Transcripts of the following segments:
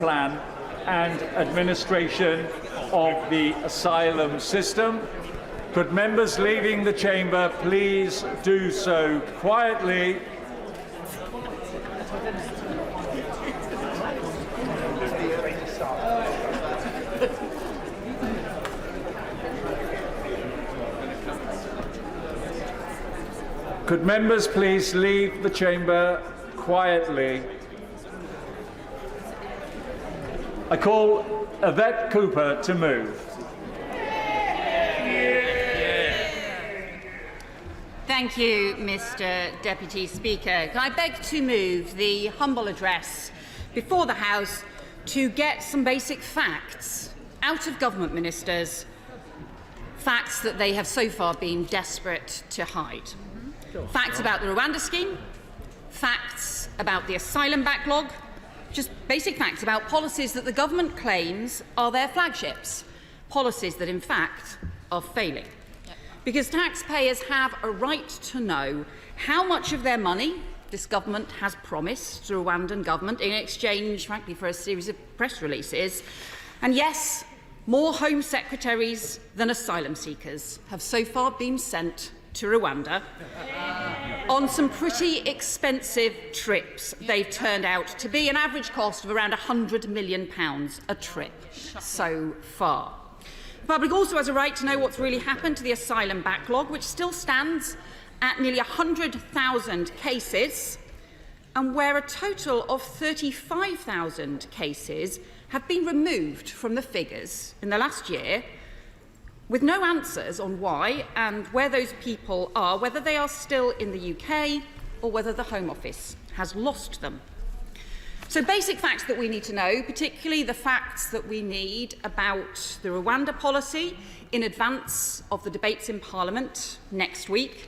plan and administration of the asylum system. Could members leaving the chamber please do so quietly? Could members please leave the chamber quietly? I call Yvette Cooper to move. Thank you, Mr. Deputy Speaker. Can I beg to move the humble address before the House to get some basic facts out of government ministers, facts that they have so far been desperate to hide. Facts about the Rwanda scheme, facts about the asylum backlog, just basic facts about policies that the government claims are their flagships, policies that in fact are failing. Because taxpayers have a right to know how much of their money this government has promised to the Rwandan government in exchange, frankly, for a series of press releases. And yes, more Home Secretaries than asylum seekers have so far been sent to Rwanda. On some pretty expensive trips, they've turned out to be an average cost of around £100 million a trip so far. The public also has a right to know what's really happened to the asylum backlog, which still stands at nearly 100,000 cases, and where a total of 35,000 cases have been removed from the figures in the last year, with no answers on why and where those people are, whether they are still in the UK or whether the Home Office has lost them. So basic facts that we need to know, particularly the facts that we need about the Rwanda policy in advance of the debates in Parliament next week.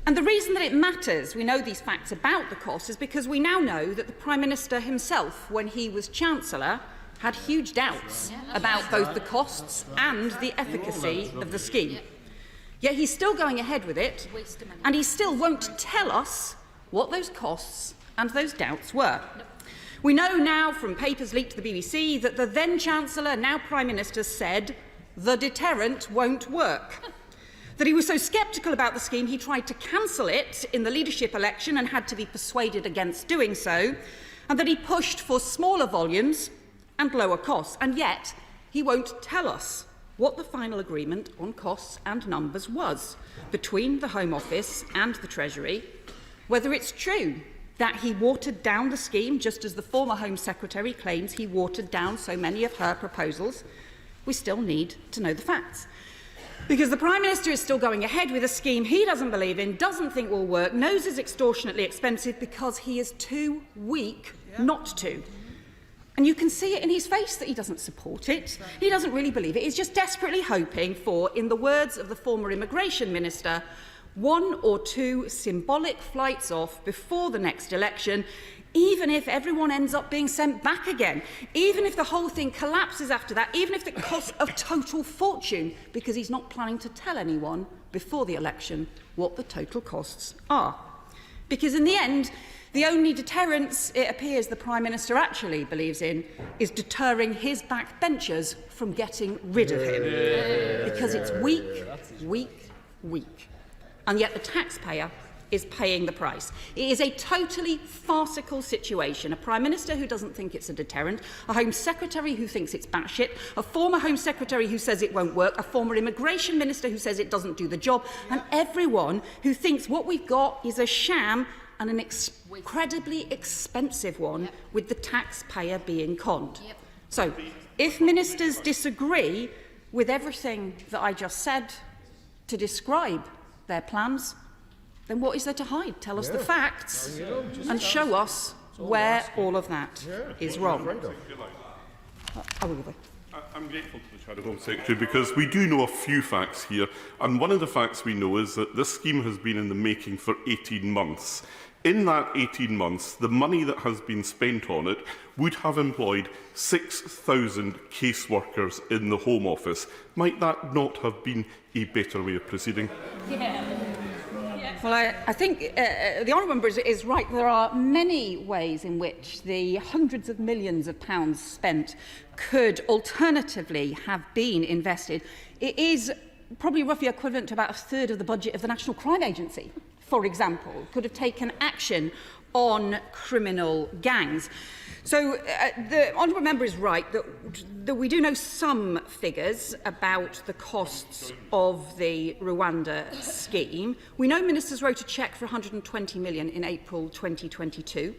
And the reason that it matters, we know these facts about the cost, is because we now know that the Prime Minister himself, when he was Chancellor, had huge doubts about both the costs and the efficacy of the scheme. Yet he's still going ahead with it, and he still won't tell us what those costs and those doubts were. We know now from papers leaked to the BBC that the then Chancellor, now Prime Minister, said the deterrent won't work. That he was so sceptical about the scheme he tried to cancel it in the leadership election and had to be persuaded against doing so, and that he pushed for smaller volumes and lower costs, and yet he won't tell us what the final agreement on costs and numbers was between the Home Office and the Treasury, whether it's true that he watered down the scheme, just as the former Home Secretary claims he watered down so many of her proposals. We still need to know the facts. Because the Prime Minister is still going ahead with a scheme he doesn't believe in, doesn't think will work, knows is extortionately expensive because he is too weak not to. And you can see it in his face that he doesn't support it. He doesn't really believe it. He's just desperately hoping for, in the words of the former Immigration Minister, 1 or 2 symbolic flights off before the next election, even if everyone ends up being sent back again, even if the whole thing collapses after that, even if it costs a total fortune, because he's not planning to tell anyone before the election what the total costs are. Because in the end, the only deterrence it appears the Prime Minister actually believes in is deterring his backbenchers from getting rid of him. Because it's weak, weak, weak. And yet the taxpayer is paying the price. It is a totally farcical situation. A Prime Minister who doesn't think it's a deterrent, a Home Secretary who thinks it's batshit, a former Home Secretary who says it won't work, a former Immigration Minister who says it doesn't do the job, and everyone who thinks what we've got is a sham and an incredibly expensive one, with the taxpayer being conned. So, if ministers disagree with everything that I just said to describe their plans, then what is there to hide? Tell us the facts and show us where all of that is wrong. I'm grateful to the Shadow Home Secretary because we do know a few facts here, and one of the facts we know is that this scheme has been in the making for 18 months. In that 18 months, the money that has been spent on it would have employed 6,000 caseworkers in the Home Office. Might that not have been a better way of proceeding? Yes. Well, I think the honourable member is right. There are many ways in which the hundreds of millions of pounds spent could alternatively have been invested. It is probably roughly equivalent to about a third of the budget of the National Crime Agency, for example, could have taken action on criminal gangs. So the honourable member is right that we do know some figures about the costs of the Rwanda scheme. We know ministers wrote a cheque for 120 million in April 2022,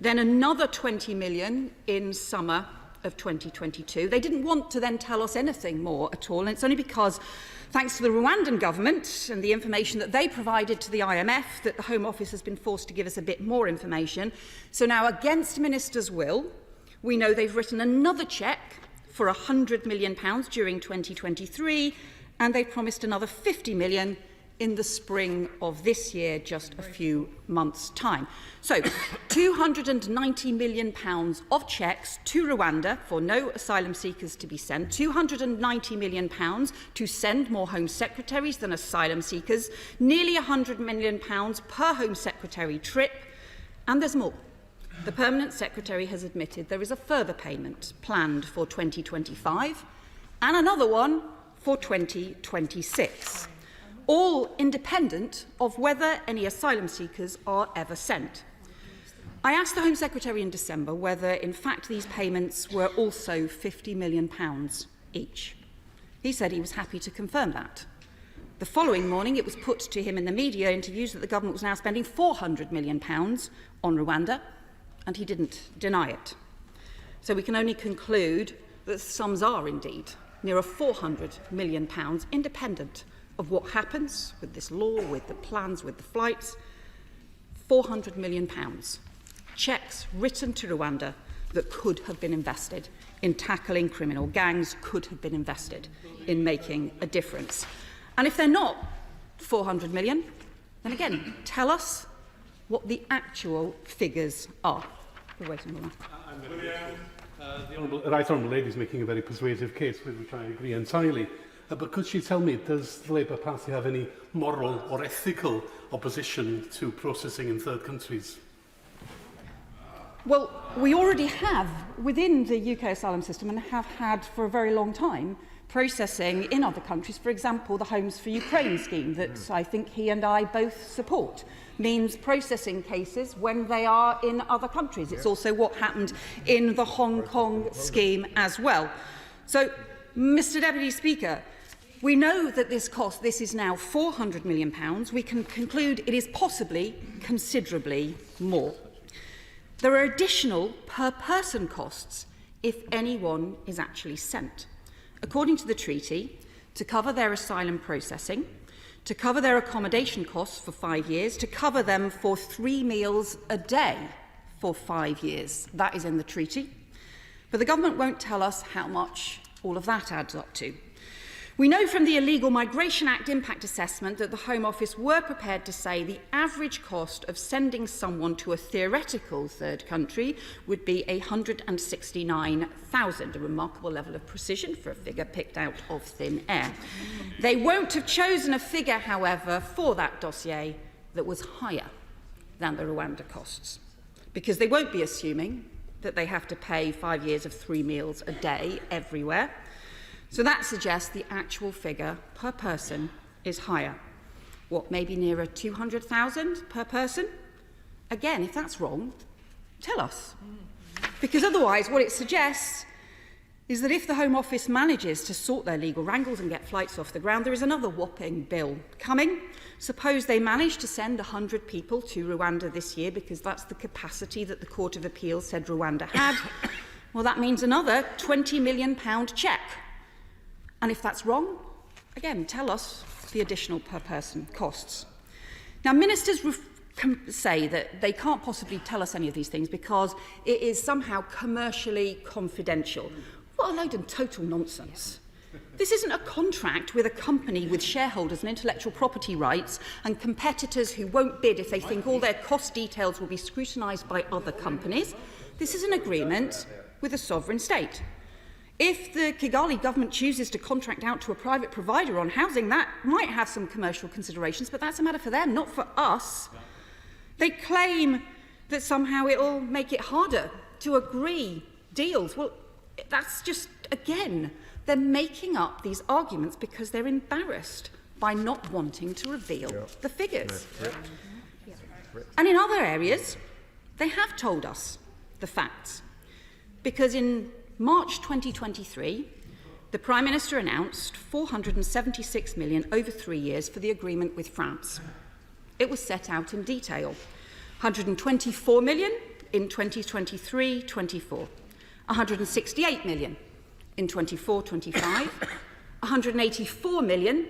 then another 20 million in summer of 2022. They didn't want to then tell us anything more at all, and it's only because, thanks to the Rwandan government and the information that they provided to the IMF, that the Home Office has been forced to give us a bit more information. So now, against ministers' will, we know they've written another cheque for £100 million during 2023, and they promised another £50 million in the spring of this year, just a few months' time. So, £290 million of cheques to Rwanda for no asylum seekers to be sent, £290 million to send more Home Secretaries than asylum seekers, nearly £100 million per Home Secretary trip, and there's more. The Permanent Secretary has admitted there is a further payment planned for 2025 and another one for 2026. All independent of whether any asylum seekers are ever sent. I asked the Home Secretary in December whether, in fact, these payments were also £50 million each. He said he was happy to confirm that. The following morning, it was put to him in the media interviews that the government was now spending £400 million on Rwanda, and he didn't deny it. So we can only conclude that the sums are indeed nearer £400 million, independent of what happens with this law, with the plans, with the flights. £400 million. Cheques written to Rwanda that could have been invested in tackling criminal gangs, could have been invested in making a difference. And if they're not £400 million, then again, tell us what the actual figures are. We're waiting on that. The Right Honourable Lady is making a very persuasive case, with which I agree entirely. But could she tell me, does the Labour Party have any moral or ethical opposition to processing in third countries? Well, we already have, within the UK asylum system, and have had for a very long time, processing in other countries. For example, the Homes for Ukraine scheme that I think he and I both support means processing cases when they are in other countries. It's also what happened in the Hong Kong scheme as well. So, Mr Deputy Speaker, we know that this is now £400 million. We can conclude it is possibly considerably more. There are additional per-person costs if anyone is actually sent. According to the treaty, to cover their asylum processing, to cover their accommodation costs for 5 years, to cover them for 3 meals a day for 5 years. That is in the treaty. But the government won't tell us how much all of that adds up to. We know from the Illegal Migration Act impact assessment that the Home Office were prepared to say the average cost of sending someone to a theoretical third country would be £169,000, a remarkable level of precision for a figure picked out of thin air. They won't have chosen a figure, however, for that dossier that was higher than the Rwanda costs, because they won't be assuming that they have to pay 5 years of 3 meals a day everywhere. So that suggests the actual figure per person is higher. What, maybe nearer 200,000 per person? Again, if that's wrong, tell us. Because otherwise, what it suggests is that if the Home Office manages to sort their legal wrangles and get flights off the ground, there is another whopping bill coming. Suppose they manage to send 100 people to Rwanda this year, because that's the capacity that the Court of Appeal said Rwanda had. Well, that means another £20 million cheque. And if that's wrong, again, tell us the additional per-person costs. Now, ministers say that they can't possibly tell us any of these things because it is somehow commercially confidential. What a load of total nonsense. This isn't a contract with a company with shareholders and intellectual property rights and competitors who won't bid if they think all their cost details will be scrutinised by other companies. This is an agreement with a sovereign state. If the Kigali government chooses to contract out to a private provider on housing, that might have some commercial considerations, but that's a matter for them, not for us. They claim that somehow it'll make it harder to agree deals. Well, that's just, again, they're making up these arguments because they're embarrassed by not wanting to reveal the figures. And in other areas, they have told us the facts, because in March 2023, the Prime Minister announced 476 million over 3 years for the agreement with France. It was set out in detail. 124 million in 2023-24, 168 million in 24-25, 184 million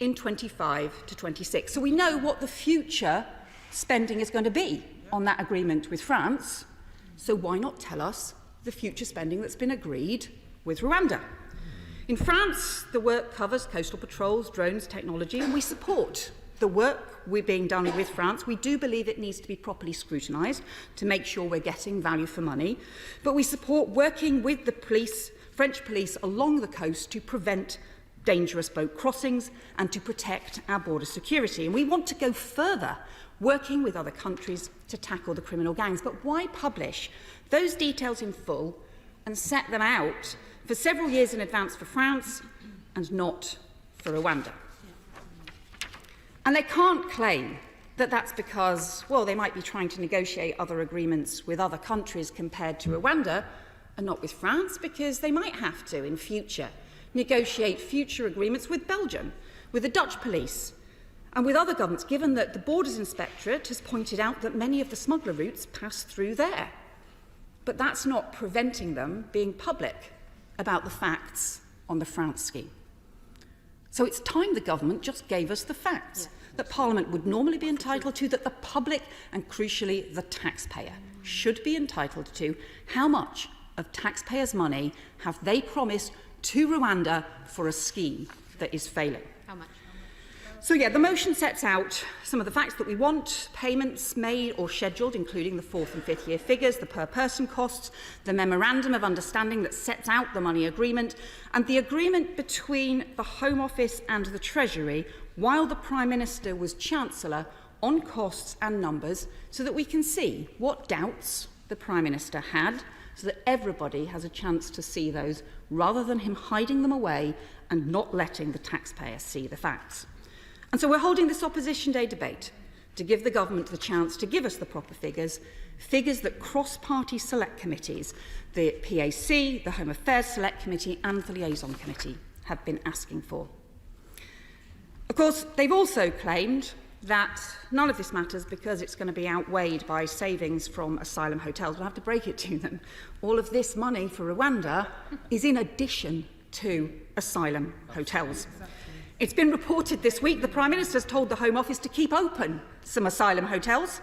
in 25 to 26. So we know what the future spending is going to be on that agreement with France. So why not tell us the future spending that's been agreed with Rwanda? In France, the work covers coastal patrols, drones, technology, and we support the work we're being done with France. We do believe it needs to be properly scrutinised to make sure we're getting value for money. But we support working with the police, French police along the coast to prevent dangerous boat crossings and to protect our border security. And we want to go further, working with other countries to tackle the criminal gangs. But why publish those details in full and set them out for several years in advance for France and not for Rwanda? And they can't claim that that's because, well, they might be trying to negotiate other agreements with other countries compared to Rwanda and not with France, because they might have to, in future, negotiate future agreements with Belgium, with the Dutch police, and with other governments, given that the Borders Inspectorate has pointed out that many of the smuggler routes pass through there. But that's not preventing them being public about the facts on the France scheme. So it's time the government just gave us the facts that Parliament would normally be entitled to, that the public and, crucially, the taxpayer should be entitled to. How much of taxpayers' money have they promised to Rwanda for a scheme that is failing? How much? So, the motion sets out some of the facts that we want: payments made or scheduled, including the 4th and 5th year figures, the per-person costs, the memorandum of understanding that sets out the money agreement, and the agreement between the Home Office and the Treasury while the Prime Minister was Chancellor on costs and numbers, so that we can see what doubts the Prime Minister had, so that everybody has a chance to see those, rather than him hiding them away and not letting the taxpayer see the facts. And so we're holding this Opposition Day debate to give the government the chance to give us the proper figures that cross-party select committees, the PAC, the Home Affairs Select Committee and the Liaison Committee, have been asking for. Of course, they've also claimed that none of this matters because it's going to be outweighed by savings from asylum hotels. We'll have to break it to them. All of this money for Rwanda is in addition to asylum hotels. It's been reported this week the Prime Minister has told the Home Office to keep open some asylum hotels.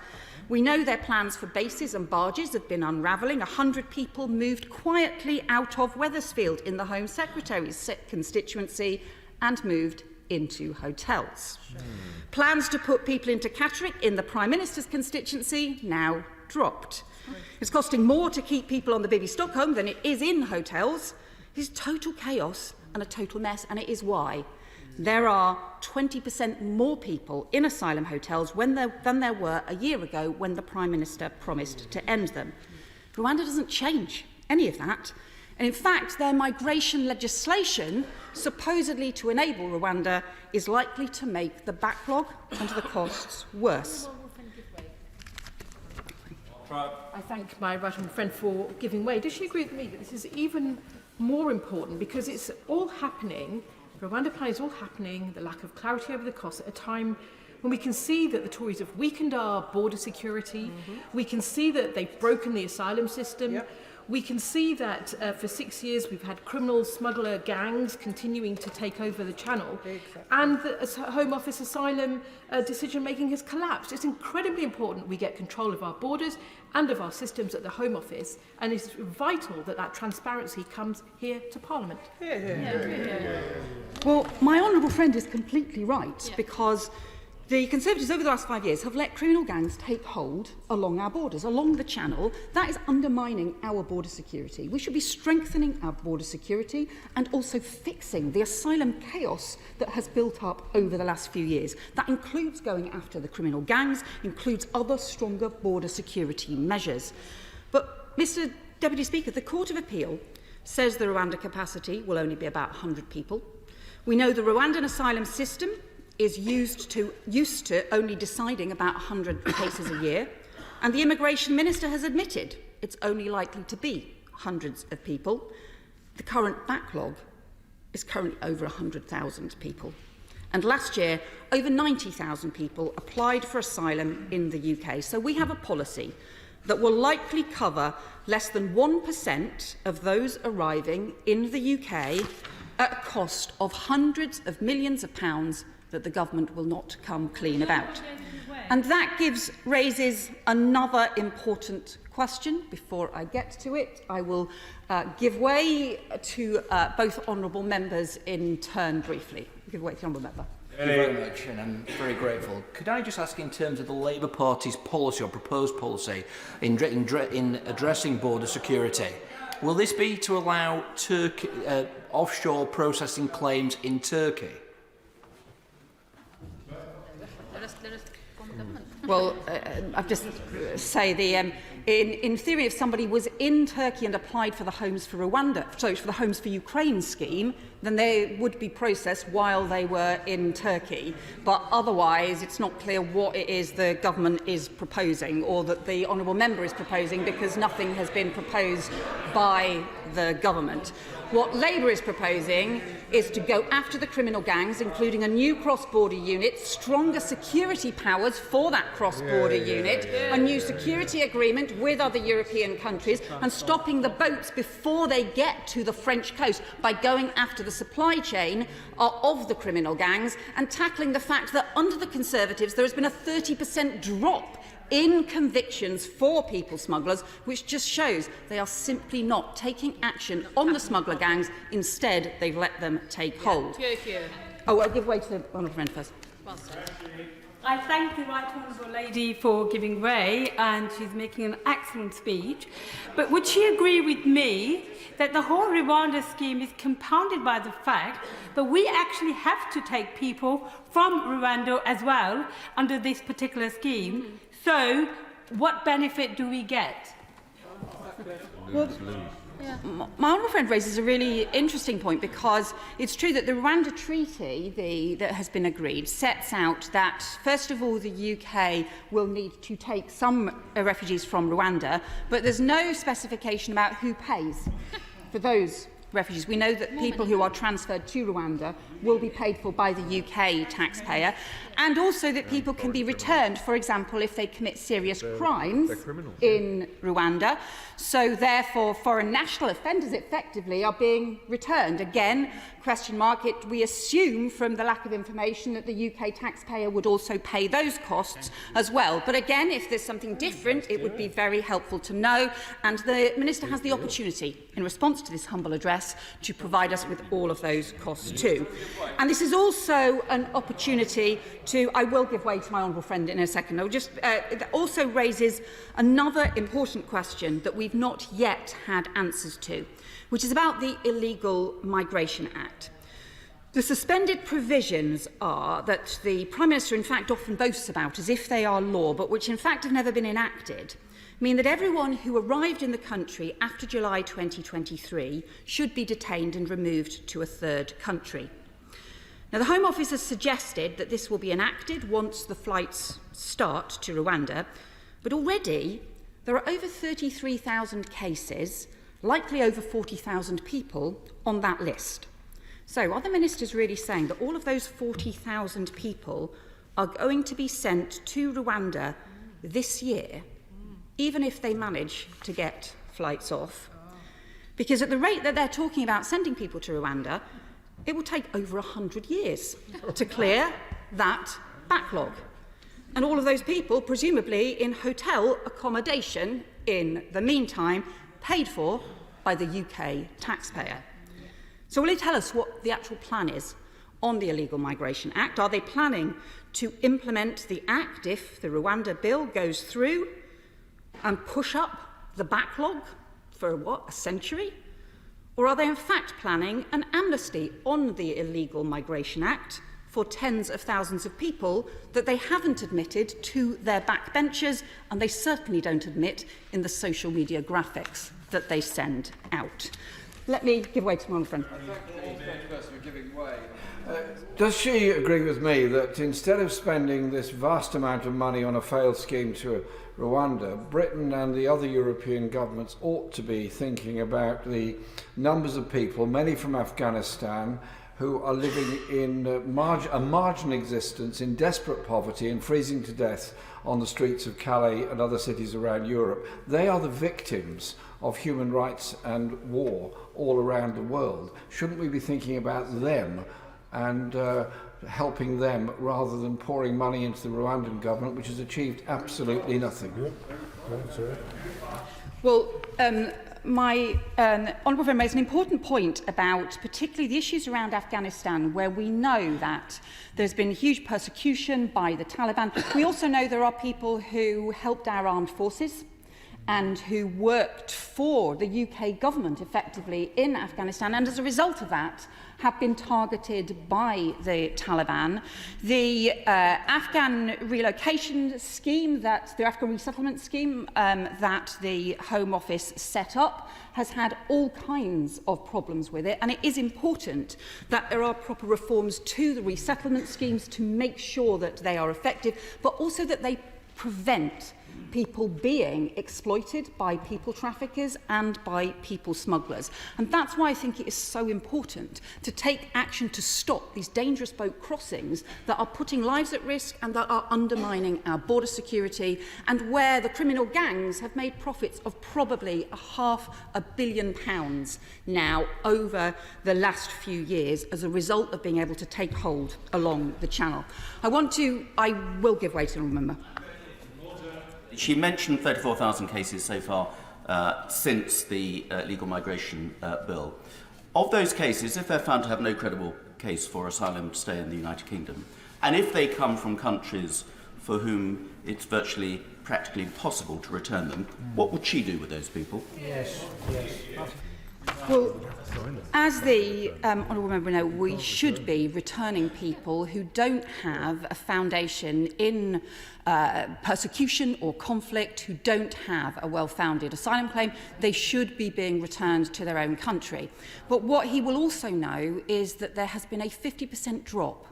We know their plans for bases and barges have been unravelling. 100 people moved quietly out of Wethersfield in the Home Secretary's constituency and moved into hotels. Plans to put people into Catterick in the Prime Minister's constituency now dropped. It's costing more to keep people on the Bibi Stockholm than it is in hotels. It's total chaos and a total mess, and it is why there are 20% more people in asylum hotels than there were a year ago when the Prime Minister promised to end them. Rwanda doesn't change any of that. And in fact, their migration legislation, supposedly to enable Rwanda, is likely to make the backlog and the costs worse. I thank my right-honourable friend for giving way. Does she agree with me that this is even more important because it's all happening, Rwanda plan is all happening, the lack of clarity over the costs at a time when we can see that the Tories have weakened our border security, we can see that they've broken the asylum system, we can see that for 6 years we've had criminal smuggler gangs continuing to take over the channel, and the Home Office asylum decision-making has collapsed. It's incredibly important we get control of our borders and of our systems at the Home Office, and it's vital that that transparency comes here to Parliament. Well, my honourable friend is completely right, because The Conservatives over the last 5 years have let criminal gangs take hold along our borders, along the Channel. That is undermining our border security. We should be strengthening our border security and also fixing the asylum chaos that has built up over the last few years. That includes going after the criminal gangs, includes other stronger border security measures. But, Mr Deputy Speaker, the Court of Appeal says the Rwanda capacity will only be about 100 people. We know the Rwandan asylum system is used to only deciding about 100 cases a year, and the Immigration Minister has admitted it's only likely to be hundreds of people. The current backlog is currently over 100,000 people. And last year, over 90,000 people applied for asylum in the UK. So we have a policy that will likely cover less than 1% of those arriving in the UK at a cost of hundreds of millions of pounds that the government will not come clean about. And that raises another important question. Before I get to it, I will give way to both honourable members in turn briefly. Give way to the honourable member. Thank you very much, and I'm very grateful. Could I just ask, in terms of the Labour Party's policy or proposed policy in addressing border security, will this be to allow offshore processing claims in Turkey? Well, I'll just say in theory, if somebody was in Turkey and applied for the Homes for the Homes for Ukraine scheme, then they would be processed while they were in Turkey. But otherwise, it's not clear what it is the government is proposing or that the honourable member is proposing, because nothing has been proposed by the government. What Labour is proposing is to go after the criminal gangs, including a new cross-border unit, stronger security powers for that cross-border unit, a new security agreement with other European countries, and stopping the boats before they get to the French coast by going after the supply chain of the criminal gangs, and tackling the fact that under the Conservatives there has been a 30% drop in convictions for people smugglers, which just shows they are simply not taking action on the smuggler gangs. Instead, they've let them take hold. Oh, I'll give way to the honourable friend first. Well said. I thank the right honourable lady for giving way, and she's making an excellent speech. But would she agree with me that the whole Rwanda scheme is compounded by the fact that we actually have to take people from Rwanda as well under this particular scheme? So, what benefit do we get? Well, my honourable friend raises a really interesting point, because it's true that the Rwanda Treaty that has been agreed sets out that, first of all, the UK will need to take some refugees from Rwanda, but there's no specification about who pays for those refugees. We know that people who are transferred to Rwanda will be paid for by the UK taxpayer, and also that people can be returned, for example, if they commit serious crimes in Rwanda. So therefore, foreign national offenders effectively are being returned. Again, question mark, we assume from the lack of information that the UK taxpayer would also pay those costs as well. But again, if there's something different, it would be very helpful to know, and the Minister has the opportunity, in response to this humble address, to provide us with all of those costs too. And this is also an opportunity to, I will give way to my honourable friend in a second, it also raises another important question that we've not yet had answers to, which is about the Illegal Migration Act. The suspended provisions are that the Prime Minister in fact often boasts about as if they are law, but which in fact have never been enacted, mean that everyone who arrived in the country after July 2023 should be detained and removed to a third country. Now, the Home Office has suggested that this will be enacted once the flights start to Rwanda, but already there are over 33,000 cases, likely over 40,000 people on that list. So are the ministers really saying that all of those 40,000 people are going to be sent to Rwanda this year, even if they manage to get flights off? Because at the rate that they're talking about sending people to Rwanda, it will take over 100 years to clear that backlog. And all of those people, presumably in hotel accommodation in the meantime, paid for by the UK taxpayer. So will you tell us what the actual plan is on the Illegal Migration Act? Are they planning to implement the Act if the Rwanda bill goes through and push up the backlog for, a century? Or are they in fact planning an amnesty on the Illegal Migration Act for tens of thousands of people that they haven't admitted to their backbenchers, and they certainly don't admit in the social media graphics that they send out? Let me give way to my friend. Does she agree with me that instead of spending this vast amount of money on a failed scheme to Rwanda, Britain and the other European governments ought to be thinking about the numbers of people, many from Afghanistan, who are living in a marginal existence, in desperate poverty and freezing to death on the streets of Calais and other cities around Europe? They are the victims of human rights and war all around the world. Shouldn't we be thinking about them and helping them rather than pouring money into the Rwandan government, which has achieved absolutely nothing? Well, my honourable friend makes an important point about particularly the issues around Afghanistan, where we know that there's been huge persecution by the Taliban. We also know there are people who helped our armed forces and who worked for the UK government effectively in Afghanistan, and as a result of that have been targeted by the Taliban. The Afghan relocation scheme, the Afghan resettlement scheme that the Home Office set up, has had all kinds of problems with it, and it is important that there are proper reforms to the resettlement schemes to make sure that they are effective, but also that they prevent people being exploited by people traffickers and by people smugglers. And that's why I think it is so important to take action to stop these dangerous boat crossings that are putting lives at risk and that are undermining our border security, and where the criminal gangs have made profits of probably £500 million now over the last few years as a result of being able to take hold along the channel. I will give way to a member. She mentioned 34,000 cases so far since the legal migration bill. Of those cases, if they're found to have no credible case for asylum to stay in the United Kingdom, and if they come from countries for whom it's virtually practically impossible to return them, what would she do with those people? Yes. Well, as the honourable member know, we should be returning people who don't have a foundation in persecution or conflict, who don't have a well-founded asylum claim. They should be being returned to their own country. But what he will also know is that there has been a 50% drop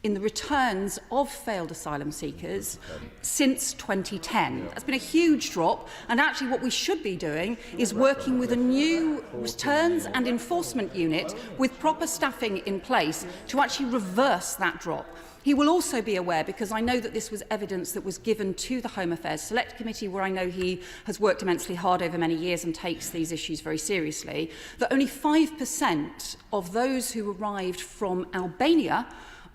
in the returns of failed asylum seekers since 2010. That's been a huge drop, and actually what we should be doing is working with a new returns and enforcement unit with proper staffing in place to actually reverse that drop. He will also be aware, because I know that this was evidence that was given to the Home Affairs Select Committee, where I know he has worked immensely hard over many years and takes these issues very seriously, that only 5% of those who arrived from Albania,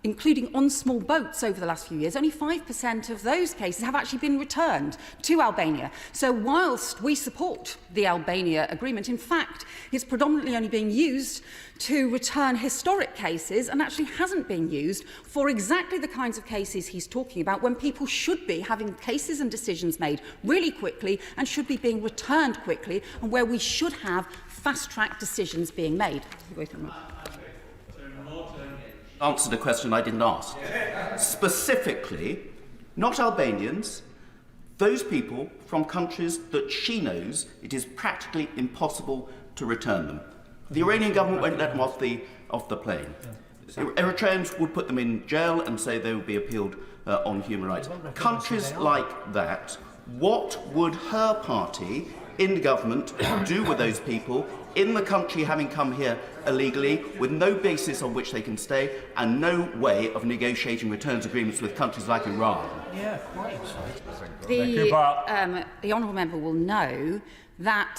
including on small boats over the last few years, only 5% of those cases have actually been returned to Albania. So whilst we support the Albania agreement, in fact, it's predominantly only being used to return historic cases and actually hasn't been used for exactly the kinds of cases he's talking about, when people should be having cases and decisions made really quickly and should be being returned quickly, and where we should have fast-track decisions being made. Answered a question I didn't ask. Specifically, not Albanians, those people from countries that she knows it is practically impossible to return them. The Iranian government won't let them off the plane. Eritreans would put them in jail and say they would be appealed on human rights. Countries like that, what would her party in the government do with those people in the country, having come here illegally, with no basis on which they can stay and no way of negotiating returns agreements with countries like Iran? Yeah, right. The honourable member will know that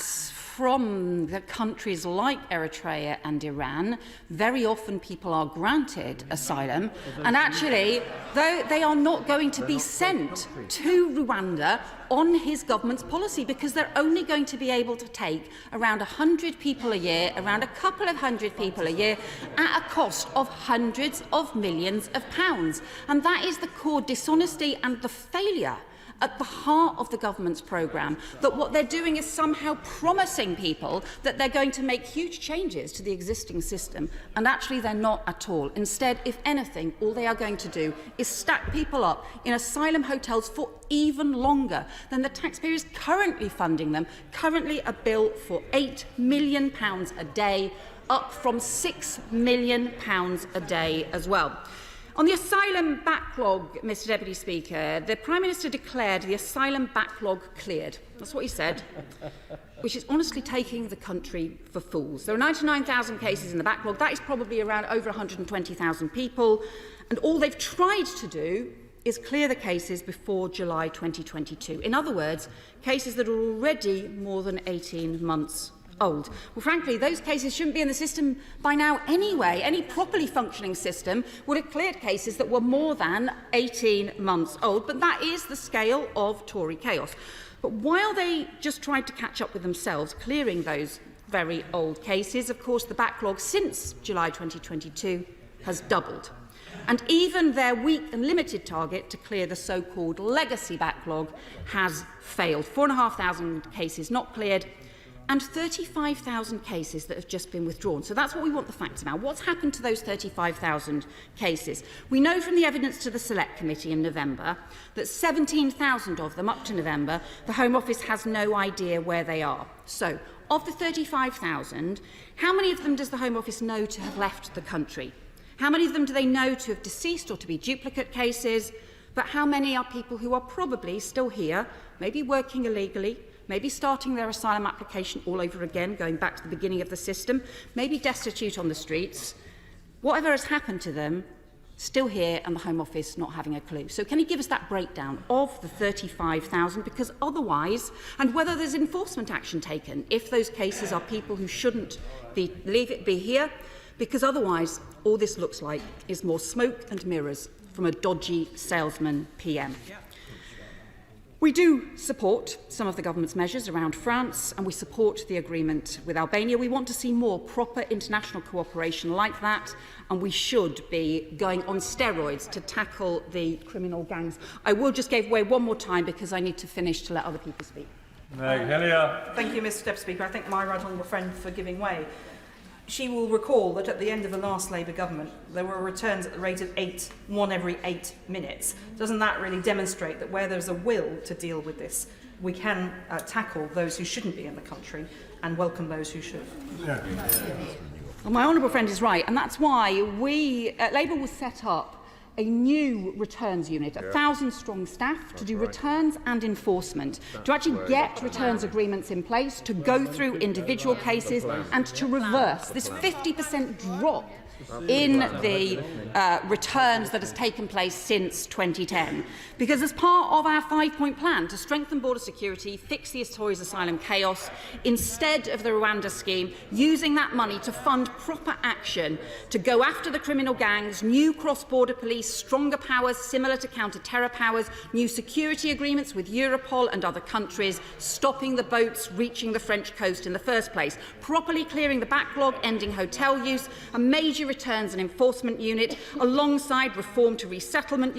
from the countries like Eritrea and Iran, very often people are granted asylum, and actually, though they are not going to be sent to Rwanda on his government's policy, because they're only going to be able to take around 100 people a year, around a couple of hundred people a year, at a cost of hundreds of millions of pounds. And that is the core dishonesty and the failure at the heart of the government's programme, that what they're doing is somehow promising people that they're going to make huge changes to the existing system, and actually they're not at all. Instead, if anything, all they are going to do is stack people up in asylum hotels for even longer than the taxpayer is currently funding them, currently a bill for £8 million a day, up from £6 million a day as well. On the asylum backlog, Mr Deputy Speaker, the Prime Minister declared the asylum backlog cleared. That's what he said, which is honestly taking the country for fools. There are 99,000 cases in the backlog. That is probably around over 120,000 people. And all they've tried to do is clear the cases before July 2022. In other words, cases that are already more than 18 months old. Well, frankly, those cases shouldn't be in the system by now anyway. Any properly functioning system would have cleared cases that were more than 18 months old, but that is the scale of Tory chaos. But while they just tried to catch up with themselves, clearing those very old cases, of course, the backlog since July 2022 has doubled. And even their weak and limited target to clear the so-called legacy backlog has failed. 4,500 cases not cleared, and 35,000 cases that have just been withdrawn. So that's what we want the facts about. What's happened to those 35,000 cases? We know from the evidence to the Select Committee in November that 17,000 of them, up to November, the Home Office has no idea where they are. So, of the 35,000, how many of them does the Home Office know to have left the country? How many of them do they know to have deceased or to be duplicate cases? But how many are people who are probably still here, maybe working illegally, maybe starting their asylum application all over again, going back to the beginning of the system, maybe destitute on the streets, whatever has happened to them, still here and the Home Office not having a clue. So can he give us that breakdown of the 35,000? Because otherwise, and whether there's enforcement action taken, if those cases are people who shouldn't be, leave it be here, because otherwise all this looks like is more smoke and mirrors from a dodgy salesman PM. We do support some of the government's measures around France, and we support the agreement with Albania. We want to see more proper international cooperation like that, and we should be going on steroids to tackle the criminal gangs. I will just give way one more time because I need to finish to let other people speak. Thank you, Mr Deputy Speaker. I thank my right honourable friend for giving way. She will recall that at the end of the last Labour government, there were returns at the rate of one every 8 minutes. Doesn't that really demonstrate that where there's a will to deal with this, we can tackle those who shouldn't be in the country and welcome those who should? Well, my honourable friend is right, and that's why we at Labour will set up a new returns unit, 1,000-strong staff to do returns and enforcement, to actually get returns agreements in place, to go through individual cases and to reverse this 50% drop in the returns that has taken place since 2010. Because as part of our 5-point plan to strengthen border security, fix the Tories asylum chaos, instead of the Rwanda scheme, using that money to fund proper action to go after the criminal gangs, new cross-border police, stronger powers similar to counter-terror powers, new security agreements with Europol and other countries, stopping the boats reaching the French coast in the first place, properly clearing the backlog, ending hotel use, a major returns and enforcement unit, alongside reform to resettlement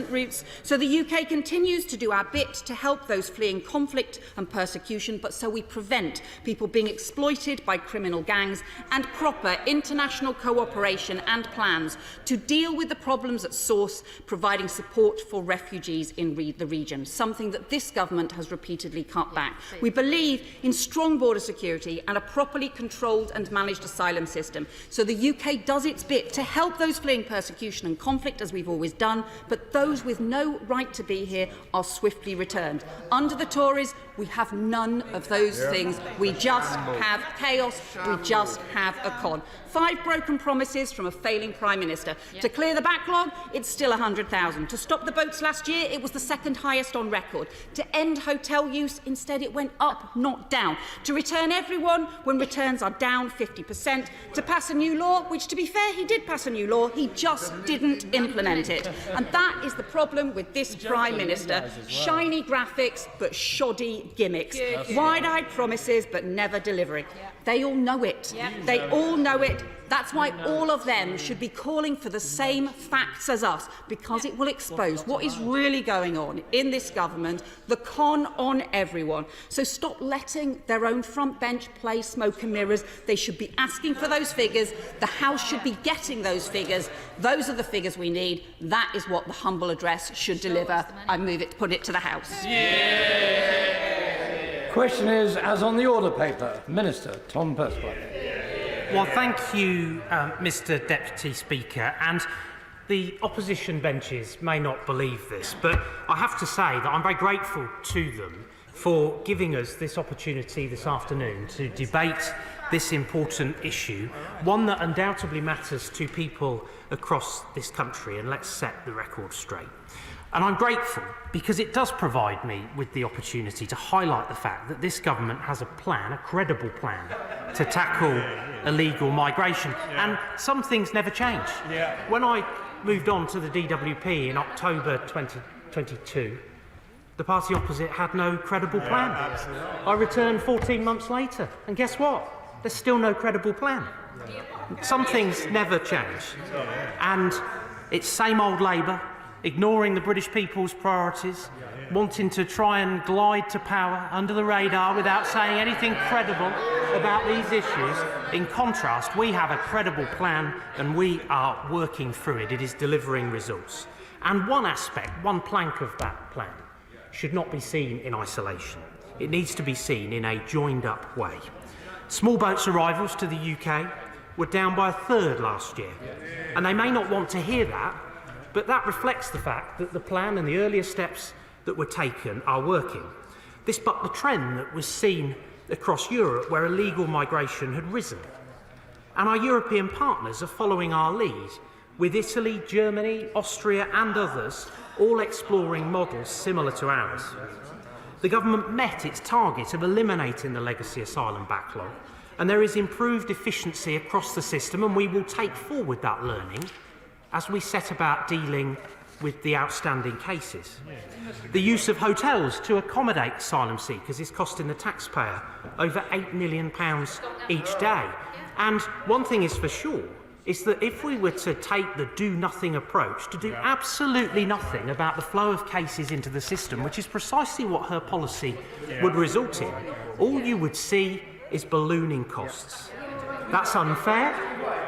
routes, so the UK continues to do our bit to help those fleeing conflict and persecution, but so we prevent people being exploited by criminal gangs, and proper international cooperation and plans to deal with the problems at source, providing support for refugees in the region, something that this government has repeatedly cut back. We believe in strong border security and a properly controlled and managed asylum system, so the UK does its bit to help those fleeing persecution and conflict, as we've always done, but those with no right to be here are swiftly returned. Under the Tories, We have none of those things. We just have chaos. We just have a con. 5 broken promises from a failing Prime Minister. To clear the backlog, it's still 100,000. To stop the boats last year, it was the 2nd highest on record. To end hotel use, instead it went up, not down. To return everyone when returns are down 50%. To pass a new law, which, to be fair, he did pass a new law, he just didn't implement it. And that is the problem with this Prime Minister. Shiny graphics, but shoddy gimmicks. Wide-eyed promises, but never delivering. They all know it. They all know it. That's why all of them should be calling for the same facts as us, because it will expose what is really going on in this government, the con on everyone. So stop letting their own front bench play smoke and mirrors. They should be asking for those figures. The House should be getting those figures. Those are the figures we need. That is what the humble address should deliver. I move it to put it to the House. Question is, as on the order paper, Minister Tom Percival. Well, thank you, Mr Deputy Speaker, and the opposition benches may not believe this, but I have to say that I'm very grateful to them for giving us this opportunity this afternoon to debate this important issue, one that undoubtedly matters to people across this country, and let's set the record straight. And I'm grateful because it does provide me with the opportunity to highlight the fact that this government has a plan, a credible plan, to tackle illegal migration. And some things never change. When I moved on to the DWP in October 2022, the party opposite had no credible plan. I returned 14 months later, and guess what? There's still no credible plan. Some things never change. And it's same old Labour, ignoring the British people's priorities, wanting to try and glide to power under the radar without saying anything credible about these issues. In contrast, we have a credible plan and we are working through it. It is delivering results. And one aspect, one plank of that plan should not be seen in isolation. It needs to be seen in a joined-up way. Small boats arrivals to the UK were down by 1/3 last year. And they may not want to hear that, but that reflects the fact that the plan and the earlier steps that were taken are working. This bucked the trend that was seen across Europe, where illegal migration had risen. And our European partners are following our lead, with Italy, Germany, Austria and others all exploring models similar to ours. The government met its target of eliminating the legacy asylum backlog, and there is improved efficiency across the system, and we will take forward that learning as we set about dealing with the outstanding cases. The use of hotels to accommodate asylum seekers is costing the taxpayer over £8 million each day. And one thing is for sure, is that if we were to take the do-nothing approach, to do absolutely nothing about the flow of cases into the system, which is precisely what her policy would result in, all you would see is ballooning costs. That's unfair,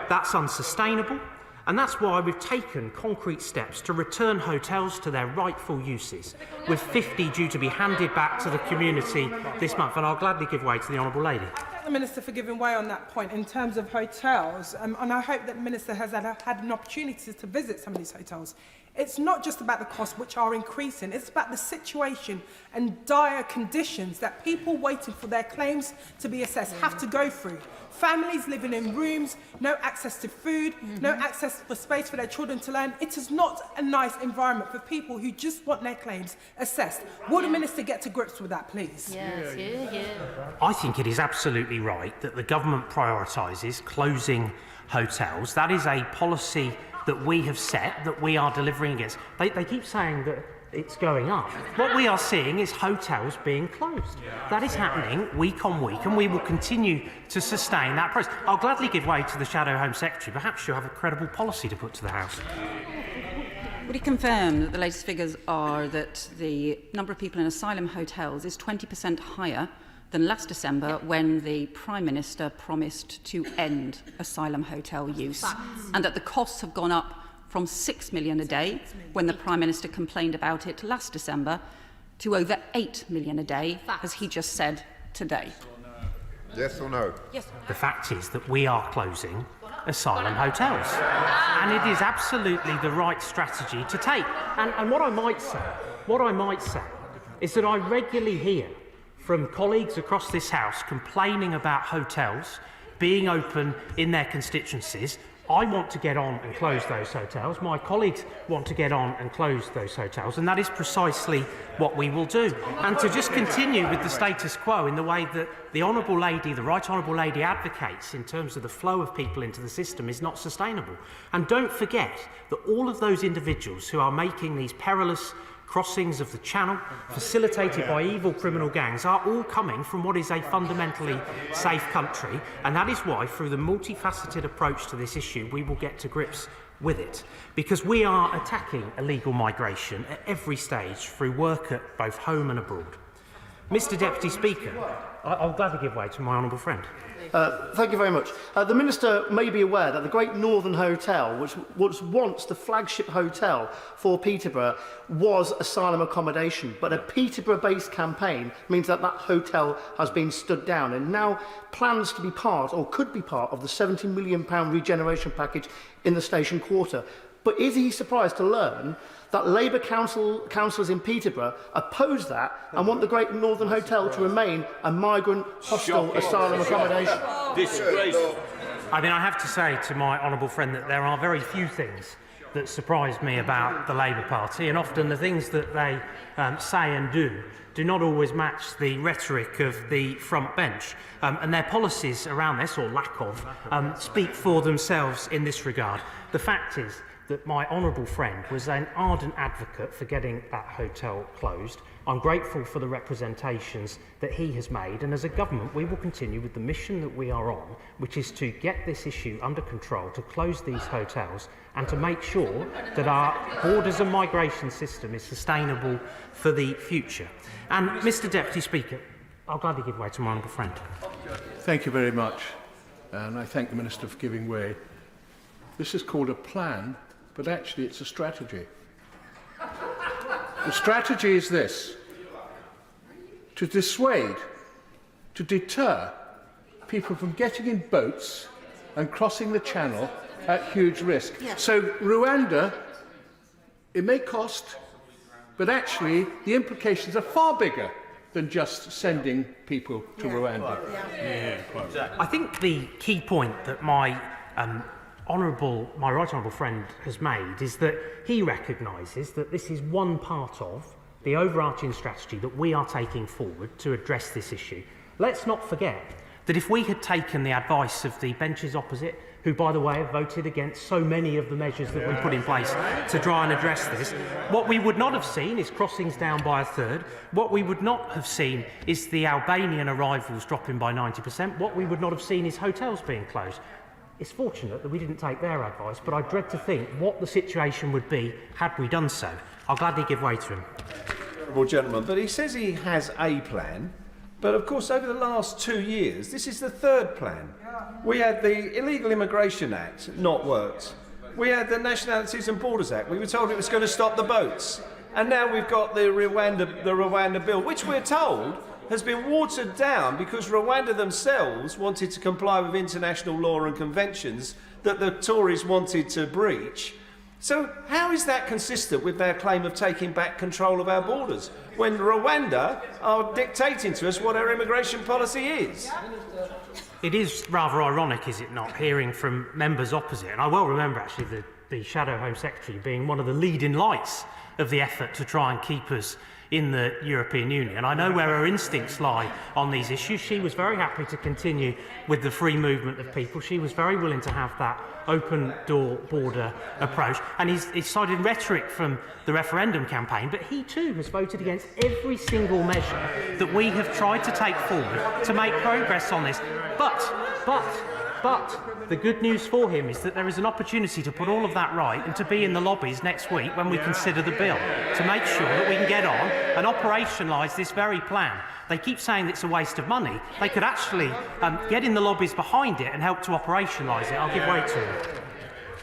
that's unsustainable, and that's why we've taken concrete steps to return hotels to their rightful uses, with 50 due to be handed back to the community this month. And I'll gladly give way to the Honourable Lady. Thank the Minister for giving way on that point in terms of hotels, and I hope that the Minister has had an opportunity to visit some of these hotels. It's not just about the costs, which are increasing, it's about the situation and dire conditions that people waiting for their claims to be assessed have to go through. Families living in rooms, no access to food, no access for space for their children to learn. It is not a nice environment for people who just want their claims assessed. Will the Minister get to grips with that, please? I think it is absolutely right that the government prioritises closing hotels. That is a policy that we have set, that we are delivering against. They keep saying that it's going up. What we are seeing is hotels being closed. That is happening week on week, and we will continue to sustain that process. I'll gladly give way to the Shadow Home Secretary. Perhaps she'll have a credible policy to put to the House. Would he confirm that the latest figures are that the number of people in asylum hotels is 20% higher than last December, when the Prime Minister promised to end asylum hotel use, and that the costs have gone up from £6 million a day, when the Prime Minister complained about it last December, to over £8 million a day, as he just said today? Yes or no? Yes. The fact is that we are closing asylum hotels, and it is absolutely the right strategy to take. And what I might say is that I regularly hear from colleagues across this House complaining about hotels being open in their constituencies. I want to get on and close those hotels. My colleagues want to get on and close those hotels, and that is precisely what we will do. And to just continue with the status quo in the way that the Honourable Lady, the Right Honourable Lady, advocates in terms of the flow of people into the system is not sustainable. And don't forget that all of those individuals who are making these perilous crossings of the Channel, facilitated by evil criminal gangs, are all coming from what is a fundamentally safe country, and that is why, through the multifaceted approach to this issue, we will get to grips with it, because we are attacking illegal migration at every stage through work at both home and abroad. Mr Deputy Speaker, I'll gladly give way to my honourable friend. Thank you very much. The Minister may be aware that the Great Northern Hotel, which was once the flagship hotel for Peterborough, was asylum accommodation, but a Peterborough-based campaign means that that hotel has been stood down and now plans to be part, or could be part, of the £70 million regeneration package in the Station Quarter. But is he surprised to learn that Labour councillors in Peterborough oppose that and want the Great Northern Hotel to remain a migrant hostel asylum accommodation? Disgraceful. I mean, I have to say to my honourable friend that there are very few things that surprise me about the Labour Party, and often the things that they say and do not always match the rhetoric of the front bench. And their policies around this, or lack of, speak for themselves in this regard. The fact is that my honourable friend was an ardent advocate for getting that hotel closed. I'm grateful for the representations that he has made, and as a government we will continue with the mission that we are on, which is to get this issue under control, to close these hotels and to make sure that our borders and migration system is sustainable for the future. And Mr Deputy Speaker, I'll gladly give way to my honourable friend. Thank you very much, and I thank the Minister for giving way. This is called a plan, but actually it's a strategy. The strategy is this: to dissuade, to deter people from getting in boats and crossing the Channel at huge risk. Yes. So Rwanda, it may cost, but actually the implications are far bigger than just sending people to Rwanda. I think the key point that my right honourable friend has made is that he recognises that this is one part of the overarching strategy that we are taking forward to address this issue. Let's not forget that if we had taken the advice of the benches opposite, who, by the way, have voted against so many of the measures that we put in place to try and address this, what we would not have seen is crossings down by a third. What we would not have seen is the Albanian arrivals dropping by 90%. What we would not have seen is hotels being closed. It's fortunate that we didn't take their advice, but I dread to think what the situation would be had we done so. I'll gladly give way to him. Honourable gentleman, but he says he has a plan, but of course over the last 2 years this is the third plan. We had the Illegal Immigration Act, not worked. We had the Nationalities and Borders Act. We were told it was going to stop the boats. And now we've got the Rwanda bill, which we're told has been watered down because Rwanda themselves wanted to comply with international law and conventions that the Tories wanted to breach. So how is that consistent with their claim of taking back control of our borders when Rwanda are dictating to us what our immigration policy is? It is rather ironic, is it not, hearing from members opposite, and I well remember actually the Shadow Home Secretary being one of the leading lights of the effort to try and keep us in the European Union. I know where her instincts lie on these issues. She was very happy to continue with the free movement of people. She was very willing to have that open door border approach. And he's cited rhetoric from the referendum campaign, but he too has voted against every single measure that we have tried to take forward to make progress on this. But the good news for him is that there is an opportunity to put all of that right and to be in the lobbies next week when we consider the bill, to make sure that we can get on and operationalise this very plan. They keep saying it's a waste of money. They could actually get in the lobbies behind it and help to operationalise it. I'll give way to him.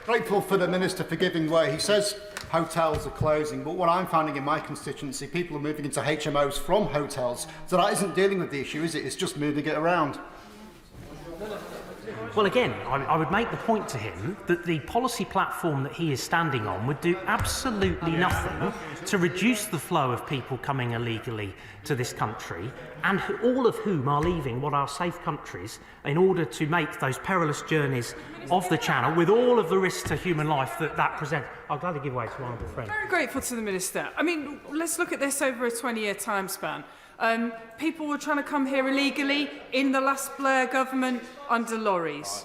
Grateful for the Minister for giving way. He says hotels are closing, but what I'm finding in my constituency, people are moving into HMOs from hotels. So that isn't dealing with the issue, is it? It's just moving it around. Well, again, I would make the point to him that the policy platform that he is standing on would do absolutely nothing to reduce the flow of people coming illegally to this country, and all of whom are leaving what are safe countries in order to make those perilous journeys of the Channel with all of the risks to human life that presents. I'll gladly give way to my honourable friend. Very grateful to the Minister. I mean, let's look at this over a 20-year time span. People were trying to come here illegally in the last Blair government under lorries.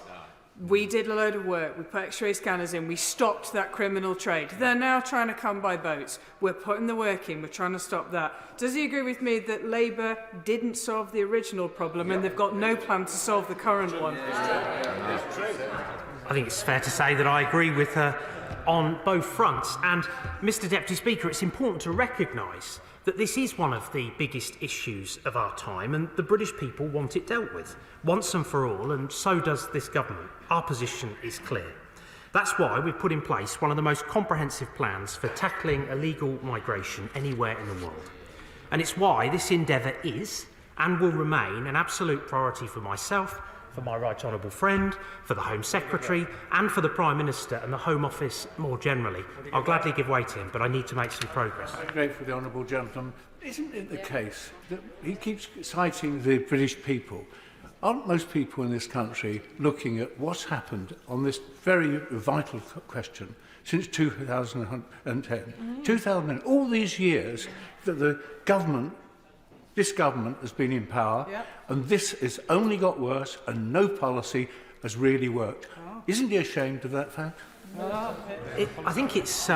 We did a load of work. We put X-ray scanners in. We stopped that criminal trade. They're now trying to come by boats. We're putting the work in. We're trying to stop that. Does he agree with me that Labour didn't solve the original problem and they've got no plan to solve the current one? I think it's fair to say that I agree with her on both fronts. And, Mr Deputy Speaker, it's important to recognise that this is one of the biggest issues of our time, and the British people want it dealt with once and for all, and so does this government. Our position is clear. That's why we've put in place one of the most comprehensive plans for tackling illegal migration anywhere in the world. And it's why this endeavour is and will remain an absolute priority for myself, for my right honourable friend, for the Home Secretary and for the Prime Minister and the Home Office more generally. I'll gladly give way to him, but I need to make some progress. I'm grateful for the honourable gentleman. Isn't it the case that he keeps citing the British people? Aren't most people in this country looking at what's happened on this very vital question since 2010? 2010, all these years that the government, this government has been in power, and this has only got worse and no policy has really worked. Isn't he ashamed of that fact? I think it's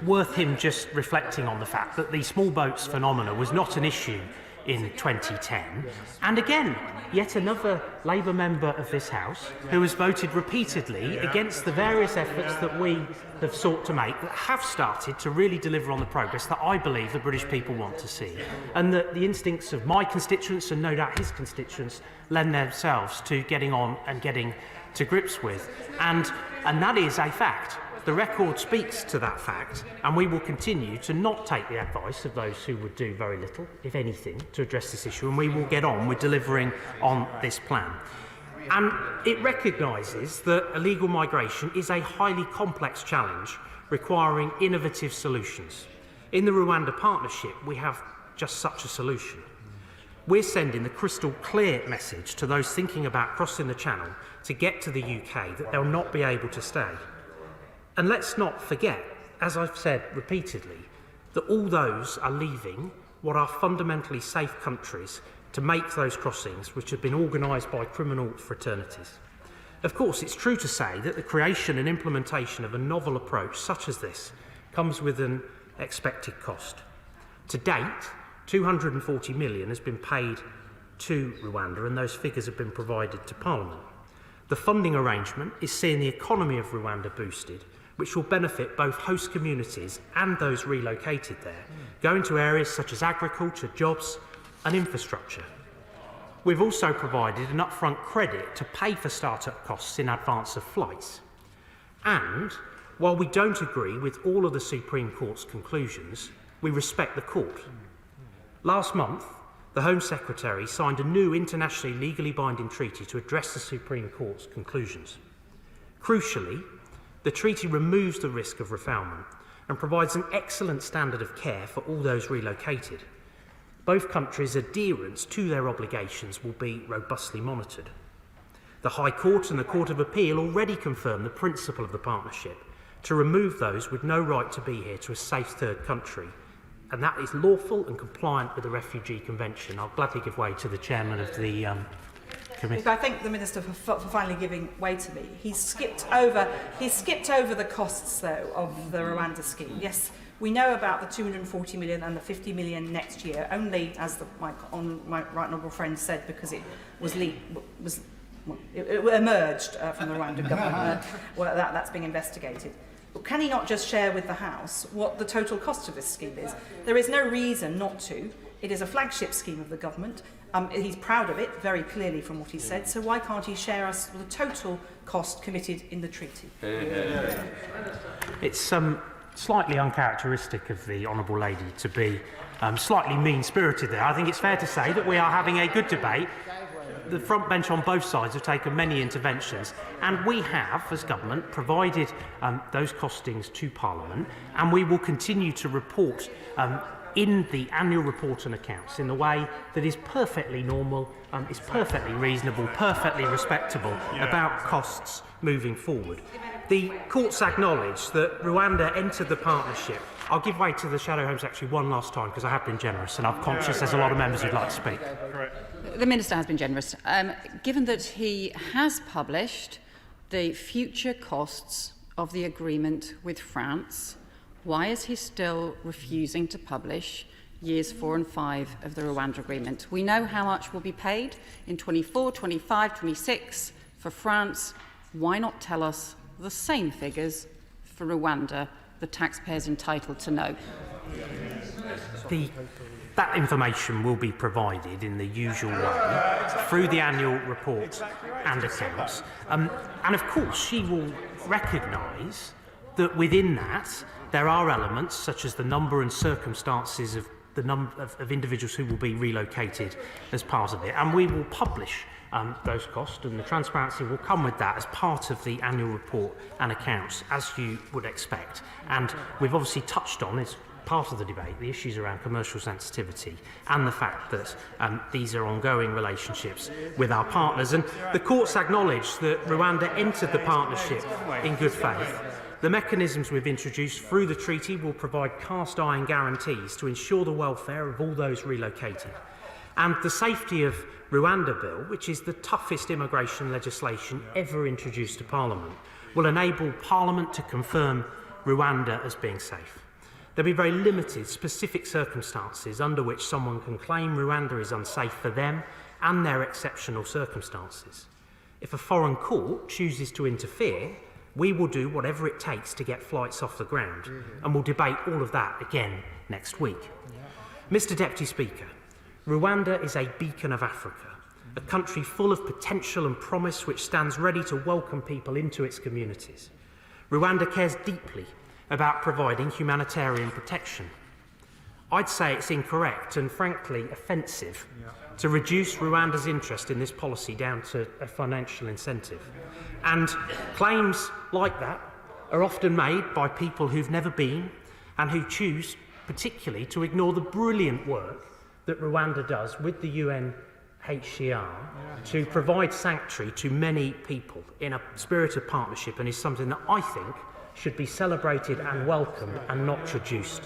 worth him just reflecting on the fact that the small boats phenomena was not an issue in 2010. And again, yet another Labour member of this House who has voted repeatedly against the various efforts that we have sought to make that have started to really deliver on the progress that I believe the British people want to see. And that the instincts of my constituents and no doubt his constituents lend themselves to getting on and getting to grips with. And that is a fact. The record speaks to that fact, and we will continue to not take the advice of those who would do very little, if anything, to address this issue, and we will get on with delivering on this plan. And it recognises that illegal migration is a highly complex challenge requiring innovative solutions. In the Rwanda partnership, we have just such a solution. We're sending the crystal clear message to those thinking about crossing the Channel to get to the UK that they'll not be able to stay. And let's not forget, as I've said repeatedly, that all those are leaving what are fundamentally safe countries to make those crossings which have been organised by criminal fraternities. Of course, it's true to say that the creation and implementation of a novel approach such as this comes with an expected cost. To date, 240 million has been paid to Rwanda, and those figures have been provided to Parliament. The funding arrangement is seeing the economy of Rwanda boosted, which will benefit both host communities and those relocated there, going to areas such as agriculture, jobs and infrastructure. We've also provided an upfront credit to pay for start-up costs in advance of flights. And while we don't agree with all of the Supreme Court's conclusions, we respect the court. Last month, the Home Secretary signed a new internationally legally binding treaty to address the Supreme Court's conclusions. Crucially, the treaty removes the risk of refoulement and provides an excellent standard of care for all those relocated. Both countries' adherence to their obligations will be robustly monitored. The High Court and the Court of Appeal already confirmed the principle of the partnership to remove those with no right to be here to a safe third country, and that is lawful and compliant with the Refugee Convention. I'll gladly give way to the chairman of the committee. I thank the Minister for finally giving way to me. He's skipped over the costs, though, of the Rwanda scheme. Yes, we know about the 240 million and the 50 million next year, only, as my right honourable friend said, because it emerged from the Rwanda government. That's being investigated. But can he not just share with the House what the total cost of this scheme is? There is no reason not to. It is a flagship scheme of the government. He's proud of it, very clearly from what he said, so why can't he share us the total cost committed in the treaty? It's slightly uncharacteristic of the Honourable Lady to be slightly mean-spirited there. I think it's fair to say that we are having a good debate. the front bench on both sides have taken many interventions, and we have, as government, provided those costings to Parliament, and we will continue to report in the annual report and accounts in the way that is perfectly normal, is perfectly reasonable, perfectly respectable about costs moving forward. The courts acknowledge that Rwanda entered the partnership. I'll give way to the Shadow Home Secretary one last time because I have been generous and I'm conscious there's a lot of members who'd like to speak. The Minister has been generous. Given that he has published the future costs of the agreement with France, why is he still refusing to publish years 4 and 5 of the Rwanda agreement? We know how much will be paid in 24, 25, 26 for France. Why not tell us the same figures for Rwanda, the taxpayers entitled to know? That information will be provided in the usual way through the annual report and accounts. And of course, she will recognise that within that there are elements such as the number and circumstances of the number of individuals who will be relocated as part of it. And we will publish those costs, and the transparency will come with that as part of the annual report and accounts, as you would expect. And we've obviously touched on, as part of the debate, the issues around commercial sensitivity and the fact that these are ongoing relationships with our partners. And the courts acknowledge that Rwanda entered the partnership in good faith. The mechanisms we've introduced through the treaty will provide cast-iron guarantees to ensure the welfare of all those relocated. And the Safety of Rwanda Bill, which is the toughest immigration legislation ever introduced to Parliament, will enable Parliament to confirm Rwanda as being safe. There'll be very limited specific circumstances under which someone can claim Rwanda is unsafe for them and their exceptional circumstances. If a foreign court chooses to interfere, we will do whatever it takes to get flights off the ground, and we'll debate all of that again next week. Mr. Deputy Speaker, Rwanda is a beacon of Africa, a country full of potential and promise which stands ready to welcome people into its communities. Rwanda cares deeply about providing humanitarian protection. I'd say it's incorrect and frankly offensive to reduce Rwanda's interest in this policy down to a financial incentive. And claims like that are often made by people who've never been and who choose particularly to ignore the brilliant work that Rwanda does with the UNHCR to provide sanctuary to many people in a spirit of partnership, and is something that I think should be celebrated and welcomed and not traduced.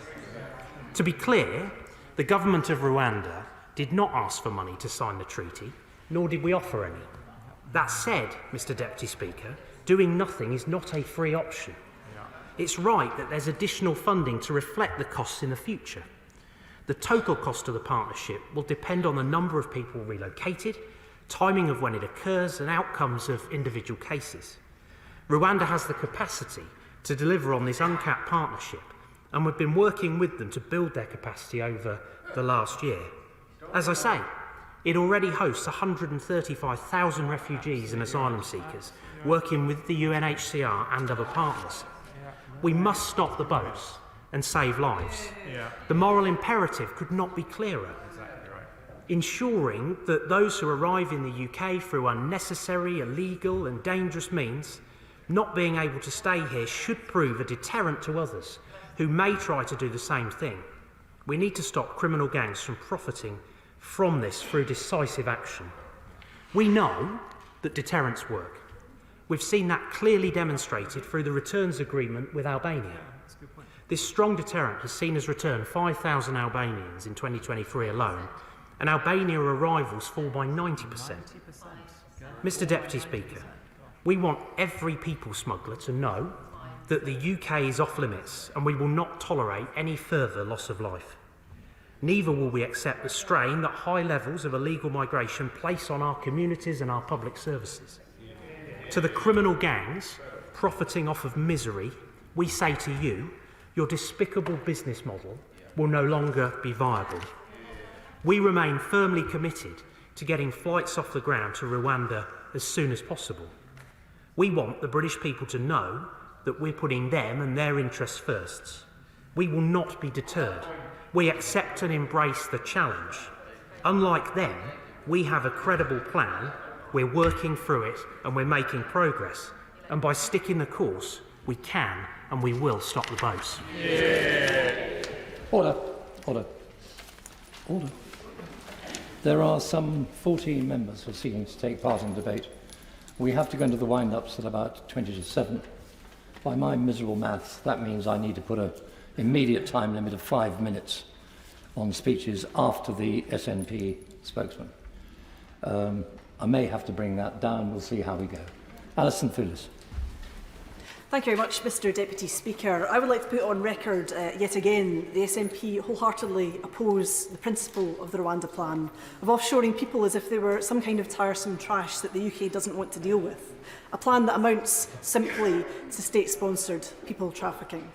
To be clear, the government of Rwanda did not ask for money to sign the treaty, nor did we offer any. That said, Mr. Deputy Speaker, doing nothing is not a free option. It's right that there's additional funding to reflect the costs in the future. The total cost of the partnership will depend on the number of people relocated, timing of when it occurs, and outcomes of individual cases. Rwanda has the capacity to deliver on this uncapped partnership, and we've been working with them to build their capacity over the last year. As I say, it already hosts 135,000 refugees and asylum seekers, working with the UNHCR and other partners. We must stop the boats and save lives. The moral imperative could not be clearer. Ensuring that those who arrive in the UK through unnecessary, illegal and dangerous means, not being able to stay here, should prove a deterrent to others who may try to do the same thing. We need to stop criminal gangs from profiting from this through decisive action. We know that deterrents work. We've seen that clearly demonstrated through the returns agreement with Albania. This strong deterrent has seen us return 5,000 Albanians in 2023 alone, and Albania arrivals fall by 90%. Mr. Deputy Speaker, we want every people smuggler to know that the UK is off limits and we will not tolerate any further loss of life. Neither will we accept the strain that high levels of illegal migration place on our communities and our public services. To the criminal gangs profiting off of misery, we say to you, your despicable business model will no longer be viable. We remain firmly committed to getting flights off the ground to Rwanda as soon as possible. We want the British people to know that we're putting them and their interests first. We will not be deterred. We accept and embrace the challenge. Unlike them, we have a credible plan, we're working through it, and we're making progress. And by sticking the course, we can and we will stop the boats. Yeah. Order. Order. Order. There are some 14 members who are seeking to take part in the debate. We have to go into the wind-ups at about 20 to 7. By my miserable maths, that means I need to put an immediate time limit of 5 minutes on speeches after the SNP spokesman. I may have to bring that down. We'll see how we go. Alison Thulis. Thank you very much, Mr Deputy Speaker. I would like to put on record yet again the SNP wholeheartedly oppose the principle of the Rwanda plan, of offshoring people as if they were some kind of tiresome trash that the UK doesn't want to deal with, a plan that amounts simply to state-sponsored people trafficking.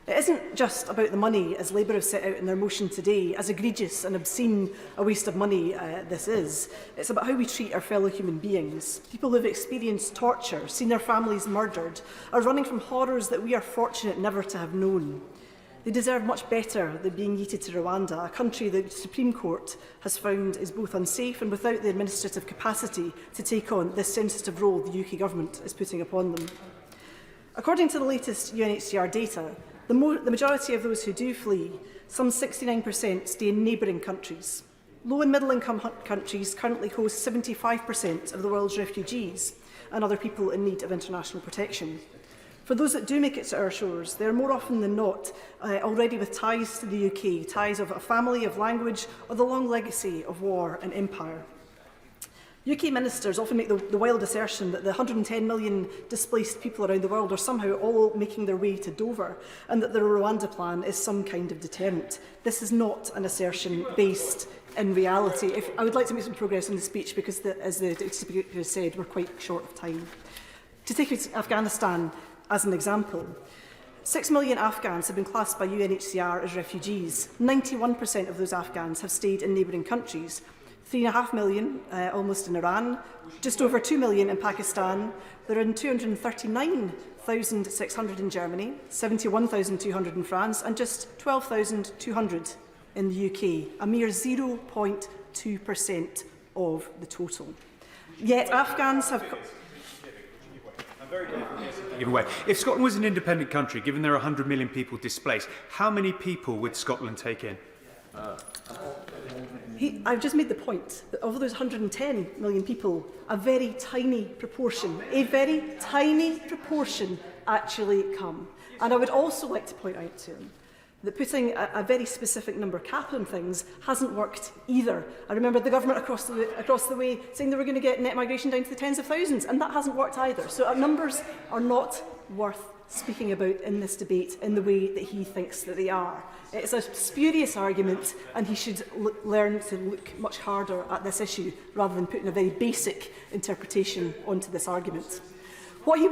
It isn't just about the money, as Labour have set out in their motion today, as egregious and obscene a waste of money this is. It's about how we treat our fellow human beings. People who have experienced torture, seen their families murdered, are running from horrors that we are fortunate never to have known. They deserve much better than being yeeted to Rwanda, a country that the Supreme Court has found is both unsafe and without the administrative capacity to take on this sensitive role the UK government is putting upon them. According to the latest UNHCR data, the majority of those who do flee, some 69%, stay in neighbouring countries. Low and middle income countries currently host 75% of the world's refugees and other people in need of international protection. For those that do make it to our shores, they are more often than not already with ties to the UK, ties of a family, of language, or the long legacy of war and empire. UK ministers often make the wild assertion that the 110 million displaced people around the world are somehow all making their way to Dover, and that the Rwanda plan is some kind of deterrent. This is not an assertion based in reality. I would like to make some progress on the speech because, as the Speaker has said, we're quite short of time. To take Afghanistan as an example, 6 million Afghans have been classed by UNHCR as refugees. 91% of those Afghans have stayed in neighbouring countries. 3.5 million almost in Iran, just over 2 million in Pakistan. There are 239,600 in Germany, 71,200 in France, and just 12,200 in the UK, a mere 0.2% of the total. Yet Afghans have... If Scotland was an independent country, given there are 100 million people displaced, how many people would Scotland take in? I've just made the point that of those 110 million people, a very tiny proportion actually come. And I would also like to point out to him that putting a very specific number cap on things hasn't worked either. I remember the government across the way saying they were going to get net migration down to the tens of thousands, and that hasn't worked either. So our numbers are not worth speaking about in this debate in the way that he thinks that they are. It's a spurious argument, and he should learn to look much harder at this issue rather than putting a very basic interpretation onto this argument. What he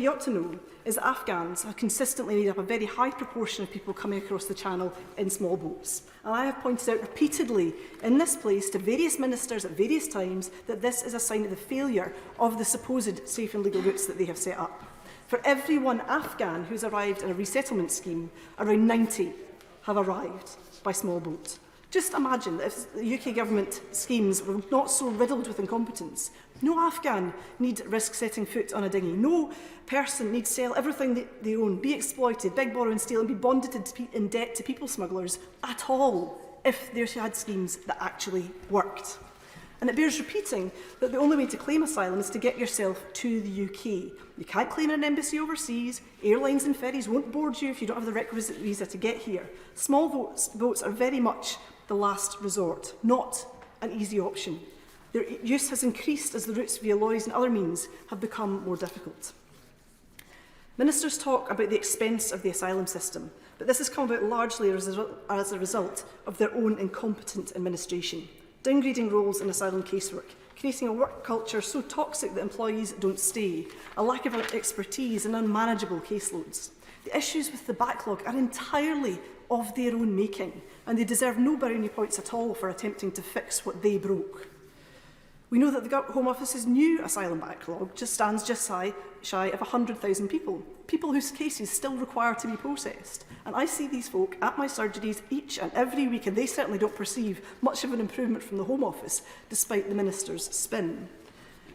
ought to know is that Afghans have consistently made up a very high proportion of people coming across the Channel in small boats. And I have pointed out repeatedly in this place to various ministers at various times that this is a sign of the failure of the supposed safe and legal routes that they have set up. For every one Afghan who's arrived in a resettlement scheme, around 90 have arrived by small boat. Just imagine that if the UK government schemes were not so riddled with incompetence, no Afghan need risk setting foot on a dinghy. No person need sell everything they own, be exploited, beg, borrow and steal, and be bonded in debt to people smugglers at all if they had schemes that actually worked. And it bears repeating that the only way to claim asylum is to get yourself to the UK. You can't claim an embassy overseas. Airlines and ferries won't board you if you don't have the requisite visa to get here. Small boats are very much the last resort, not an easy option. Their use has increased as the routes via lorries and other means have become more difficult. Ministers talk about the expense of the asylum system, but this has come about largely as a result of their own incompetent administration. Downgrading roles in asylum casework, creating a work culture so toxic that employees don't stay, a lack of expertise and unmanageable caseloads. The issues with the backlog are entirely of their own making, and they deserve no brownie points at all for attempting to fix what they broke. We know that the Home Office's new asylum backlog stands just shy of 100,000 people, people whose cases still require to be processed. And I see these folk at my surgeries each and every week, and they certainly don't perceive much of an improvement from the Home Office, despite the Minister's spin.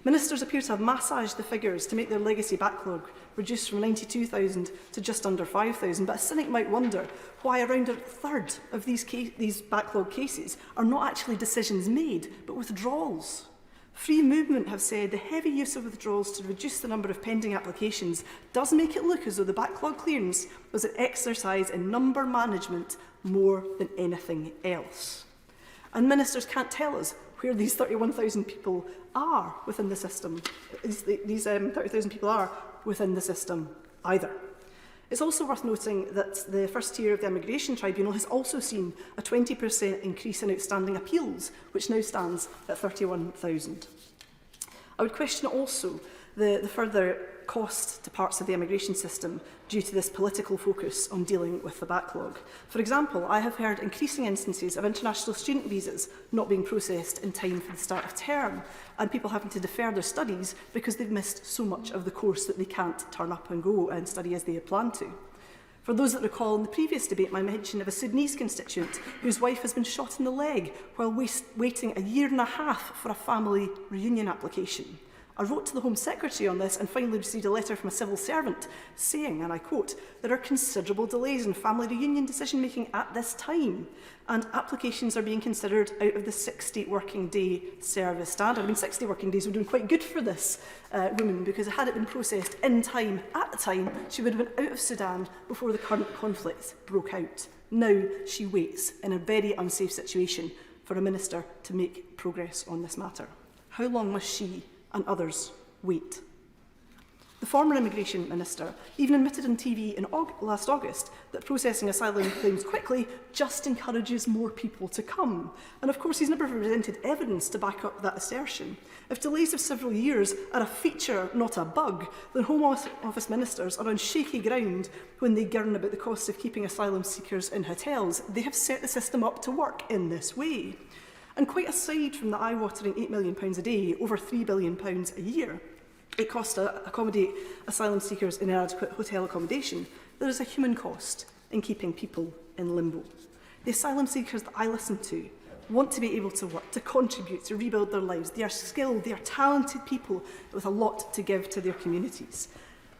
Ministers appear to have massaged the figures to make their legacy backlog reduce from 92,000 to just under 5,000, but a cynic might wonder why around a third of these backlog cases are not actually decisions made, but withdrawals. Free Movement have said the heavy use of withdrawals to reduce the number of pending applications does make it look as though the backlog clearance was an exercise in number management more than anything else. And ministers can't tell us where these 31,000 people are within the system. These 30,000 people are within the system either. It's also worth noting that the first tier of the Immigration Tribunal has also seen a 20% increase in outstanding appeals, which now stands at 31,000. I would question also the further cost to parts of the immigration system due to this political focus on dealing with the backlog. For example, I have heard increasing instances of international student visas not being processed in time for the start of term, and people having to defer their studies because they've missed so much of the course that they can't turn up and go and study as they had planned to. For those that recall in the previous debate, my mention of a Sudanese constituent whose wife has been shot in the leg while waiting a year and a half for a family reunion application. I wrote to the Home Secretary on this and finally received a letter from a civil servant saying, and I quote, "There are considerable delays in family reunion decision-making at this time, and applications are being considered out of the 60 working day service standard." I mean, 60 working days would have been quite good for this woman, because had it been processed in time at the time, she would have been out of Sudan before the current conflict broke out. Now she waits in a very unsafe situation for a minister to make progress on this matter. How long must she and others wait? The former Immigration Minister even admitted on TV in last August that processing asylum claims quickly just encourages more people to come. And of course, he's never presented evidence to back up that assertion. If delays of several years are a feature, not a bug, then Home Office ministers are on shaky ground when they girn about the costs of keeping asylum seekers in hotels. They have set the system up to work in this way. And quite aside from the eye-watering £8 million a day, over £3 billion a year, it costs to accommodate asylum seekers in inadequate hotel accommodation, there is a human cost in keeping people in limbo. The asylum seekers that I listen to want to be able to work, to contribute, to rebuild their lives. They are skilled, they are talented people with a lot to give to their communities.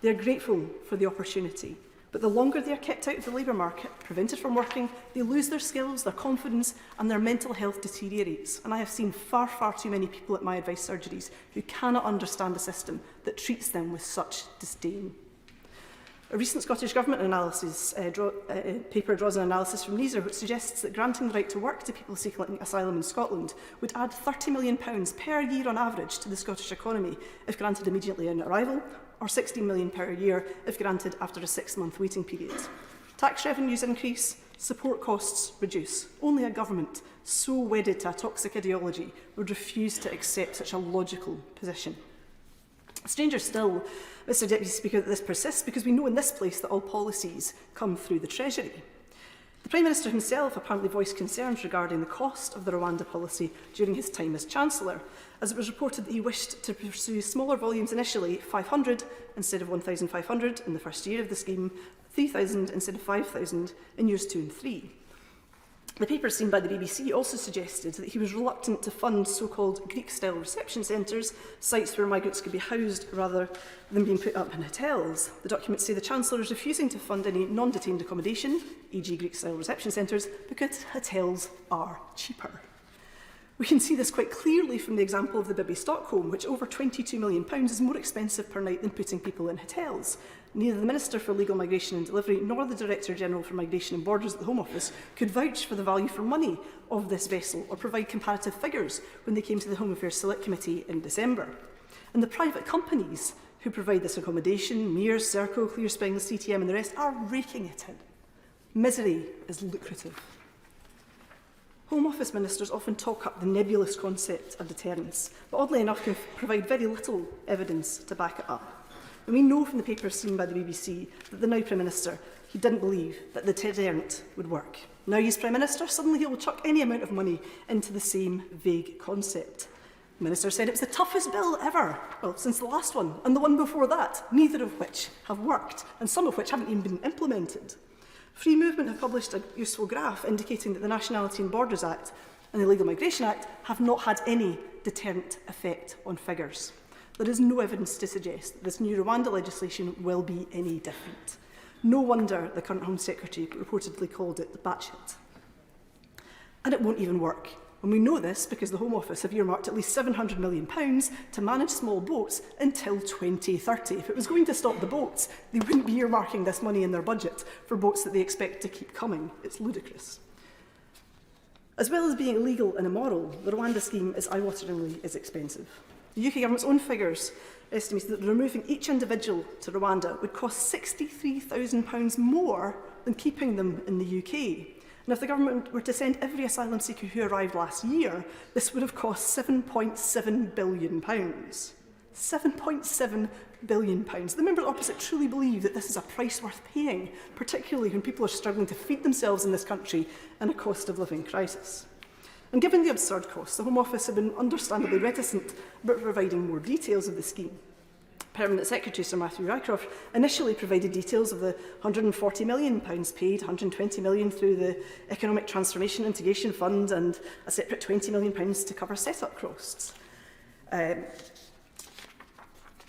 They are grateful for the opportunity. But the longer they are kept out of the labour market, prevented from working, they lose their skills, their confidence, and their mental health deteriorates. And I have seen far, far too many people at my advice surgeries who cannot understand a system that treats them with such disdain. A recent Scottish Government analysis paper draws an analysis from NISA which suggests that granting the right to work to people seeking asylum in Scotland would add £30 million per year on average to the Scottish economy if granted immediately on arrival, or £16 million per year if granted after a 6-month waiting period. Tax revenues increase, support costs reduce. Only a government so wedded to a toxic ideology would refuse to accept such a logical position. Stranger still, Mr Deputy Speaker, that this persists because we know in this place that all policies come through the Treasury. The Prime Minister himself apparently voiced concerns regarding the cost of the Rwanda policy during his time as Chancellor, as it was reported that he wished to pursue smaller volumes initially, 500 instead of 1,500 in the first year of the scheme, 3,000 instead of 5,000 in years 2 and 3. The paper seen by the BBC also suggested that he was reluctant to fund so-called Greek-style reception centres, sites where migrants could be housed rather than being put up in hotels. The documents say the Chancellor is refusing to fund any non-detained accommodation, e.g. Greek-style reception centres, because hotels are cheaper. We can see this quite clearly from the example of the Bibby Stockholm, which over £22 million is more expensive per night than putting people in hotels. Neither the Minister for Legal Migration and Delivery nor the Director-General for Migration and Borders at the Home Office could vouch for the value for money of this vessel or provide comparative figures when they came to the Home Affairs Select Committee in December. And the private companies who provide this accommodation, Mears, Serco, Clearsprings, CTM and the rest, are raking it in. Misery is lucrative. Home Office ministers often talk up the nebulous concept of deterrence, but oddly enough can provide very little evidence to back it up. And we know from the papers seen by the BBC that the now Prime Minister, he didn't believe that the deterrent would work. Now he's Prime Minister, suddenly he will chuck any amount of money into the same vague concept. The Minister said it was the toughest bill ever, well, since the last one, and the one before that, neither of which have worked, and some of which haven't even been implemented. Free Movement have published a useful graph indicating that the Nationality and Borders Act and the Illegal Migration Act have not had any deterrent effect on figures. There is no evidence to suggest that this new Rwanda legislation will be any different. No wonder the current Home Secretary reportedly called it batshit. And it won't even work. And we know this because the Home Office have earmarked at least £700 million to manage small boats until 2030. If it was going to stop the boats, they wouldn't be earmarking this money in their budget for boats that they expect to keep coming. It's ludicrous. As well as being illegal and immoral, the Rwanda scheme is eye-wateringly expensive. The UK government's own figures estimate that removing each individual to Rwanda would cost £63,000 more than keeping them in the UK. And if the government were to send every asylum seeker who arrived last year, this would have cost £7.7 billion. £7.7 billion. The members opposite truly believe that this is a price worth paying, particularly when people are struggling to feed themselves in this country in a cost of living crisis. And given the absurd costs, the Home Office have been understandably reticent about providing more details of the scheme. Permanent Secretary Sir Matthew Rycroft initially provided details of the £140 million paid, £120 million through the Economic Transformation Integration Fund and a separate £20 million to cover set-up costs. But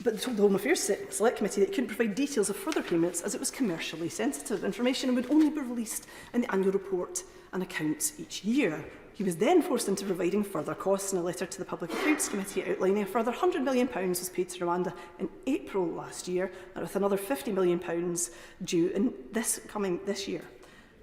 they told the Home Affairs Select Committee that it couldn't provide details of further payments as it was commercially sensitive information and would only be released in the annual report and accounts each year. He was then forced into providing further costs in a letter to the Public Accounts Committee outlining a further £100 million was paid to Rwanda in April last year, and with another £50 million due in this year.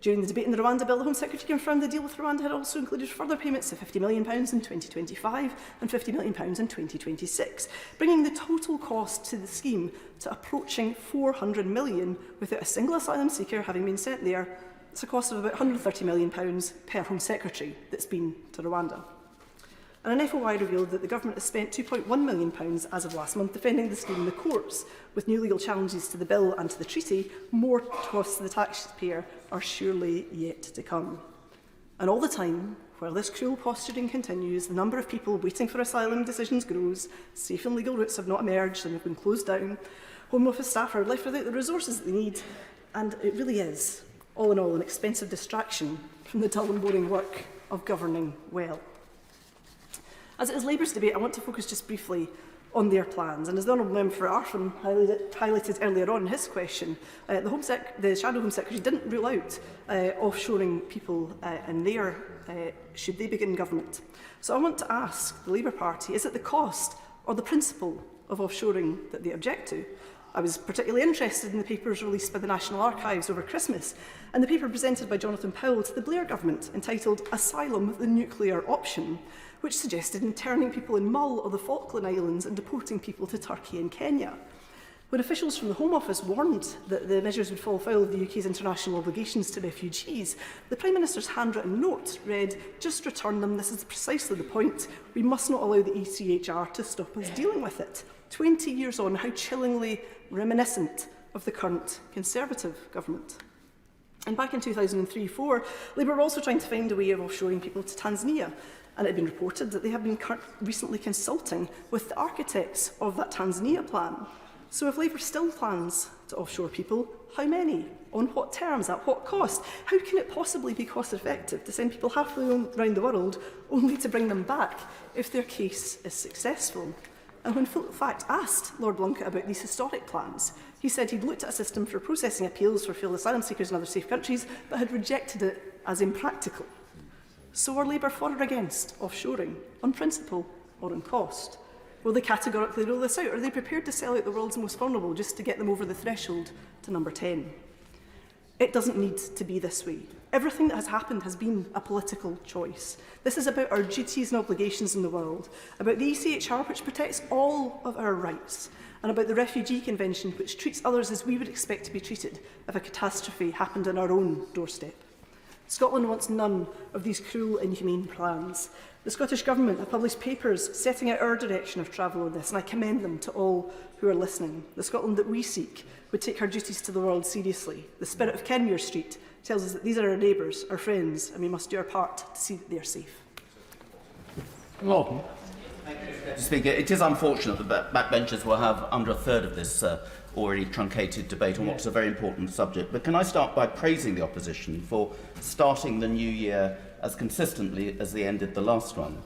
During the debate in the Rwanda bill, the Home Secretary confirmed the deal with Rwanda had also included further payments of £50 million in 2025 and £50 million in 2026, bringing the total cost to the scheme to approaching £400 million without a single asylum seeker having been sent there. It's a cost of about £130 million per Home Secretary that's been to Rwanda. And an FOI revealed that the government has spent £2.1 million as of last month defending the scheme in the courts. With new legal challenges to the bill and to the treaty, more costs to the taxpayer are surely yet to come. And all the time, while this cruel posturing continues, the number of people waiting for asylum decisions grows, safe and legal routes have not emerged and have been closed down, Home Office staff are left without the resources that they need, and it really is, all in all, an expensive distraction from the dull and boring work of governing well. As it is Labour's debate, I want to focus just briefly on their plans. And as the Honourable Member for Arfon highlighted earlier on in his question, the Shadow Home Secretary didn't rule out offshoring people in their should they begin government. So I want to ask the Labour Party, is it the cost or the principle of offshoring that they object to? I was particularly interested in the papers released by the National Archives over Christmas and the paper presented by Jonathan Powell to the Blair government entitled Asylum, the Nuclear Option, which suggested interning people in Mull or the Falkland Islands and deporting people to Turkey and Kenya. When officials from the Home Office warned that the measures would fall foul of the UK's international obligations to refugees, the Prime Minister's handwritten note read, "Just return them, this is precisely the point. We must not allow the ECHR to stop us dealing with it." 20 years on, how chillingly reminiscent of the current Conservative government. And back in 2003-04, Labour were also trying to find a way of offshoring people to Tanzania, and it had been reported that they have been recently consulting with the architects of that Tanzania plan. So if Labour still plans to offshore people, how many? On what terms? At what cost? How can it possibly be cost effective to send people halfway around the world only to bring them back if their case is successful? And when Full Fact asked Lord Blunkett about these historic plans, he said he'd looked at a system for processing appeals for failed asylum seekers in other safe countries, but had rejected it as impractical. So are Labour for or against offshoring, on principle or on cost? Will they categorically rule this out, or are they prepared to sell out the world's most vulnerable just to get them over the threshold to number 10? It doesn't need to be this way. Everything that has happened has been a political choice. This is about our duties and obligations in the world, about the ECHR, which protects all of our rights, and about the Refugee Convention, which treats others as we would expect to be treated if a catastrophe happened on our own doorstep. Scotland wants none of these cruel, inhumane plans. The Scottish Government have published papers setting out our direction of travel on this, and I commend them to all who are listening. The Scotland that we seek would take our duties to the world seriously. The spirit of Kenmure Street tells us that these are our neighbours, our friends, and we must do our part to see that they are safe. Lawton. Mr. Speaker, it is unfortunate that backbenchers will have under a third of this already truncated debate on what's a very important subject. But can I start by praising the opposition for starting the new year as consistently as they ended the last one,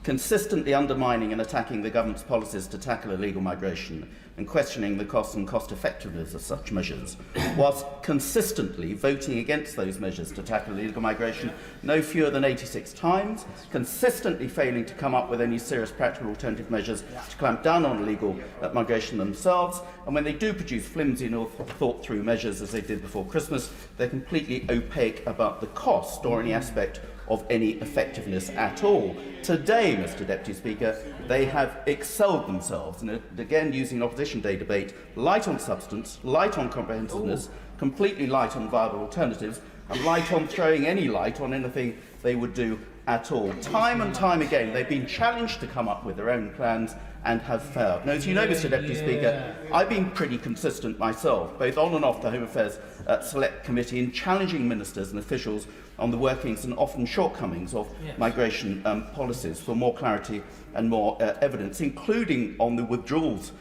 consistently undermining and attacking the government's policies to tackle illegal migration and questioning the cost and cost-effectiveness of such measures, whilst consistently voting against those measures to tackle illegal migration no fewer than 86 times, consistently failing to come up with any serious practical alternative measures to clamp down on illegal migration themselves, and when they do produce flimsy and thought-through measures, as they did before Christmas, they're completely opaque about the cost or any aspect of any effectiveness at all. Today, Mr. Deputy Speaker, they have excelled themselves, and again using an Opposition Day debate, light on substance, light on comprehensiveness, completely light on viable alternatives, and light on throwing any light on anything they would do at all. Time and time again, they've been challenged to come up with their own plans and have failed. Now, as you know, Mr. Deputy Speaker, I've been pretty consistent myself, both on and off the Home Affairs Select Committee, in challenging ministers and officials on the workings and often shortcomings of migration policies for more clarity and more evidence, including on the withdrawals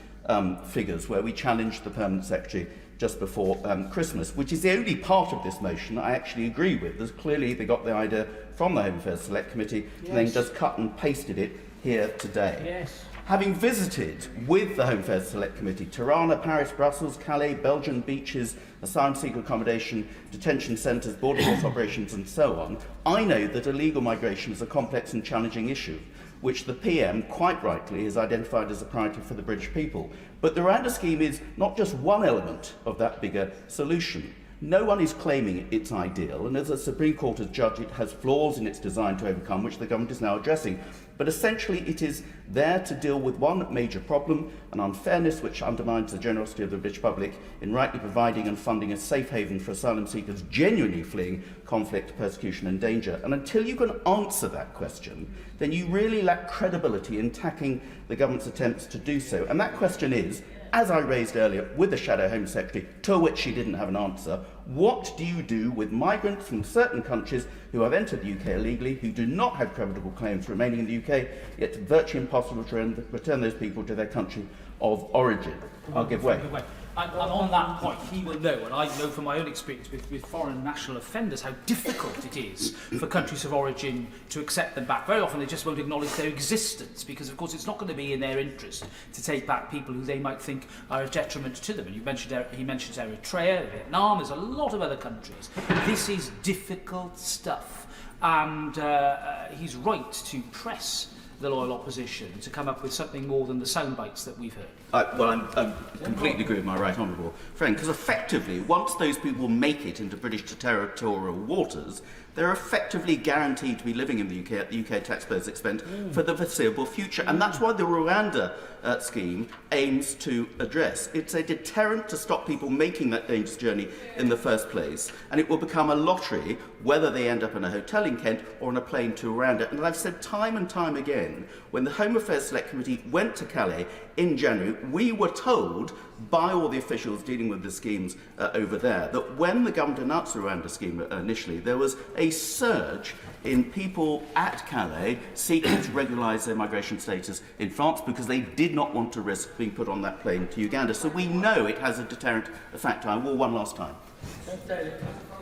figures, where we challenged the Permanent Secretary just before Christmas, which is the only part of this motion I actually agree with. There's clearly they got the idea from the Home Affairs Select Committee and then just cut and pasted it here today. Having visited with the Home Affairs Select Committee Tirana, Paris, Brussels, Calais, Belgian beaches, asylum seeker accommodation, detention centres, border force operations and so on, I know that illegal migration is a complex and challenging issue, which the PM, quite rightly, has identified as a priority for the British people. But the Rwanda scheme is not just one element of that bigger solution. No one is claiming it's ideal, and as the Supreme Court has judged, it has flaws in its design to overcome, which the government is now addressing. But essentially, it is there to deal with one major problem, an unfairness which undermines the generosity of the British public in rightly providing and funding a safe haven for asylum seekers genuinely fleeing conflict, persecution and danger. And until you can answer that question, then you really lack credibility in tackling the government's attempts to do so. And that question is, as I raised earlier with the Shadow Home Secretary, to which she didn't have an answer, what do you do with migrants from certain countries who have entered the UK illegally, who do not have credible claims remaining in the UK, yet it's virtually impossible to return those people to their country of origin? I'll give way. And on that point, he will know, and I know from my own experience with foreign national offenders, how difficult it is for countries of origin to accept them back. Very often they just won't acknowledge their existence because, of course, it's not going to be in their interest to take back people who they might think are a detriment to them. And he mentions Eritrea, Vietnam, there's a lot of other countries. This is difficult stuff, and he's right to press the loyal opposition to come up with something more than the sound bites that we've heard. Well, I completely agree with my right honourable friend, because effectively, once those people make it into British territorial waters, they're effectively guaranteed to be living in the UK at the UK taxpayers' expense for the foreseeable future. And that's why the Rwanda scheme aims to address. It's a deterrent to stop people making that dangerous journey in the first place. And it will become a lottery whether they end up in a hotel in Kent or on a plane to Rwanda. And I've said time and time again, when the Home Affairs Select Committee went to Calais in January, we were told by all the officials dealing with the schemes over there that when the government announced the Rwanda scheme initially, there was a surge in people at Calais seeking to regularise their migration status in France because they did not want to risk being put on that plane to Uganda. So we know it has a deterrent effect. I will one last time.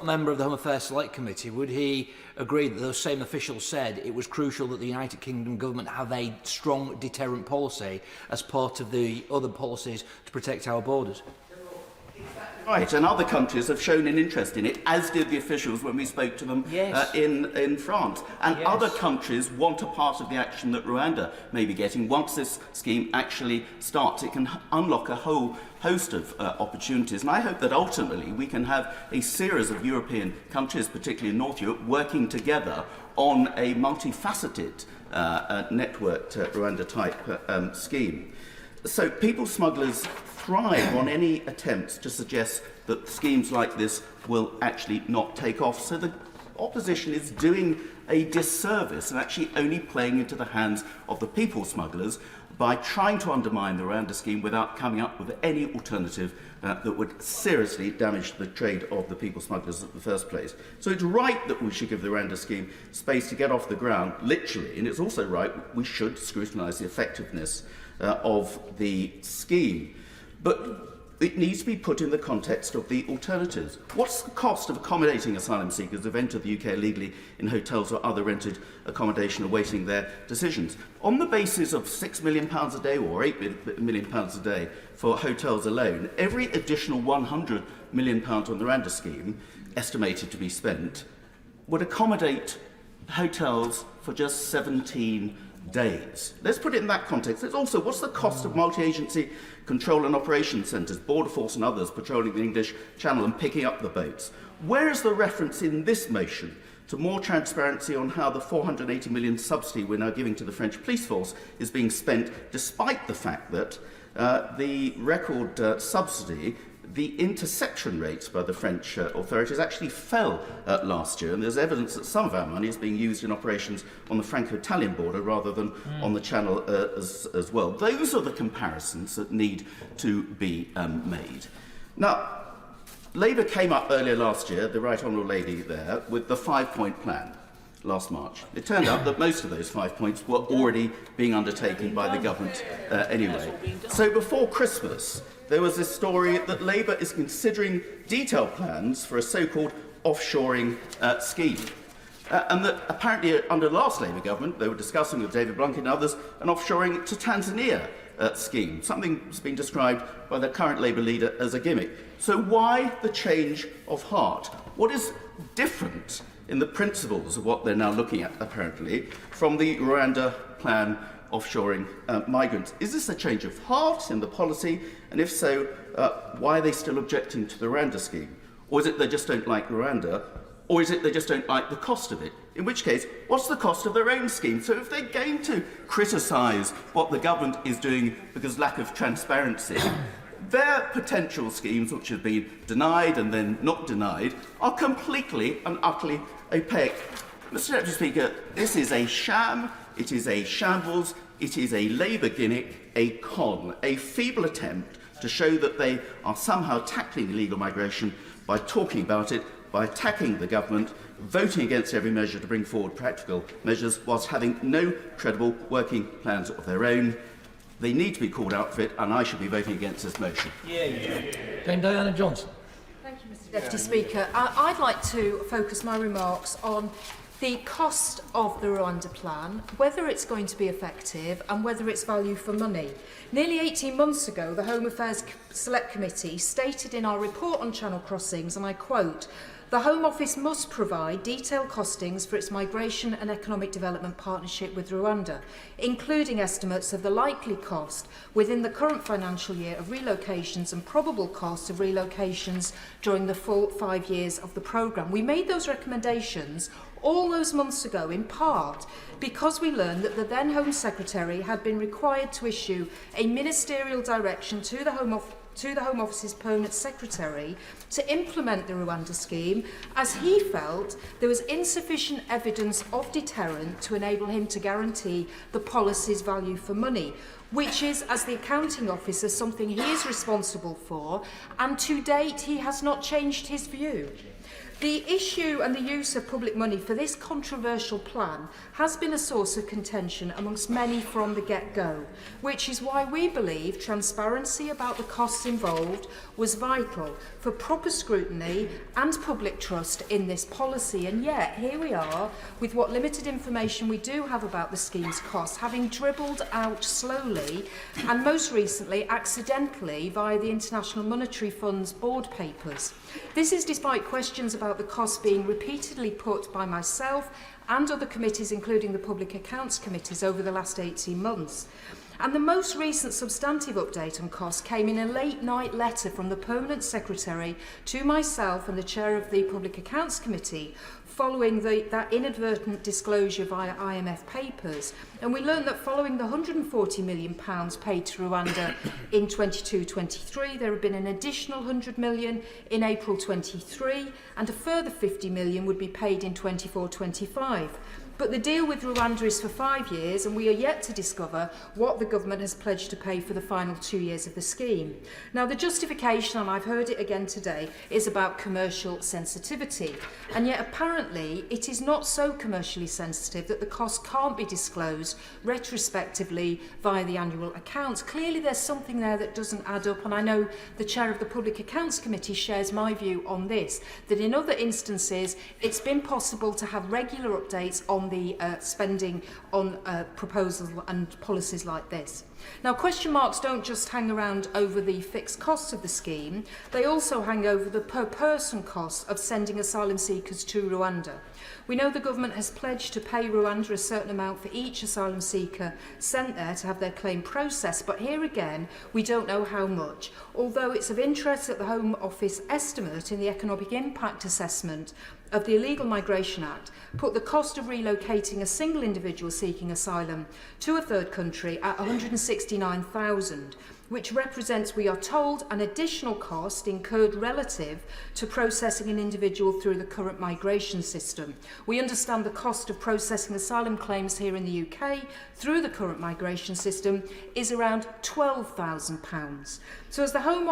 A member of the Home Affairs Select Committee, would he agree that those same officials said it was crucial that the United Kingdom government have a strong deterrent policy as part of the other policies to protect our borders? Right, and other countries have shown an interest in it, as did the officials when we spoke to them in France. And other countries want a part of the action that Rwanda may be getting. Once this scheme actually starts, it can unlock a whole host of opportunities. And I hope that ultimately we can have a series of European countries, particularly in North Europe, working together on a multifaceted networked Rwanda-type scheme. So people smugglers thrive on any attempts to suggest that schemes like this will actually not take off. So the opposition is doing a disservice and actually only playing into the hands of the people smugglers by trying to undermine the Rwanda scheme without coming up with any alternative that would seriously damage the trade of the people smugglers in the first place. So it's right that we should give the Rwanda scheme space to get off the ground, literally, and it's also right we should scrutinise the effectiveness of the scheme. But it needs to be put in the context of the alternatives. What's the cost of accommodating asylum seekers who've entered the UK illegally in hotels or other rented accommodation awaiting their decisions? On the basis of £6 million a day or £8 million a day for hotels alone, every additional £100 million on the Rwanda scheme, estimated to be spent, would accommodate hotels for just 17 days. Let's put it in that context. There's also, what's the cost of multi-agency control and operation centres, Border Force and others patrolling the English Channel and picking up the boats? Where is the reference in this motion to more transparency on how the 480 million subsidy we're now giving to the French police force is being spent, despite the fact that the record subsidy, the interception rates by the French authorities actually fell last year, and there's evidence that some of our money is being used in operations on the Franco-Italian border rather than on the Channel as well. Those are the comparisons that need to be made. Now, Labour came up earlier last year, the Right Honourable Lady there, with the 5-point plan last March. It turned out that most of those 5 points were already being undertaken by the government anyway. So before Christmas, there was this story that Labour is considering detailed plans for a so-called offshoring scheme. And that apparently under the last Labour government, they were discussing with David Blunkett and others an offshoring to Tanzania scheme, something that's been described by the current Labour leader as a gimmick. So why the change of heart? What is different in the principles of what they're now looking at, apparently, from the Rwanda plan offshoring migrants? Is this a change of heart in the policy? And if so, why are they still objecting to the Rwanda scheme? Or is it they just don't like Rwanda? Or is it they just don't like the cost of it? In which case, what's the cost of their own scheme? So if they're going to criticise what the government is doing because lack of transparency, their potential schemes, which have been denied and then not denied, are completely and utterly opaque. Mr. Deputy Speaker, this is a sham, it is a shambles, it is a Labour gimmick, a con, a feeble attempt to show that they are somehow tackling illegal migration by talking about it, by attacking the government, voting against every measure to bring forward practical measures, whilst having no credible working plans of their own. They need to be called out for it, and I should be voting against this motion. Dame Diana Johnson. Thank you, Mr. Deputy Speaker. I'd like to focus my remarks on the cost of the Rwanda plan, whether it's going to be effective and whether it's value for money. Nearly 18 months ago, the Home Affairs Select Committee stated in our report on channel crossings, and I quote, "The Home Office must provide detailed costings for its migration and economic development partnership with Rwanda, including estimates of the likely cost within the current financial year of relocations and probable costs of relocations during the full 5 years of the programme." We made those recommendations all those months ago, in part because we learned that the then Home Secretary had been required to issue a ministerial direction to the Home Office's Permanent Secretary to implement the Rwanda scheme, as he felt there was insufficient evidence of deterrent to enable him to guarantee the policy's value for money, which is, as the accounting officer, something he is responsible for, and to date he has not changed his view. The issue and the use of public money for this controversial plan has been a source of contention amongst many from the get-go, which is why we believe transparency about the costs involved was vital for proper scrutiny and public trust in this policy. And yet, here we are, with what limited information we do have about the scheme's costs, having dribbled out slowly and most recently accidentally via the International Monetary Fund's board papers. This is despite questions about the costs being repeatedly put by myself and other committees, including the Public Accounts Committees, over the last 18 months. And the most recent substantive update on costs came in a late-night letter from the Permanent Secretary to myself and the Chair of the Public Accounts Committee, following that inadvertent disclosure via IMF papers. And we learned that following the £140 million paid to Rwanda in 22-23, there had been an additional £100 million in April 23, and a further £50 million would be paid in 24-25. But the deal with Rwanda is for 5 years, and we are yet to discover what the government has pledged to pay for the final 2 years of the scheme. Now, the justification, and I've heard it again today, is about commercial sensitivity. And yet, apparently, it is not so commercially sensitive that the cost can't be disclosed retrospectively via the annual accounts. Clearly, there's something there that doesn't add up, and I know the chair of the Public Accounts Committee shares my view on this, that in other instances, it's been possible to have regular updates on the spending on proposals and policies like this. Now, question marks don't just hang around over the fixed costs of the scheme, they also hang over the per-person costs of sending asylum seekers to Rwanda. We know the government has pledged to pay Rwanda a certain amount for each asylum seeker sent there to have their claim processed, but here again, we don't know how much. Although it's of interest that the Home Office estimate in the economic impact assessment of the Illegal Migration Act put the cost of relocating a single individual seeking asylum to a third country at $169,000, which represents, we are told, an additional cost incurred relative to processing an individual through the current migration system. We understand the cost of processing asylum claims here in the UK through the current migration system is around £12,000. So as the Home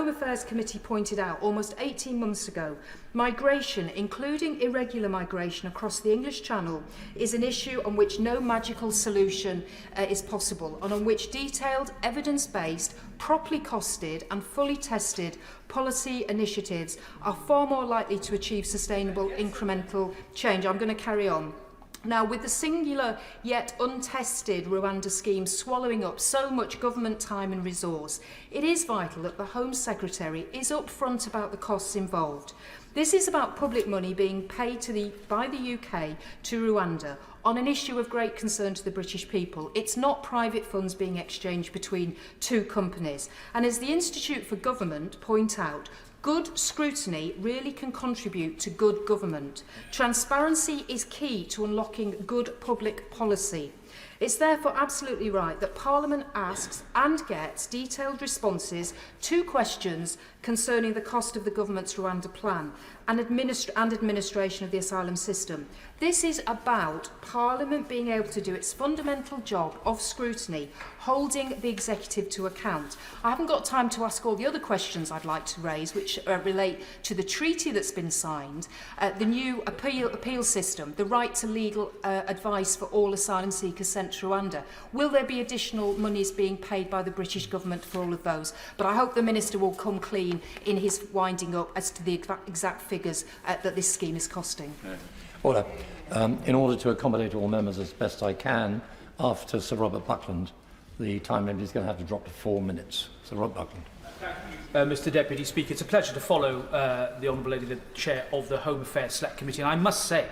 Affairs Committee pointed out almost 18 months ago, migration, including irregular migration across the English Channel, is an issue on which no magical solution is possible, and on which detailed, evidence-based, properly costed and fully tested policy initiatives are far more likely to achieve sustainable incremental change. I'm going to carry on. Now, with the singular yet untested Rwanda scheme swallowing up so much government time and resource, it is vital that the Home Secretary is upfront about the costs involved. This is about public money being paid by the UK to Rwanda on an issue of great concern to the British people. It's not private funds being exchanged between two companies. And as the Institute for Government point out, good scrutiny really can contribute to good government. Transparency is key to unlocking good public policy. It's therefore absolutely right that Parliament asks and gets detailed responses to questions concerning the cost of the government's Rwanda plan and administration of the asylum system. This is about Parliament being able to do its fundamental job of scrutiny, holding the executive to account. I haven't got time to ask all the other questions I'd like to raise, which relate to the treaty that's been signed, the new appeal system, the right to legal advice for all asylum seekers sent to Rwanda. Will there be additional monies being paid by the British government for all of those? But I hope the Minister will come clean in his winding up as to the exact figures that this scheme is costing. Order. In order to accommodate all members as best I can, after Sir Robert Buckland, the time limit is going to have to drop to 4 minutes. Sir Robert Buckland. Mr Deputy Speaker, it's a pleasure to follow the Honourable Lady, the Chair of the Home Affairs Select Committee, and I must say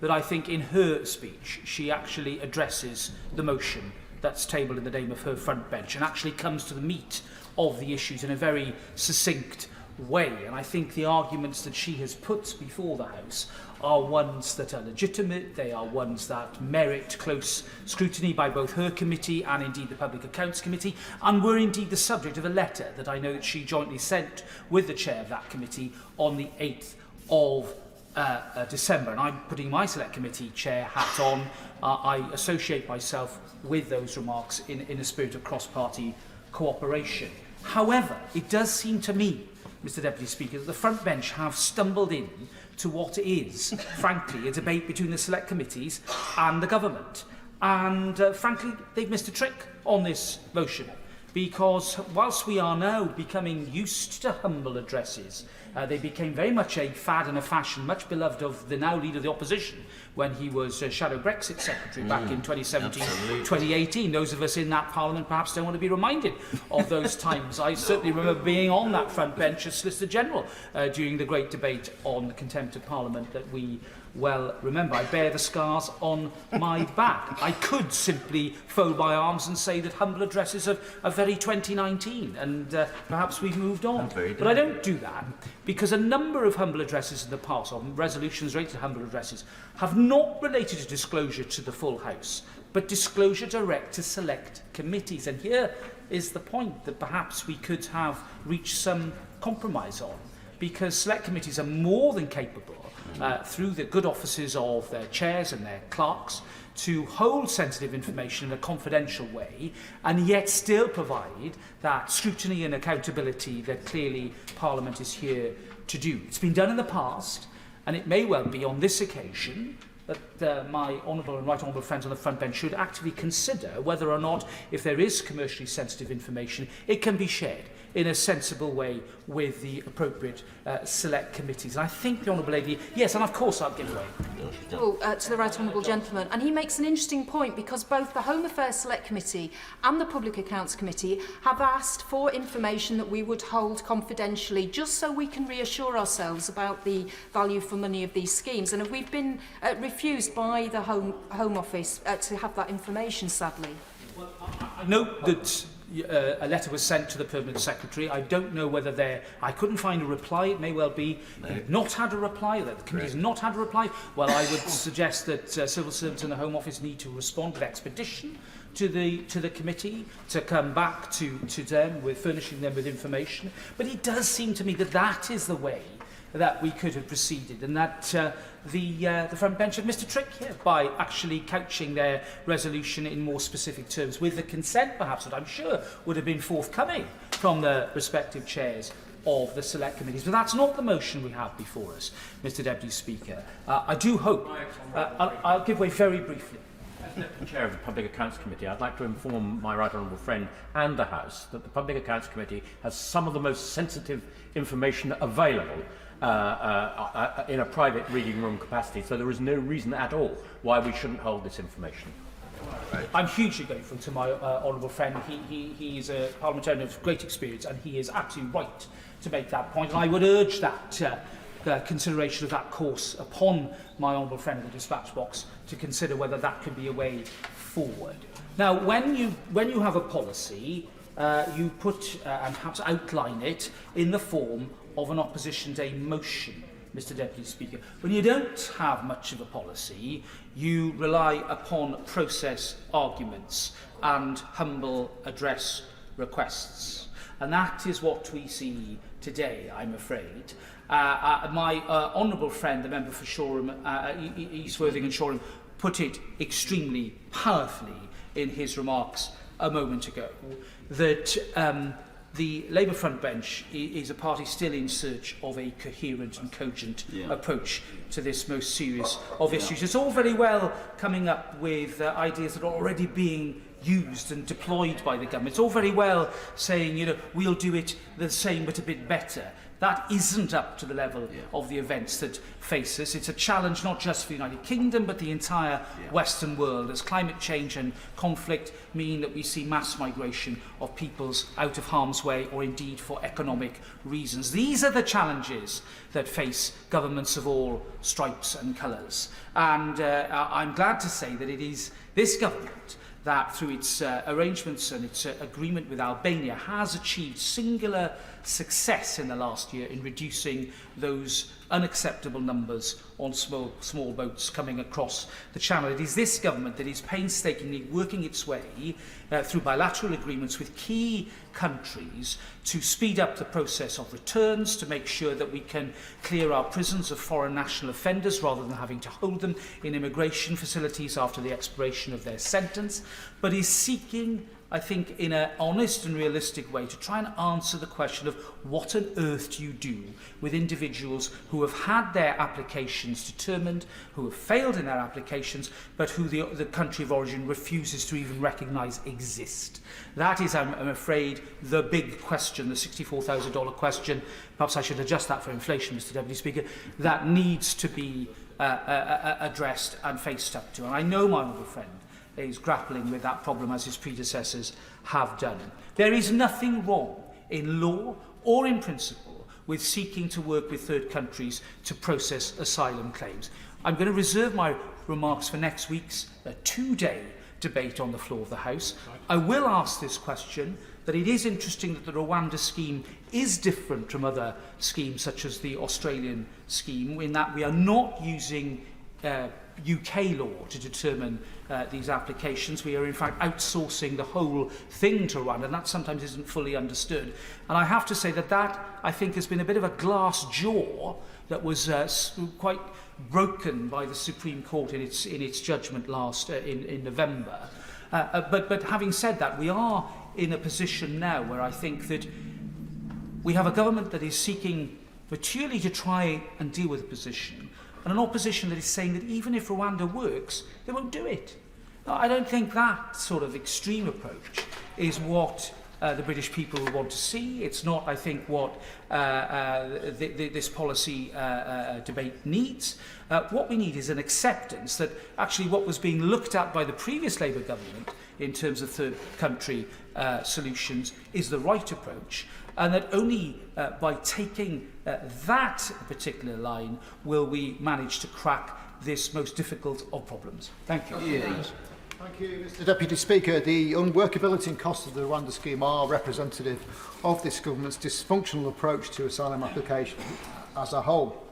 that I think in her speech she actually addresses the motion that's tabled in the name of her front bench and actually comes to the meat of the issues in a very succinct way. And I think the arguments that she has put before the House are ones that are legitimate, they are ones that merit close scrutiny by both her committee and indeed the Public Accounts Committee, and were indeed the subject of a letter that I know that she jointly sent with the chair of that committee on the 8th of December. And I'm putting my Select Committee chair hat on. I associate myself with those remarks in a spirit of cross-party cooperation. However, it does seem to me, Mr Deputy Speaker, that the front bench have stumbled in to what is, frankly, a debate between the select committees and the government. And frankly, they've missed a trick on this motion, because whilst we are now becoming used to humble addresses, they became very much a fad and a fashion, much beloved of the now leader of the opposition when he was Shadow Brexit Secretary back in 2017-2018. Those of us in that Parliament perhaps don't want to be reminded of those times. I certainly remember being on that front bench as Solicitor General during the great debate on the contempt of Parliament that we well remember. I bear the scars on my back. I could simply fold my arms and say that humble addresses are very 2019 and perhaps we've moved on. But I don't do that because a number of humble addresses in the past, or resolutions related to humble addresses, have not related to disclosure to the full House, but disclosure direct to select committees. And here is the point that perhaps we could have reached some compromise on. because select committees are more than capable, through the good offices of their chairs and their clerks, to hold sensitive information in a confidential way and yet still provide that scrutiny and accountability that clearly Parliament is here to do. It's been done in the past, and it may well be on this occasion that my honourable and right honourable friends on the front bench should actively consider whether or not, if there is commercially sensitive information, it can be shared in a sensible way with the appropriate select committees. And I think the honourable lady, yes, and of course I'll give way. To the right honourable gentleman, and he makes an interesting point, because both the Home Affairs Select Committee and the Public Accounts Committee have asked for information that we would hold confidentially, just so we can reassure ourselves about the value for money of these schemes. And we've been refused by the Home Office to have that information, sadly. Well, I note that a letter was sent to the Permanent Secretary. I don't know whether I couldn't find a reply. It may well be they've not had a reply, that the committee has not had a reply. Well, I would suggest that civil servants in the Home Office need to respond with expedition to the committee, to come back to them with furnishing them with information. But it does seem to me that that is the way that we could have proceeded, and that the front bench have missed a trick here by actually couching their resolution in more specific terms, with the consent perhaps that I'm sure would have been forthcoming from the respective chairs of the select committees. But that's not the motion we have before us, Mr Deputy Speaker. I do hope... I'll give way very briefly. As the Chair of the Public Accounts Committee, I'd like to inform my right honourable friend and the House that the Public Accounts Committee has some of the most sensitive information available in a private reading room capacity, so there is no reason at all why we shouldn't hold this information. I'm hugely grateful to my honourable friend. He is a parliamentarian of great experience, and he is absolutely right to make that point. And I would urge that consideration of that course upon my honourable friend in the dispatch box to consider whether that could be a way forward. Now, when you have a policy, you put and perhaps outline it in the form of an opposition day motion, Mr Deputy Speaker. When you don't have much of a policy, you rely upon process arguments and humble address requests. And that is what we see today, I'm afraid. My honourable friend, the member for Shoreham, East Worthing and Shoreham, put it extremely powerfully in his remarks a moment ago, that the Labour front bench is a party still in search of a coherent and cogent approach to this most serious of issues. It's all very well coming up with ideas that are already being used and deployed by the government. It's all very well saying, you know, we'll do it the same but a bit better. That isn't up to the level of the events that face us. It's a challenge not just for the United Kingdom, but the entire Western world, as climate change and conflict mean that we see mass migration of peoples out of harm's way, or indeed for economic reasons. These are the challenges that face governments of all stripes and colours. And I'm glad to say that it is this government that, through its arrangements and its agreement with Albania, has achieved singular success in the last year in reducing those unacceptable numbers on small boats coming across the channel. It is this government that is painstakingly working its way through bilateral agreements with key countries to speed up the process of returns, to make sure that we can clear our prisons of foreign national offenders rather than having to hold them in immigration facilities after the expiration of their sentence, but is seeking, I think, in an honest and realistic way, to try and answer the question of what on earth do you do with individuals who have had their applications determined, who have failed in their applications, but who the country of origin refuses to even recognise exist. That is, I'm afraid, the big question, the $64,000 question. Perhaps I should adjust that for inflation, Mr Deputy Speaker, that needs to be addressed and faced up to. And I know my honourable friend is grappling with that problem, as his predecessors have done. There is nothing wrong in law or in principle with seeking to work with third countries to process asylum claims. I'm going to reserve my remarks for next week's two-day debate on the floor of the House. I will ask this question, that it is interesting that the Rwanda scheme is different from other schemes such as the Australian scheme, in that we are not using UK law to determine these applications. We are in fact outsourcing the whole thing to Rwanda, and that sometimes isn't fully understood. And I have to say that I think has been a bit of a glass jaw that was quite broken by the Supreme Court in its judgment last in November. But having said that, we are in a position now where I think that we have a government that is seeking maturely to try and deal with the position, and an opposition that is saying that even if Rwanda works, they won't do it. Now, I don't think that sort of extreme approach is what the British people want to see. It's not, I think, what this policy debate needs. What we need is an acceptance that actually what was being looked at by the previous Labour government in terms of third country solutions is the right approach, and that only by taking that particular line will we manage to crack this most difficult of problems. Thank you. Yeah. Thank you, Mr Deputy Speaker. The unworkability and costs of the Rwanda scheme are representative of this government's dysfunctional approach to asylum application as a whole.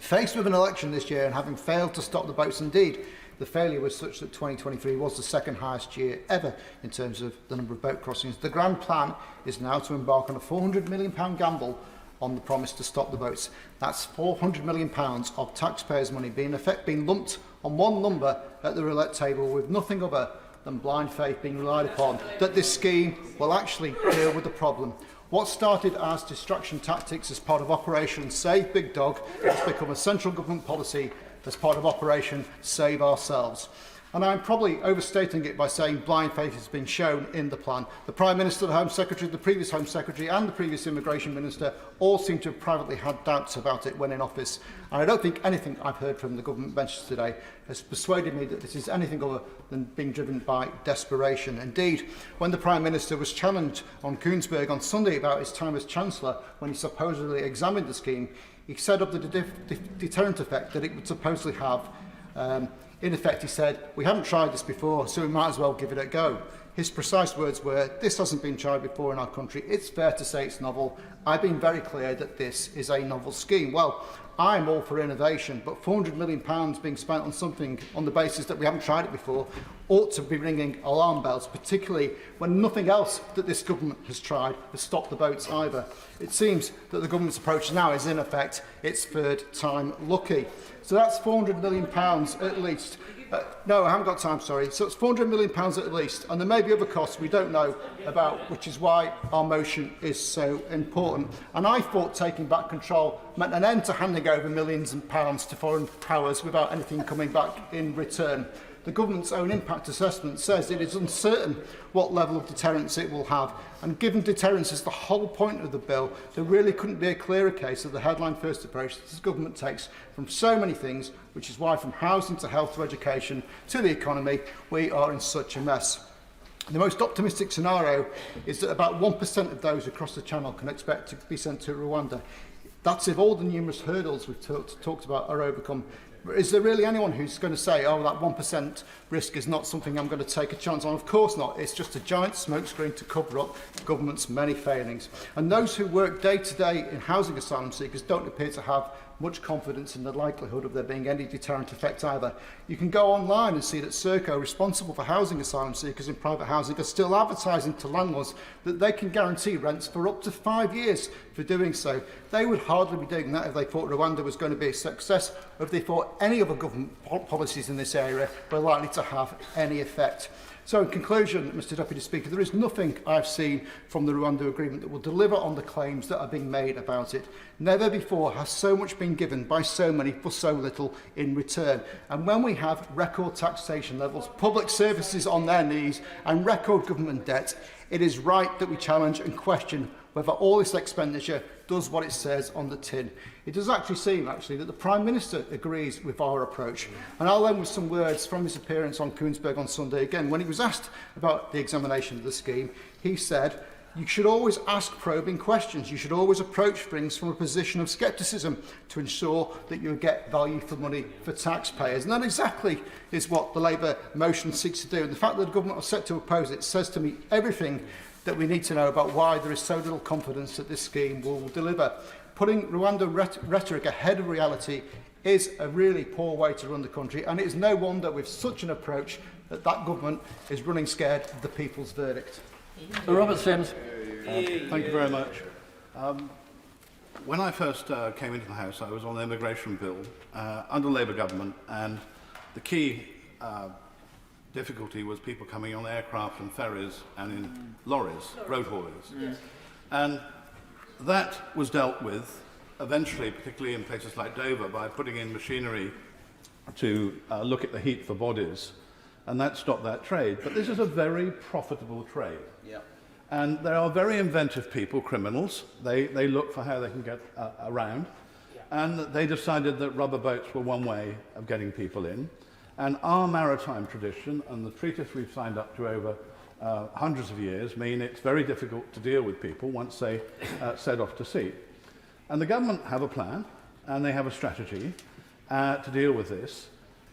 Faced with an election this year and having failed to stop the boats, indeed, the failure was such that 2023 was the second highest year ever in terms of the number of boat crossings. The grand plan is now to embark on a £400 million gamble on the promise to stop the boats. That's £400 million of taxpayers' money being lumped on one number at the roulette table, with nothing other than blind faith being relied upon that this scheme will actually deal with the problem. What started as distraction tactics as part of Operation Save Big Dog has become a central government policy as part of Operation Save Ourselves. And I'm probably overstating it by saying blind faith has been shown in the plan. The Prime Minister, the Home Secretary, the previous Home Secretary and the previous Immigration Minister all seem to have privately had doubts about it when in office. And I don't think anything I've heard from the government benches today has persuaded me that this is anything other than being driven by desperation. Indeed, when the Prime Minister was challenged on Koonsberg on Sunday about his time as Chancellor, when he supposedly examined the scheme, he set up the deterrent effect that it would supposedly have. In effect, he said, "We haven't tried this before, so we might as well give it a go." His precise words were, "This hasn't been tried before in our country. It's fair to say it's novel. I've been very clear that this is a novel scheme." Well, I'm all for innovation, but £400 million being spent on something on the basis that we haven't tried it before ought to be ringing alarm bells, particularly when nothing else that this government has tried has stopped the boats either. It seems that the government's approach now is, in effect, its third time lucky. So that's £400 million at least. No, I haven't got time, sorry. So it's £400 million at least, and there may be other costs we don't know about, which is why our motion is so important. And I thought taking back control meant an end to handing over millions of pounds to foreign powers without anything coming back in return. The government's own impact assessment says it is uncertain what level of deterrence it will have, and given deterrence is the whole point of the bill, there really couldn't be a clearer case of the headline first approach that this government takes from so many things, which is why from housing to health to education to the economy, we are in such a mess. The most optimistic scenario is that about 1% of those across the channel can expect to be sent to Rwanda. That's if all the numerous hurdles we've talked about are overcome. Is there really anyone who's going to say, oh, that 1% risk is not something I'm going to take a chance on? Of course not. It's just a giant smokescreen to cover up the government's many failings. And those who work day to day in housing asylum seekers don't appear to have much confidence in the likelihood of there being any deterrent effect either. You can go online and see that Serco, responsible for housing asylum seekers in private housing, are still advertising to landlords that they can guarantee rents for up to 5 years for doing so. They would hardly be doing that if they thought Rwanda was going to be a success, or if they thought any other government policies in this area were likely to have any effect. So in conclusion, Mr Deputy Speaker, there is nothing I've seen from the Rwanda agreement that will deliver on the claims that are being made about it. Never before has so much been given by so many for so little in return. And when we have record taxation levels, public services on their knees and record government debt, it is right that we challenge and question whether all this expenditure does what it says on the tin. It does actually seem, that the Prime Minister agrees with our approach. And I'll end with some words from his appearance on Koonsberg on Sunday. Again, when he was asked about the examination of the scheme, he said, "You should always ask probing questions. You should always approach things from a position of scepticism to ensure that you get value for money for taxpayers." And that exactly is what the Labour motion seeks to do. And the fact that the government are set to oppose it says to me everything that we need to know about why there is so little confidence that this scheme will deliver. Putting Rwanda rhetoric ahead of reality is a really poor way to run the country, and it is no wonder with such an approach that that government is running scared of the people's verdict. Robert Sims. Thank you very much. When I first came into the House, I was on the immigration bill under Labour government, and the key difficulty was people coming on aircraft and ferries and in lorries, road haulers. And that was dealt with eventually, particularly in places like Dover, by putting in machinery to look at the heat for bodies, and that stopped that trade. But this is a very profitable trade. Yep. And there are very inventive people, criminals. They look for how they can get around. And they decided that rubber boats were one way of getting people in. And our maritime tradition and the treaties we've signed up to over hundreds of years mean it's very difficult to deal with people once they set off to sea. And the government have a plan, and they have a strategy to deal with this.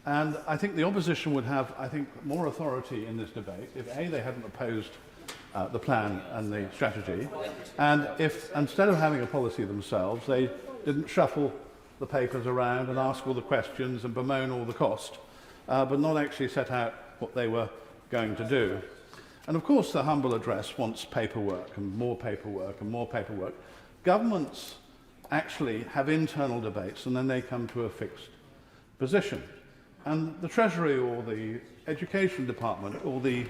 And I think the opposition would have, I think, more authority in this debate if, A, they hadn't opposed the plan and the strategy, and if, instead of having a policy themselves, they didn't shuffle the papers around and ask all the questions and bemoan all the cost, but not actually set out what they were going to do. And of course the humble address wants paperwork and more paperwork and more paperwork. Governments actually have internal debates and then they come to a fixed position. And the Treasury or the Education Department or the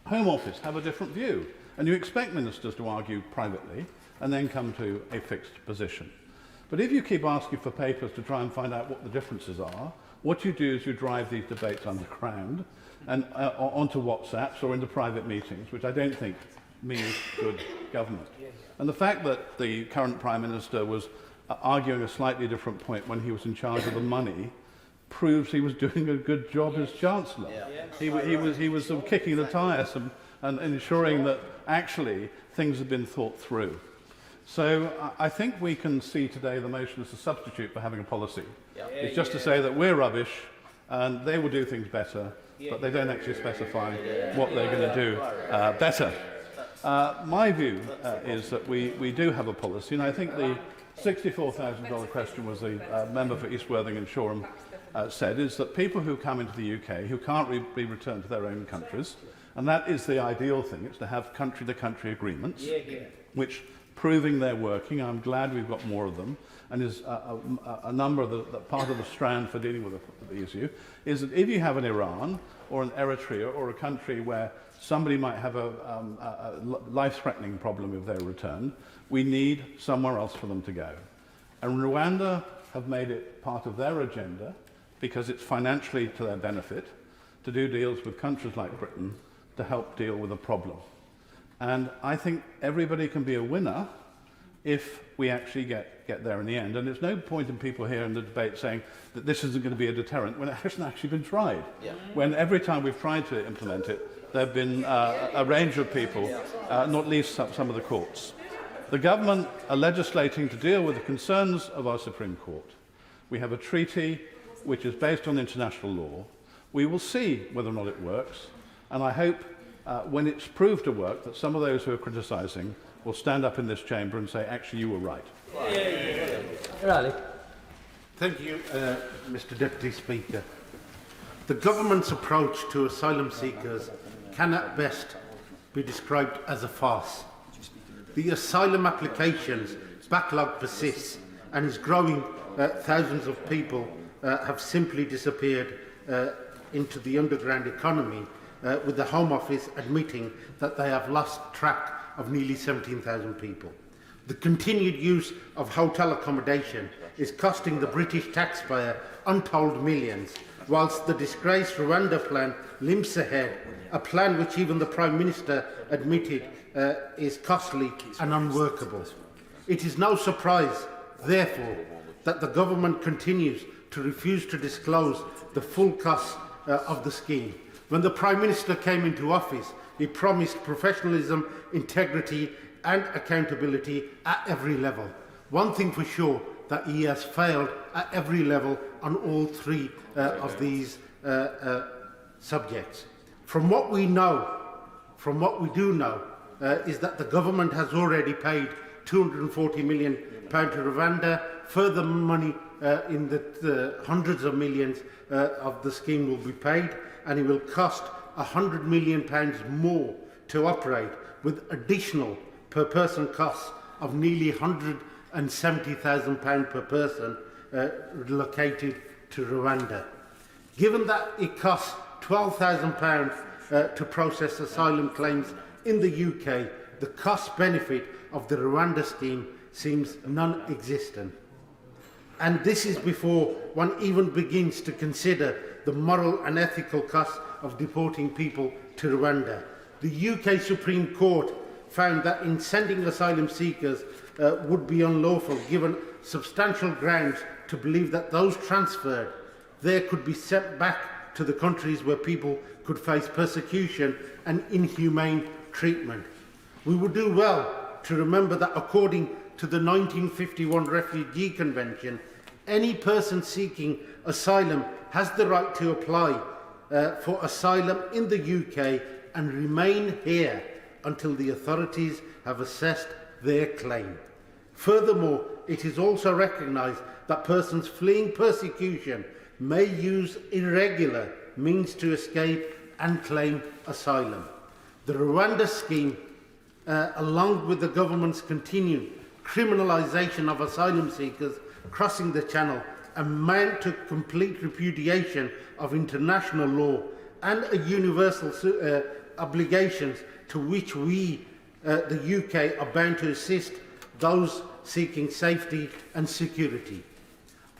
Home Office have a different view. And you expect ministers to argue privately and then come to a fixed position. But if you keep asking for papers to try and find out what the differences are, what you do is you drive these debates underground and onto WhatsApps or into private meetings, which I don't think means good government. And the fact that the current Prime Minister was arguing a slightly different point when he was in charge of the money proves he was doing a good job as Chancellor. He was sort of kicking the tyres and ensuring that actually things had been thought through. So I think we can see today the motion as a substitute for having a policy. It's just to say that we're rubbish and they will do things better, but they don't actually specify what they're going to do better. My view is that we do have a policy, and I think the $64,000 question was the member for East Worthing and Shoreham said, is that people who come into the UK who can't be returned to their own countries, and that is the ideal thing, it's to have country-to-country agreements, which proving they're working. I'm glad we've got more of them, and is a number of the part of the strand for dealing with the issue is that if you have an Iran or an Eritrea or a country where somebody might have a life-threatening problem if they're returned, we need somewhere else for them to go. And Rwanda have made it part of their agenda because it's financially to their benefit to do deals with countries like Britain to help deal with a problem. And I think everybody can be a winner if we actually get there in the end. And there's no point in people here in the debate saying that this isn't going to be a deterrent when it hasn't actually been tried. When every time we've tried to implement it, there have been a range of people, not least some of the courts. The government are legislating to deal with the concerns of our Supreme Court. We have a treaty which is based on international law. We will see whether or not it works, and I hope when it's proved to work that some of those who are criticising will stand up in this chamber and say, actually, you were right. Riley. Thank you, Mr. Deputy Speaker. The government's approach to asylum seekers can at best be described as a farce. The asylum applications backlog persists and is growing. Thousands of people have simply disappeared into the underground economy, with the Home Office admitting that they have lost track of nearly 17,000 people. The continued use of hotel accommodation is costing the British taxpayer untold millions, whilst the disgraced Rwanda plan limps ahead, a plan which even the Prime Minister admitted is costly and unworkable. It is no surprise, therefore, that the government continues to refuse to disclose the full cost of the scheme. When the Prime Minister came into office, he promised professionalism, integrity and accountability at every level. One thing for sure, that he has failed at every level on all three of these subjects. From what we do know, is that the government has already paid £240 million to Rwanda. Further money in the hundreds of millions of the scheme will be paid, and it will cost £100 million more to operate, with additional per person costs of nearly £170,000 per person relocated to Rwanda. Given that it costs £12,000 to process asylum claims in the UK, the cost benefit of the Rwanda scheme seems non-existent. And this is before one even begins to consider the moral and ethical costs of deporting people to Rwanda. The UK Supreme Court found that in sending asylum seekers would be unlawful, given substantial grounds to believe that those transferred there could be sent back to the countries where people could face persecution and inhumane treatment. We would do well to remember that according to the 1951 Refugee Convention, any person seeking asylum has the right to apply for asylum in the UK and remain here until the authorities have assessed their claim. Furthermore, it is also recognised that persons fleeing persecution may use irregular means to escape and claim asylum. The Rwanda scheme, along with the government's continued criminalisation of asylum seekers crossing the Channel, amount to complete repudiation of international law and a universal obligations to which we, the UK, are bound to assist those seeking safety and security.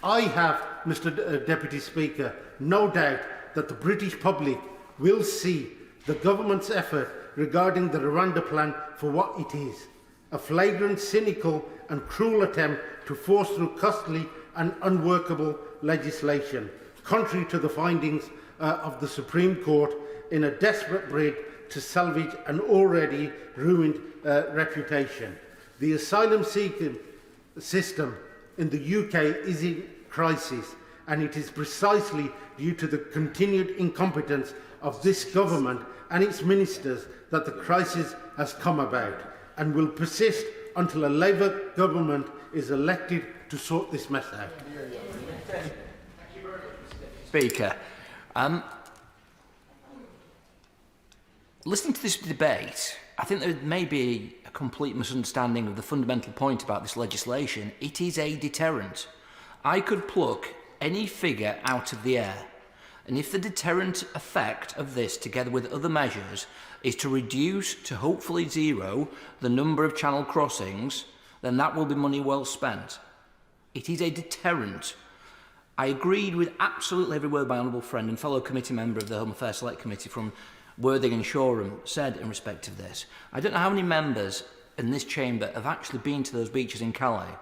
I have, Mr. Deputy Speaker, no doubt that the British public will see the government's effort regarding the Rwanda plan for what it is: a flagrant, cynical and cruel attempt to force through costly and unworkable legislation, contrary to the findings of the Supreme Court, in a desperate bid to salvage an already ruined reputation. The asylum seeking system in the UK is in crisis, and it is precisely due to the continued incompetence of this government and its ministers that the crisis has come about, and will persist until a Labour government is elected to sort this mess out. Speaker, listening to this debate, I think there may be a complete misunderstanding of the fundamental point about this legislation. It is a deterrent. I could pluck any figure out of the air, and if the deterrent effect of this, together with other measures, is to reduce to hopefully zero the number of channel crossings, then that will be money well spent. It is a deterrent. I agreed with absolutely every word my honourable friend and fellow committee member of the Home Affairs Select Committee from Worthing and Shoreham said in respect of this. I don't know how many members in this chamber have actually been to those beaches in Calais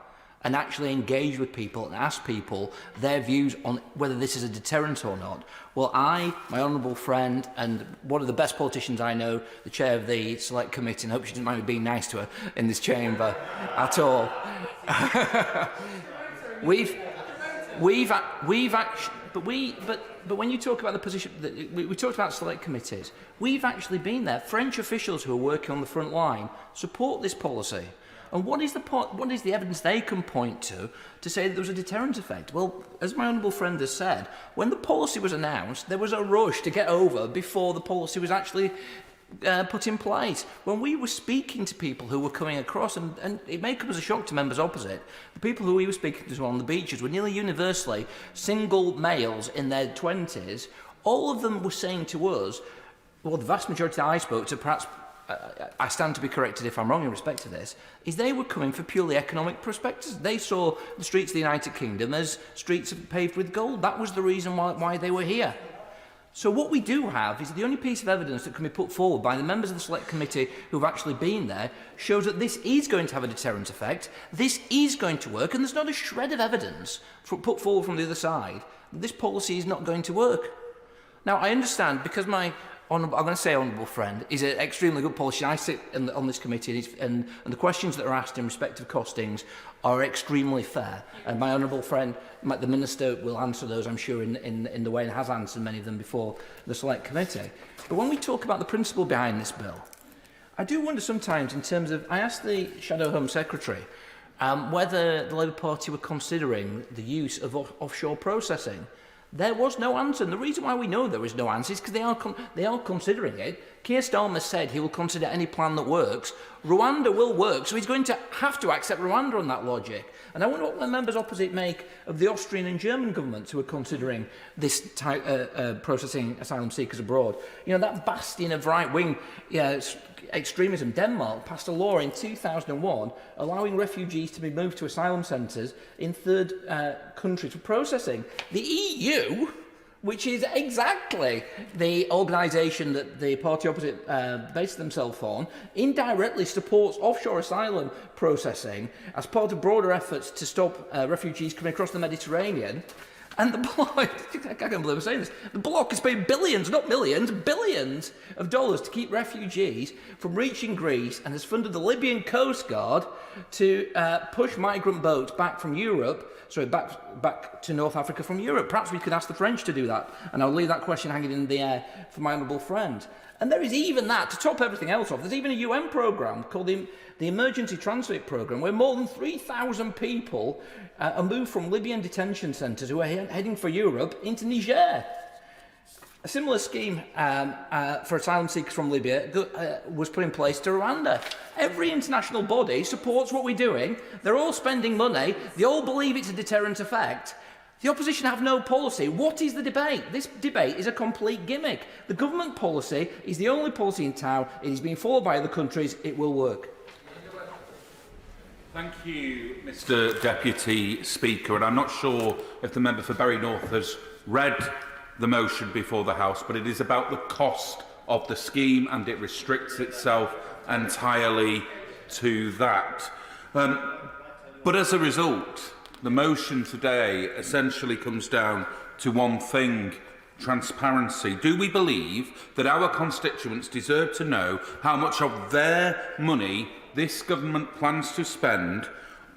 and actually engaged with people and asked people their views on whether this is a deterrent or not. Well, I, my honourable friend, and one of the best politicians I know, the chair of the Select Committee, and I hope she didn't mind me being nice to her in this chamber at all. But when you talk about the position, we talked about select committees. We've actually been there. French officials who are working on the front line support this policy. And what is the evidence they can point to say that there was a deterrent effect? Well, as my honourable friend has said, when the policy was announced, there was a rush to get over before the policy was actually put in place. When we were speaking to people who were coming across, and it may come as a shock to members opposite, the people who we were speaking to on the beaches were nearly universally single males in their 20s. All of them were saying to us, well, the vast majority that I spoke to, perhaps I stand to be corrected if I'm wrong in respect to this, is they were coming for purely economic perspectives. They saw the streets of the United Kingdom as streets paved with gold. That was the reason why they were here. So what we do have is the only piece of evidence that can be put forward by the members of the Select Committee who have actually been there shows that this is going to have a deterrent effect, this is going to work, and there's not a shred of evidence put forward from the other side that this policy is not going to work. Now, I understand, because my I'm going to say honourable friend is an extremely good politician. I sit on this committee, and the questions that are asked in respect of costings are extremely fair. And my honourable friend, the Minister, will answer those, I'm sure, in the way and has answered many of them before the Select Committee. But when we talk about the principle behind this bill, I do wonder sometimes in terms of, I asked the Shadow Home Secretary whether the Labour Party were considering the use of offshore processing. There was no answer, and the reason why we know there is no answer is because they are considering it. Keir Starmer said he will consider any plan that works. Rwanda will work, so he's going to have to accept Rwanda on that logic. And I wonder what the members opposite make of the Austrian and German governments who are considering this type processing asylum seekers abroad. You know, that bastion of right-wing extremism, Denmark, passed a law in 2001 allowing refugees to be moved to asylum centres in third countries for processing. The EU, which is exactly the organisation that the party opposite based themselves on, indirectly supports offshore asylum processing as part of broader efforts to stop refugees coming across the Mediterranean. And the bloc, I can't believe I'm saying this, the bloc is paying billions, not millions, billions of dollars to keep refugees from reaching Greece, and has funded the Libyan Coast Guard to push migrant boats back from Europe, back to North Africa from Europe. Perhaps we could ask the French to do that, and I'll leave that question hanging in the air for my honourable friend. And there is even that, to top everything else off, there's even a UN programme called the Emergency Transit Programme, where more than 3,000 people are moved from Libyan detention centres who are heading for Europe into Niger. A similar scheme for asylum seekers from Libya was put in place to Rwanda. Every international body supports what we're doing. They're all spending money. They all believe it's a deterrent effect. The opposition have no policy. What is the debate? This debate is a complete gimmick. The government policy is the only policy in town. It is being followed by other countries. It will work. Thank you, Mr Deputy Speaker. And I'm not sure if the member for Bury North has read the motion before the House, but it is about the cost of the scheme, and it restricts itself entirely to that. But as a result, the motion today essentially comes down to one thing: transparency. Do we believe that our constituents deserve to know how much of their money this government plans to spend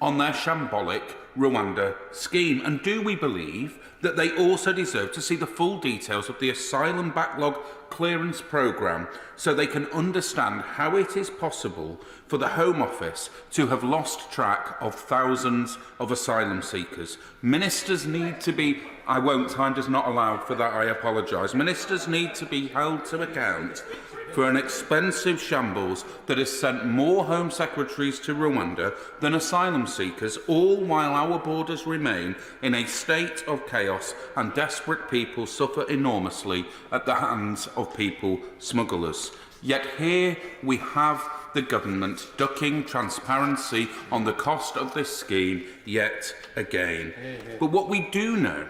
on their shambolic Rwanda scheme? And do we believe that they also deserve to see the full details of the asylum backlog clearance programme, so they can understand how it is possible for the Home Office to have lost track of thousands of asylum seekers? Ministers need to be... time does not allow for that, I apologise. Ministers need to be held to account for an expensive shambles that has sent more Home Secretaries to Rwanda than asylum seekers, all while our borders remain in a state of chaos and desperate people suffer enormously at the hands of people smugglers. Yet here we have the government ducking transparency on the cost of this scheme yet again. But what we do know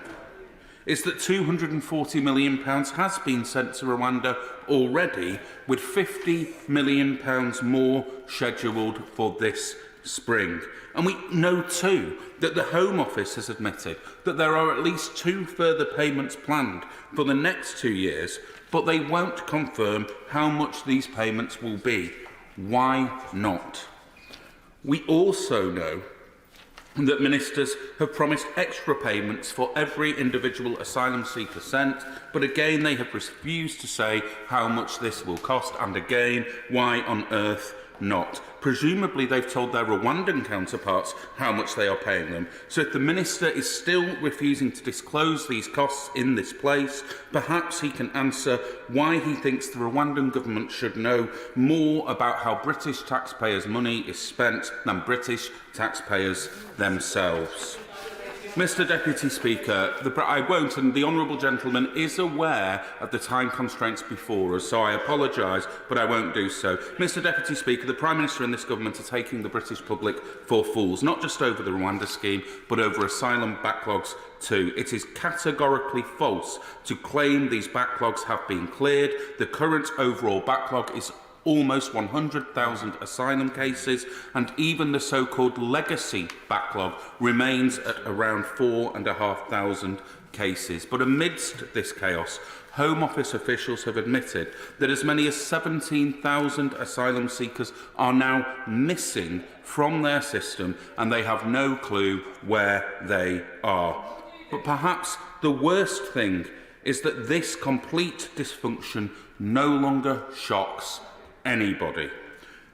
is that £240 million has been sent to Rwanda already, with £50 million more scheduled for this spring. And we know too that the Home Office has admitted that there are at least 2 further payments planned for the next 2 years, but they won't confirm how much these payments will be. Why not? We also know that ministers have promised extra payments for every individual asylum seeker sent, but again they have refused to say how much this will cost, and again, why on earth not? Presumably they've told their Rwandan counterparts how much they are paying them. So if the minister is still refusing to disclose these costs in this place, perhaps he can answer why he thinks the Rwandan government should know more about how British taxpayers' money is spent than British taxpayers themselves. Mr Deputy Speaker, I won't, and the honourable gentleman is aware of the time constraints before us, so I apologise, but I won't do so. Mr Deputy Speaker, the Prime Minister and this government are taking the British public for fools, not just over the Rwanda scheme, but over asylum backlogs too. It is categorically false to claim these backlogs have been cleared. The current overall backlog is almost 100,000 asylum cases, and even the so-called legacy backlog remains at around 4,500 cases. But amidst this chaos, Home Office officials have admitted that as many as 17,000 asylum seekers are now missing from their system, and they have no clue where they are. But perhaps the worst thing is that this complete dysfunction no longer shocks anybody.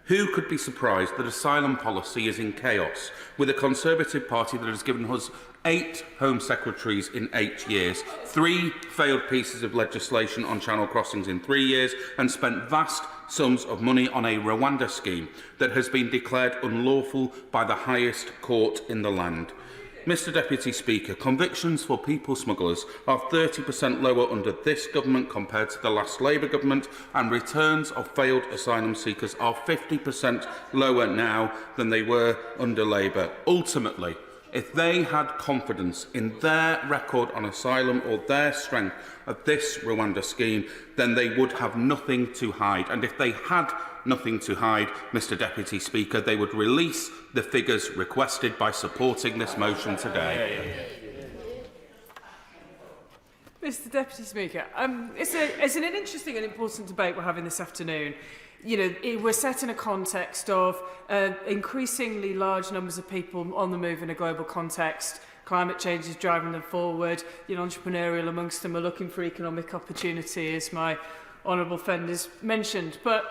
Who could be surprised that asylum policy is in chaos, with a Conservative Party that has given us 8 Home Secretaries in 8 years, 3 failed pieces of legislation on channel crossings in 3 years, and spent vast sums of money on a Rwanda scheme that has been declared unlawful by the highest court in the land? Mr Deputy Speaker, convictions for people smugglers are 30% lower under this government compared to the last Labour government, and returns of failed asylum seekers are 50% lower now than they were under Labour. Ultimately, if they had confidence in their record on asylum or their strength of this Rwanda scheme, then they would have nothing to hide. And if they had nothing to hide, Mr Deputy Speaker, they would release the figures requested by supporting this motion today. Mr Deputy Speaker, it's an interesting and important debate we're having this afternoon. You know, we're set in a context of increasingly large numbers of people on the move in a global context. Climate change is driving them forward. You know, entrepreneurial amongst them are looking for economic opportunity, as my honourable friend has mentioned. But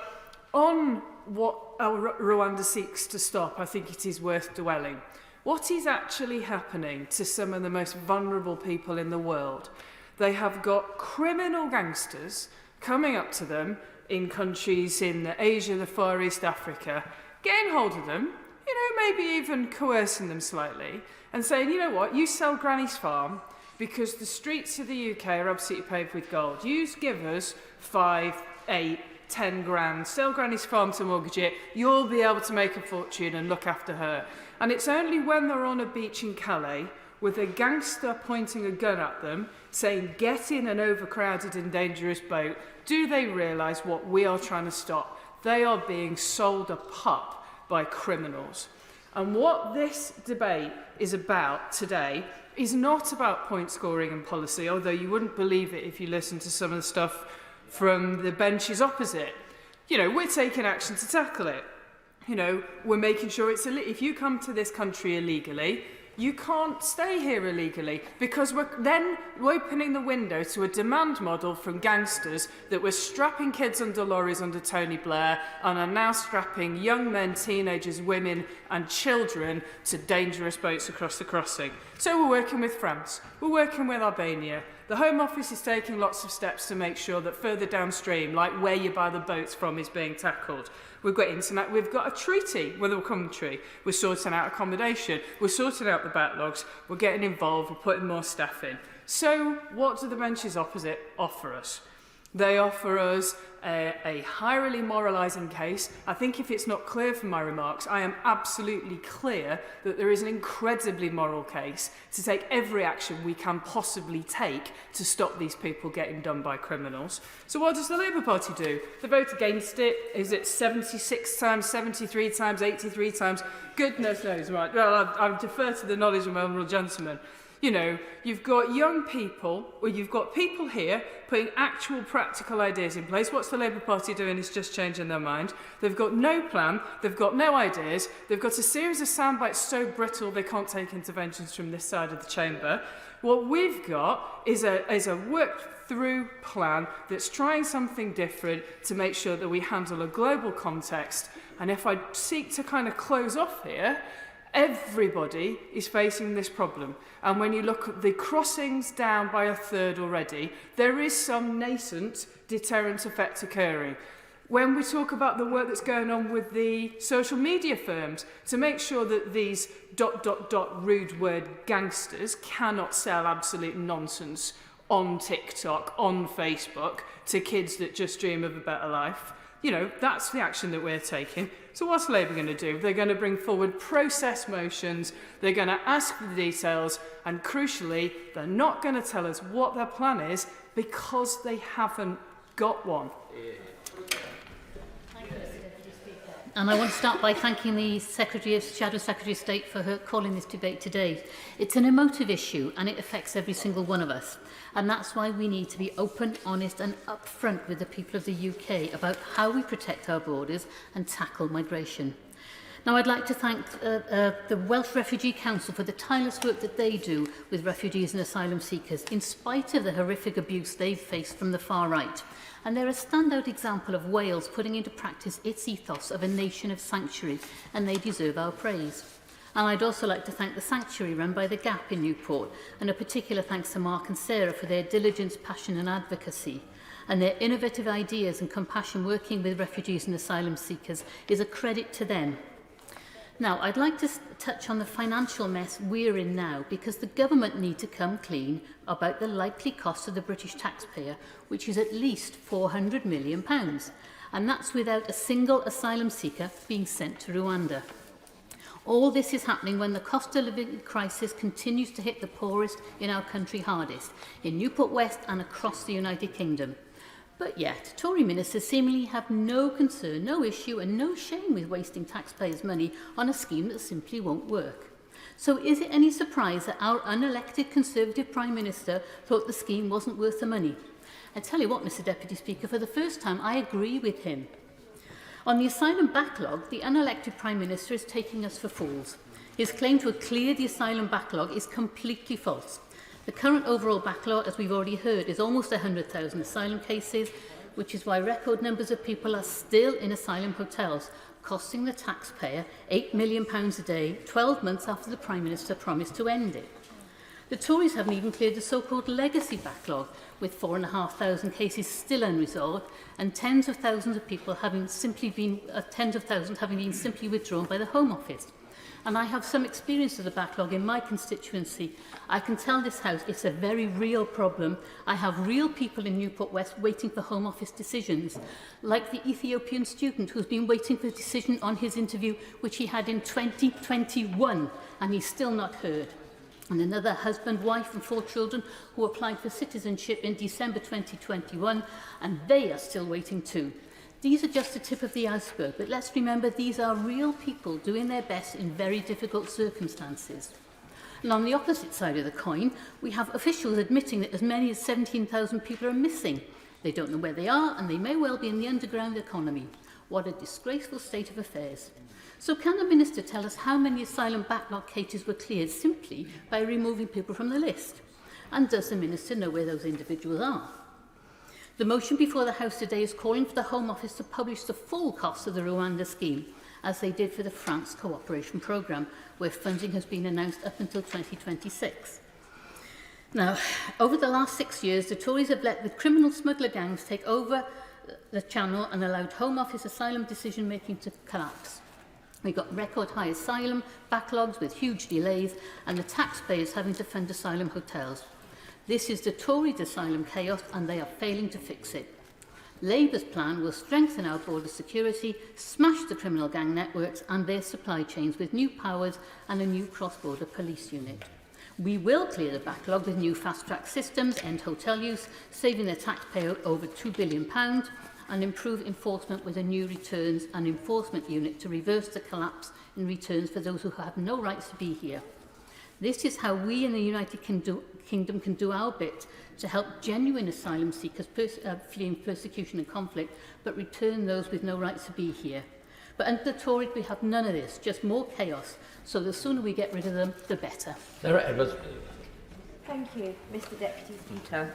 on what Rwanda seeks to stop, I think it is worth dwelling. What is actually happening to some of the most vulnerable people in the world? They have got criminal gangsters coming up to them in countries in Asia, the Far East, Africa, getting hold of them, you know, maybe even coercing them slightly, and saying, you know what, you sell Granny's farm because the streets of the UK are absolutely paved with gold. You give us 5, 8, 10 grand, sell Granny's farm to mortgage it, you'll be able to make a fortune and look after her. And it's only when they're on a beach in Calais with a gangster pointing a gun at them, saying, get in an overcrowded and dangerous boat, do they realise what we are trying to stop? They are being sold a pup by criminals. And what this debate is about today is not about point scoring and policy, although you wouldn't believe it if you listen to some of the stuff from the benches opposite. You know, we're taking action to tackle it. You know, we're making sure it's if you come to this country illegally, you can't stay here illegally, because we're then opening the window to a demand model from gangsters that were strapping kids under lorries under Tony Blair and are now strapping young men, teenagers, women and children to dangerous boats across the crossing. So we're working with France, we're working with Albania. The Home Office is taking lots of steps to make sure that further downstream, like where you buy the boats from, is being tackled. We've got internet, we've got a treaty with a country, we're sorting out accommodation, we're sorting out the backlogs, we're getting involved, we're putting more staff in. So what do the benches opposite offer us? They offer us a highly moralising case. I think if it's not clear from my remarks, I am absolutely clear that there is an incredibly moral case to take every action we can possibly take to stop these people getting done by criminals. So what does the Labour Party do? They vote against it. Is it 76 times, 73 times, 83 times? Goodness knows, right? Well, I defer to the knowledge of my honourable gentleman. You know, you've got young people, or you've got people here putting actual practical ideas in place. What's the Labour Party doing is just changing their mind. They've got no plan, they've got no ideas, they've got a series of sound bites so brittle they can't take interventions from this side of the chamber. What we've got is a worked-through plan that's trying something different to make sure that we handle a global context. And if I seek to kind of close off here, everybody is facing this problem. And when you look at the crossings down by a third already, there is some nascent deterrent effect occurring. When we talk about the work that's going on with the social media firms to make sure that these ... rude word gangsters cannot sell absolute nonsense on TikTok, on Facebook, to kids that just dream of a better life, you know, that's the action that we're taking. So what's Labour going to do? They're going to bring forward process motions, they're going to ask for the details, and crucially, they're not going to tell us what their plan is because they haven't got one. And I want to start by thanking the Shadow Secretary of State for her calling this debate today. It's an emotive issue and it affects every single one of us. And that's why we need to be open, honest and upfront with the people of the UK about how we protect our borders and tackle migration. Now, I'd like to thank the Welsh Refugee Council for the tireless work that they do with refugees and asylum seekers, in spite of the horrific abuse they've faced from the far right. And they're a standout example of Wales putting into practice its ethos of a nation of sanctuary, and they deserve our praise. And I'd also like to thank the sanctuary run by the Gap in Newport, and a particular thanks to Mark and Sarah for their diligence, passion and advocacy. And their innovative ideas and compassion working with refugees and asylum seekers is a credit to them. Now, I'd like to touch on the financial mess we're in now, because the government need to come clean about the likely cost to the British taxpayer, which is at least £400 million. And that's without a single asylum seeker being sent to Rwanda. All this is happening when the cost of living crisis continues to hit the poorest in our country hardest, in Newport West and across the United Kingdom. But yet, Tory ministers seemingly have no concern, no issue and no shame with wasting taxpayers' money on a scheme that simply won't work. So is it any surprise that our unelected Conservative Prime Minister thought the scheme wasn't worth the money? I tell you what, Mr Deputy Speaker, for the first time I agree with him. On the asylum backlog, the unelected Prime Minister is taking us for fools. His claim to have cleared the asylum backlog is completely false. The current overall backlog, as we've already heard, is almost 100,000 asylum cases, which is why record numbers of people are still in asylum hotels, costing the taxpayer £8 million a day, 12 months after the Prime Minister promised to end it. The Tories haven't even cleared the so-called legacy backlog, with 4,500 cases still unresolved and tens of thousands of people having been simply withdrawn by the Home Office. And I have some experience of the backlog in my constituency. I can tell this House it's a very real problem. I have real people in Newport West waiting for Home Office decisions, like the Ethiopian student who's been waiting for a decision on his interview, which he had in 2021, and he's still not heard. And another husband, wife and 4 children who applied for citizenship in December 2021, and they are still waiting too. These are just the tip of the iceberg, but let's remember these are real people doing their best in very difficult circumstances. And on the opposite side of the coin, we have officials admitting that as many as 17,000 people are missing. They don't know where they are, and they may well be in the underground economy. What a disgraceful state of affairs. So can the Minister tell us how many asylum backlog cases were cleared simply by removing people from the list? And does the Minister know where those individuals are? The motion before the House today is calling for the Home Office to publish the full cost of the Rwanda scheme, as they did for the France Cooperation Programme, where funding has been announced up until 2026. Now, over the last 6 years, the Tories have let the criminal smuggler gangs take over the channel and allowed Home Office asylum decision-making to collapse. We got record high asylum backlogs with huge delays and the taxpayers having to fund asylum hotels. This is the Tories' asylum chaos and they are failing to fix it. Labour's plan will strengthen our border security, smash the criminal gang networks and their supply chains with new powers and a new cross-border police unit. We will clear the backlog with new fast-track systems, end hotel use, saving the taxpayer over £2 billion, and improve enforcement with a new returns and enforcement unit to reverse the collapse in returns for those who have no rights to be here. This is how we in the United Kingdom can do our bit to help genuine asylum seekers fleeing persecution and conflict, but return those with no rights to be here. But under the Tories, we have none of this, just more chaos. So the sooner we get rid of them, the better. Sarah Edwards. Thank you, Mr Deputy Speaker.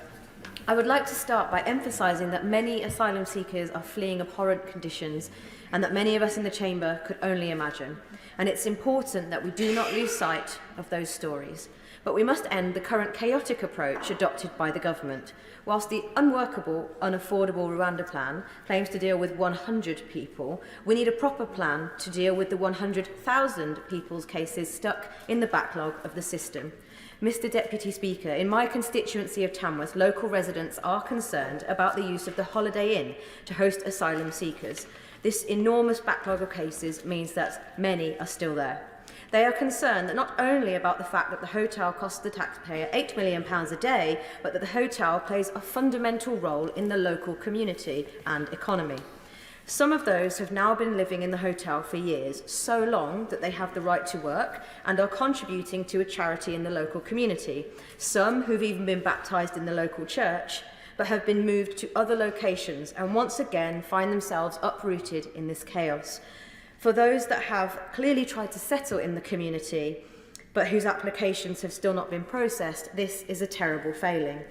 I would like to start by emphasising that many asylum seekers are fleeing abhorrent conditions and that many of us in the chamber could only imagine. And it's important that we do not lose sight of those stories. But we must end the current chaotic approach adopted by the government. Whilst the unworkable, unaffordable Rwanda plan claims to deal with 100 people, we need a proper plan to deal with the 100,000 people's cases stuck in the backlog of the system. Mr Deputy Speaker, in my constituency of Tamworth, local residents are concerned about the use of the Holiday Inn to host asylum seekers. This enormous backlog of cases means that many are still there. They are concerned that not only about the fact that the hotel costs the taxpayer £8 million a day, but that the hotel plays a fundamental role in the local community and economy. Some of those have now been living in the hotel for years, so long that they have the right to work and are contributing to a charity in the local community. Some who've even been baptised in the local church, but have been moved to other locations and once again find themselves uprooted in this chaos. For those that have clearly tried to settle in the community, but whose applications have still not been processed, this is a terrible failing.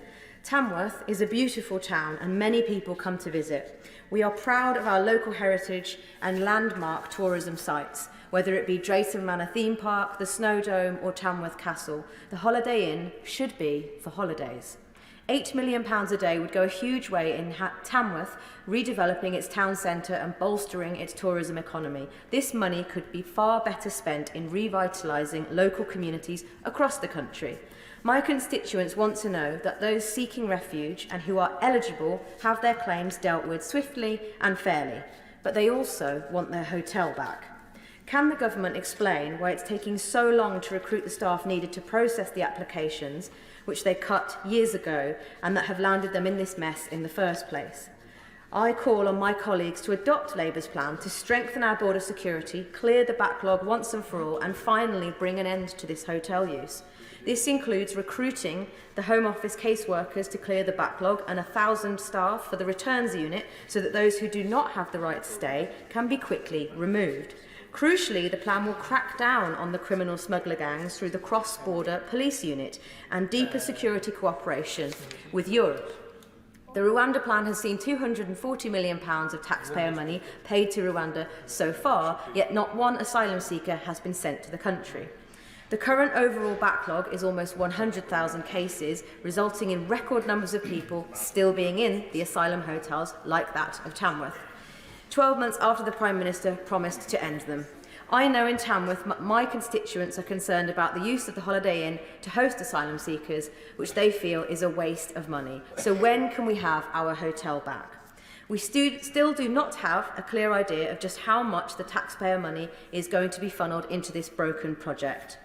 Tamworth is a beautiful town and many people come to visit. We are proud of our local heritage and landmark tourism sites, whether it be Drayton Manor Theme Park, the Snowdome or Tamworth Castle. The Holiday Inn should be for holidays. £8 million a day would go a huge way in Tamworth redeveloping its town centre and bolstering its tourism economy. This money could be far better spent in revitalising local communities across the country. My constituents want to know that those seeking refuge and who are eligible have their claims dealt with swiftly and fairly, but they also want their hotel back. Can the government explain why it's taking so long to recruit the staff needed to process the applications, which they cut years ago and that have landed them in this mess in the first place? I call on my colleagues to adopt Labour's plan to strengthen our border security, clear the backlog once and for all, and finally bring an end to this hotel use. This includes recruiting the Home Office caseworkers to clear the backlog and 1,000 staff for the returns unit so that those who do not have the right to stay can be quickly removed. Crucially, the plan will crack down on the criminal smuggler gangs through the cross-border police unit and deeper security cooperation with Europe. The Rwanda plan has seen £240 million of taxpayer money paid to Rwanda so far, yet not one asylum seeker has been sent to the country. The current overall backlog is almost 100,000 cases, resulting in record numbers of people still being in the asylum hotels like that of Tamworth, 12 months after the Prime Minister promised to end them. I know in Tamworth my constituents are concerned about the use of the Holiday Inn to host asylum seekers, which they feel is a waste of money. So when can we have our hotel back? We still do not have a clear idea of just how much the taxpayer money is going to be funneled into this broken project.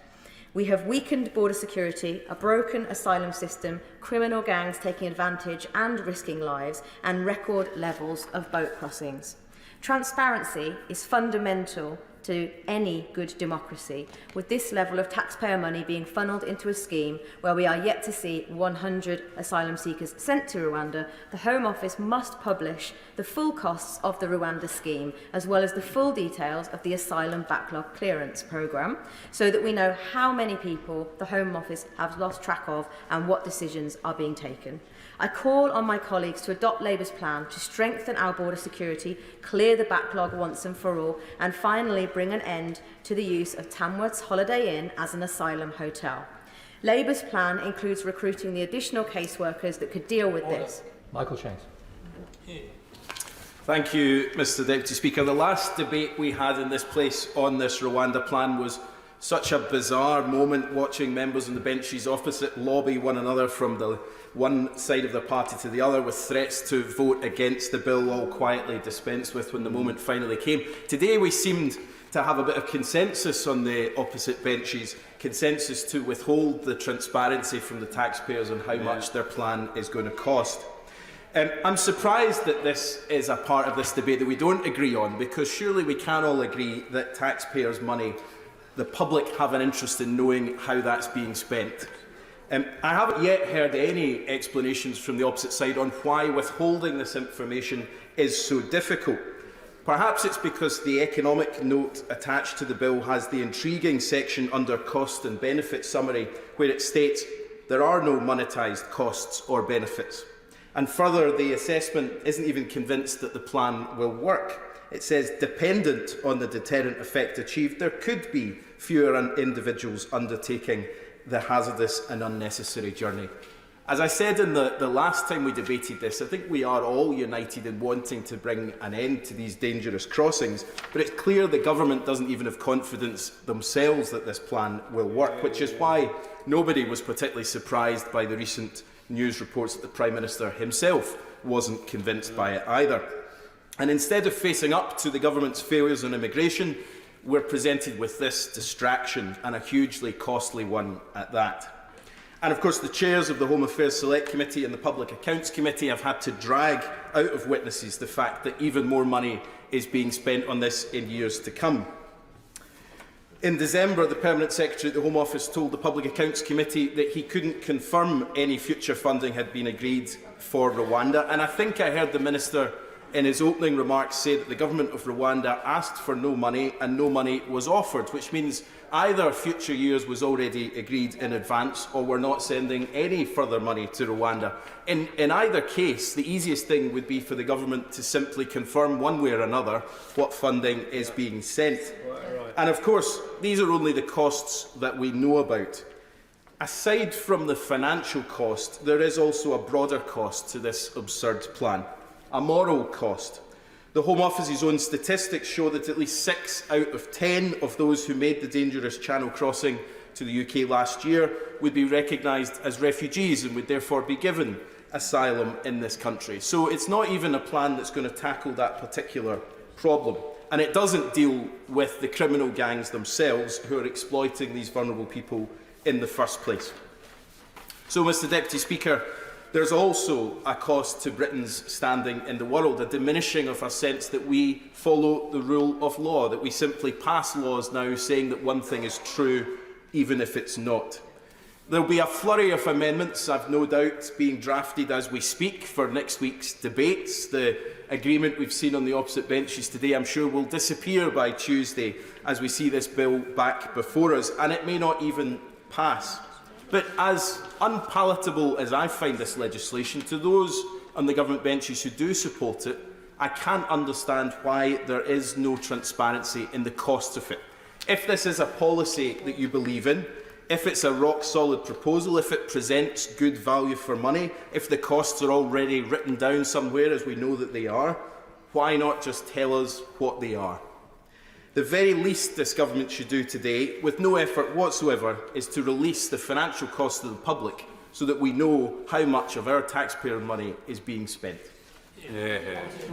We have weakened border security, a broken asylum system, criminal gangs taking advantage and risking lives, and record levels of boat crossings. Transparency is fundamental to any good democracy. With this level of taxpayer money being funneled into a scheme where we are yet to see 100 asylum seekers sent to Rwanda, the Home Office must publish the full costs of the Rwanda scheme, as well as the full details of the asylum backlog clearance programme, so that we know how many people the Home Office have lost track of and what decisions are being taken. I call on my colleagues to adopt Labour's plan to strengthen our border security, clear the backlog once and for all, and finally bring an end to the use of Tamworth's Holiday Inn as an asylum hotel. Labour's plan includes recruiting the additional caseworkers that could deal with this. Michael Shanks. Thank you, Mr Deputy Speaker. The last debate we had in this place on this Rwanda plan was such a bizarre moment, watching members on the benches opposite lobby one another from the one side of the party to the other with threats to vote against the bill, all quietly dispensed with when the moment finally came. Today we seemed to have a bit of consensus on the opposite benches, consensus to withhold the transparency from the taxpayers on how much their plan is going to cost. I'm surprised that this is a part of this debate that we don't agree on, because surely we can all agree that taxpayers' money, the public have an interest in knowing how that's being spent. I haven't yet heard any explanations from the opposite side on why withholding this information is so difficult. Perhaps it's because the economic note attached to the bill has the intriguing section under Cost and Benefit Summary, where it states there are no monetised costs or benefits. And further, the assessment isn't even convinced that the plan will work. It says, dependent on the deterrent effect achieved, there could be fewer individuals undertaking the hazardous and unnecessary journey. As I said in the last time we debated this, I think we are all united in wanting to bring an end to these dangerous crossings, but it's clear the government doesn't even have confidence themselves that this plan will work, which is why nobody was particularly surprised by the recent news reports that the Prime Minister himself wasn't convinced by it either. And instead of facing up to the government's failures on immigration, we're presented with this distraction, and a hugely costly one at that. And of course, the chairs of the Home Affairs Select Committee and the Public Accounts Committee have had to drag out of witnesses the fact that even more money is being spent on this in years to come. In December, the Permanent Secretary at the Home Office told the Public Accounts Committee that he couldn't confirm any future funding had been agreed for Rwanda, and I think I heard the Minister in his opening remarks, say that the government of Rwanda asked for no money and no money was offered, which means either future years was already agreed in advance or we're not sending any further money to Rwanda. In either case, the easiest thing would be for the government to simply confirm one way or another what funding is being sent. And of course, these are only the costs that we know about. Aside from the financial cost, there is also a broader cost to this absurd plan, a moral cost. The Home Office's own statistics show that at least 6 out of 10 of those who made the dangerous Channel crossing to the UK last year would be recognised as refugees and would therefore be given asylum in this country. So it's not even a plan that's going to tackle that particular problem. And it doesn't deal with the criminal gangs themselves who are exploiting these vulnerable people in the first place. So, Mr Deputy Speaker, there's also a cost to Britain's standing in the world, a diminishing of our sense that we follow the rule of law, that we simply pass laws now saying that one thing is true even if it's not. There will be a flurry of amendments, I've no doubt, being drafted as we speak for next week's debates. The agreement we've seen on the opposite benches today, I'm sure, will disappear by Tuesday as we see this bill back before us, and it may not even pass. But as unpalatable as I find this legislation, to those on the government benches who do support it, I can't understand why there is no transparency in the cost of it. If this is a policy that you believe in, if it's a rock-solid proposal, if it presents good value for money, if the costs are already written down somewhere, as we know that they are, why not just tell us what they are? The very least this government should do today, with no effort whatsoever, is to release the financial cost to the public so that we know how much of our taxpayer money is being spent.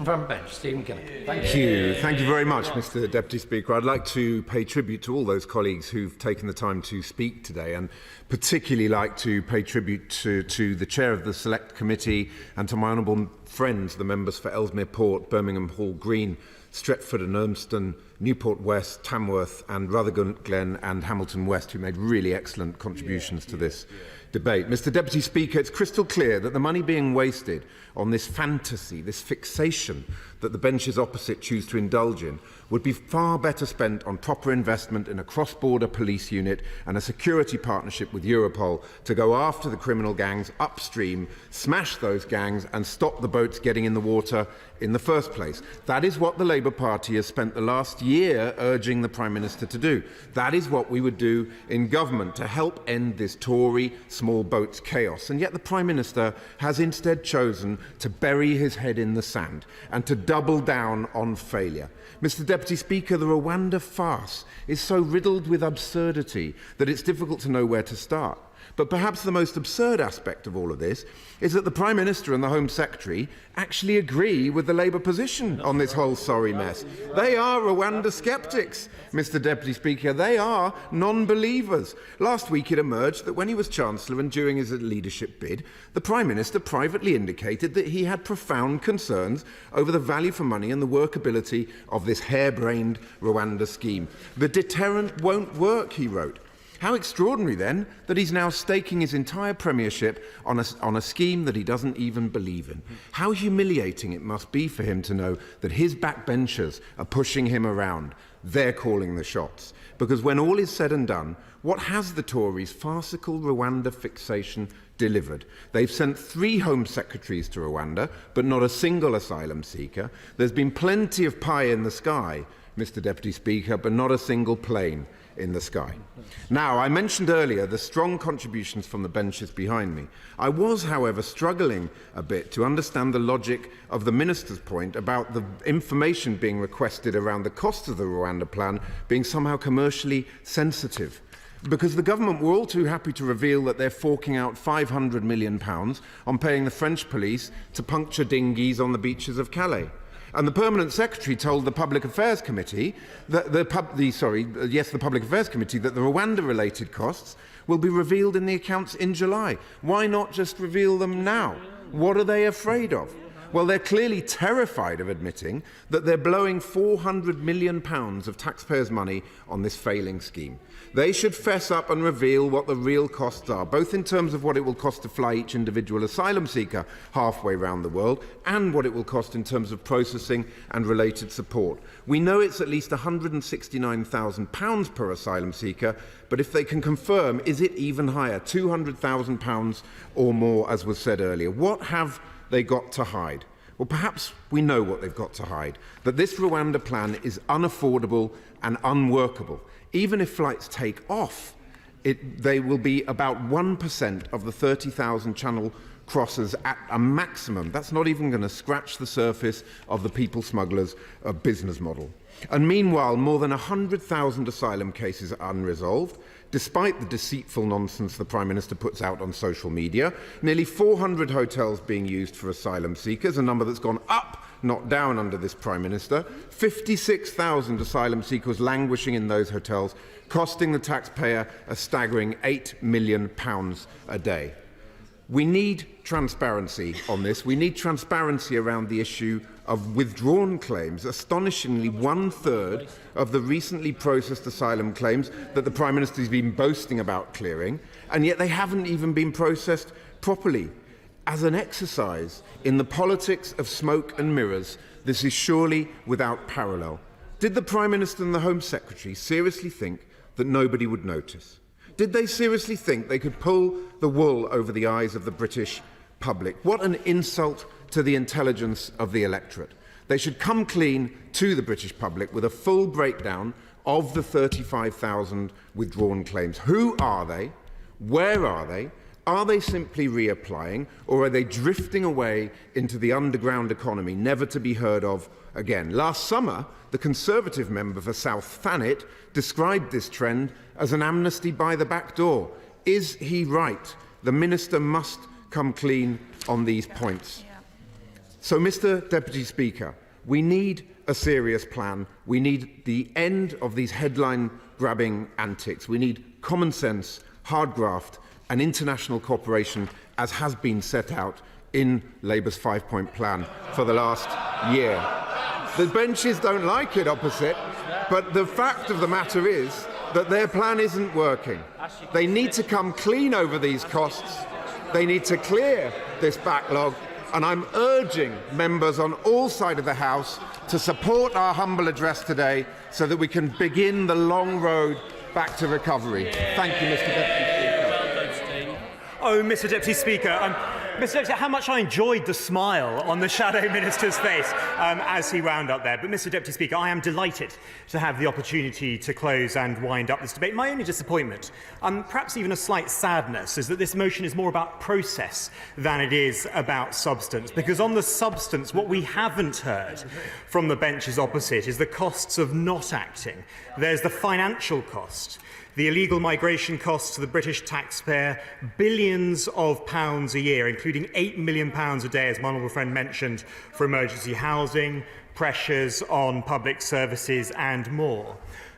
From bench, Stephen Kelly. Thank you. Thank you very much, Mr Deputy Speaker. I'd like to pay tribute to all those colleagues who've taken the time to speak today, and particularly like to pay tribute to the Chair of the Select Committee and to my honourable friends, the members for Ellesmere Port, Birmingham Hall Green, Stretford and Urmston, Newport West, Tamworth and Rutherglen Glen and Hamilton West, who made really excellent contributions to this debate. Mr Deputy Speaker, it's crystal clear that the money being wasted on this fantasy, this fixation that the benches opposite choose to indulge in, would be far better spent on proper investment in a cross-border police unit and a security partnership with Europol to go after the criminal gangs upstream, smash those gangs and stop the boats getting in the water in the first place. That is what the Labour Party has spent the last year urging the Prime Minister to do. That is what we would do in government to help end this Tory small boats chaos. And yet the Prime Minister has instead chosen to bury his head in the sand and to double down on failure. Mr Deputy Speaker, the Rwanda farce is so riddled with absurdity that it's difficult to know where to start. But perhaps the most absurd aspect of all of this is that the Prime Minister and the Home Secretary actually agree with the Labour position on this whole sorry mess. They are Rwanda sceptics, Mr Deputy Speaker. They are non-believers. Last week it emerged that when he was Chancellor and during his leadership bid, the Prime Minister privately indicated that he had profound concerns over the value for money and the workability of this harebrained Rwanda scheme. The deterrent won't work, he wrote. How extraordinary, then, that he's now staking his entire premiership on a scheme that he doesn't even believe in. How humiliating it must be for him to know that his backbenchers are pushing him around. They're calling the shots. Because when all is said and done, what has the Tories' farcical Rwanda fixation delivered? They've sent 3 Home Secretaries to Rwanda, but not a single asylum seeker. There's been plenty of pie in the sky, Mr Deputy Speaker, but not a single plane in the sky. Now, I mentioned earlier the strong contributions from the benches behind me. I was, however, struggling a bit to understand the logic of the Minister's point about the information being requested around the cost of the Rwanda plan being somehow commercially sensitive. Because the government were all too happy to reveal that they're forking out £500 million on paying the French police to puncture dinghies on the beaches of Calais. And the Permanent Secretary told the Public Affairs Committee that the Public Affairs Committee that the Rwanda-related costs will be revealed in the accounts in July. Why not just reveal them now? What are they afraid of? Well, they're clearly terrified of admitting that they're blowing £400 million of taxpayers' money on this failing scheme. They should fess up and reveal what the real costs are, both in terms of what it will cost to fly each individual asylum seeker halfway around the world and what it will cost in terms of processing and related support. We know it's at least £169,000 per asylum seeker, but if they can confirm, is it even higher, £200,000 or more, as was said earlier? What have they got to hide? Well, perhaps we know what they've got to hide, that this Rwanda plan is unaffordable and unworkable. Even if flights take off, they will be about 1% of the 30,000 channel crossers at a maximum. That's not even going to scratch the surface of the people smugglers' business model. And meanwhile, more than 100,000 asylum cases are unresolved, despite the deceitful nonsense the Prime Minister puts out on social media. Nearly 400 hotels being used for asylum seekers, a number that's gone up, not down under this Prime Minister. 56,000 asylum seekers languishing in those hotels, costing the taxpayer a staggering £8 million a day. We need transparency on this. We need transparency around the issue of withdrawn claims. Astonishingly, 1/3 of the recently processed asylum claims that the Prime Minister has been boasting about clearing, and yet they haven't even been processed properly. As an exercise in the politics of smoke and mirrors, this is surely without parallel. Did the Prime Minister and the Home Secretary seriously think that nobody would notice? Did they seriously think they could pull the wool over the eyes of the British public? What an insult to the intelligence of the electorate. They should come clean to the British public with a full breakdown of the 35,000 withdrawn claims. Who are they? Where are they? Are they simply reapplying, or are they drifting away into the underground economy, never to be heard of again? Last summer, the Conservative member for South Thanet described this trend as an amnesty by the back door. Is he right? The Minister must come clean on these points. So, Mr. Deputy Speaker, we need a serious plan. We need the end of these headline-grabbing antics. We need common sense, hard graft, and international cooperation, as has been set out in Labour's 5-point plan for the last year. The benches don't like it, opposite, but the fact of the matter is that their plan isn't working. They need to come clean over these costs. They need to clear this backlog, and I'm urging members on all sides of the House to support our humble address today so that we can begin the long road back to recovery. Thank you, Mr. Deputy Speaker. Oh, Mr. Deputy Speaker, Mr. Deputy, how much I enjoyed the smile on the Shadow Minister's face as he wound up there. But, Mr. Deputy Speaker, I am delighted to have the opportunity to close and wind up this debate. My only disappointment, perhaps even a slight sadness, is that this motion is more about process than it is about substance. Because on the substance, what we haven't heard from the benches opposite is the costs of not acting. There's the financial cost. The illegal migration costs to the British taxpayer billions of pounds a year, including £8 million a day, as my honourable friend mentioned, for emergency housing, pressures on public services and more.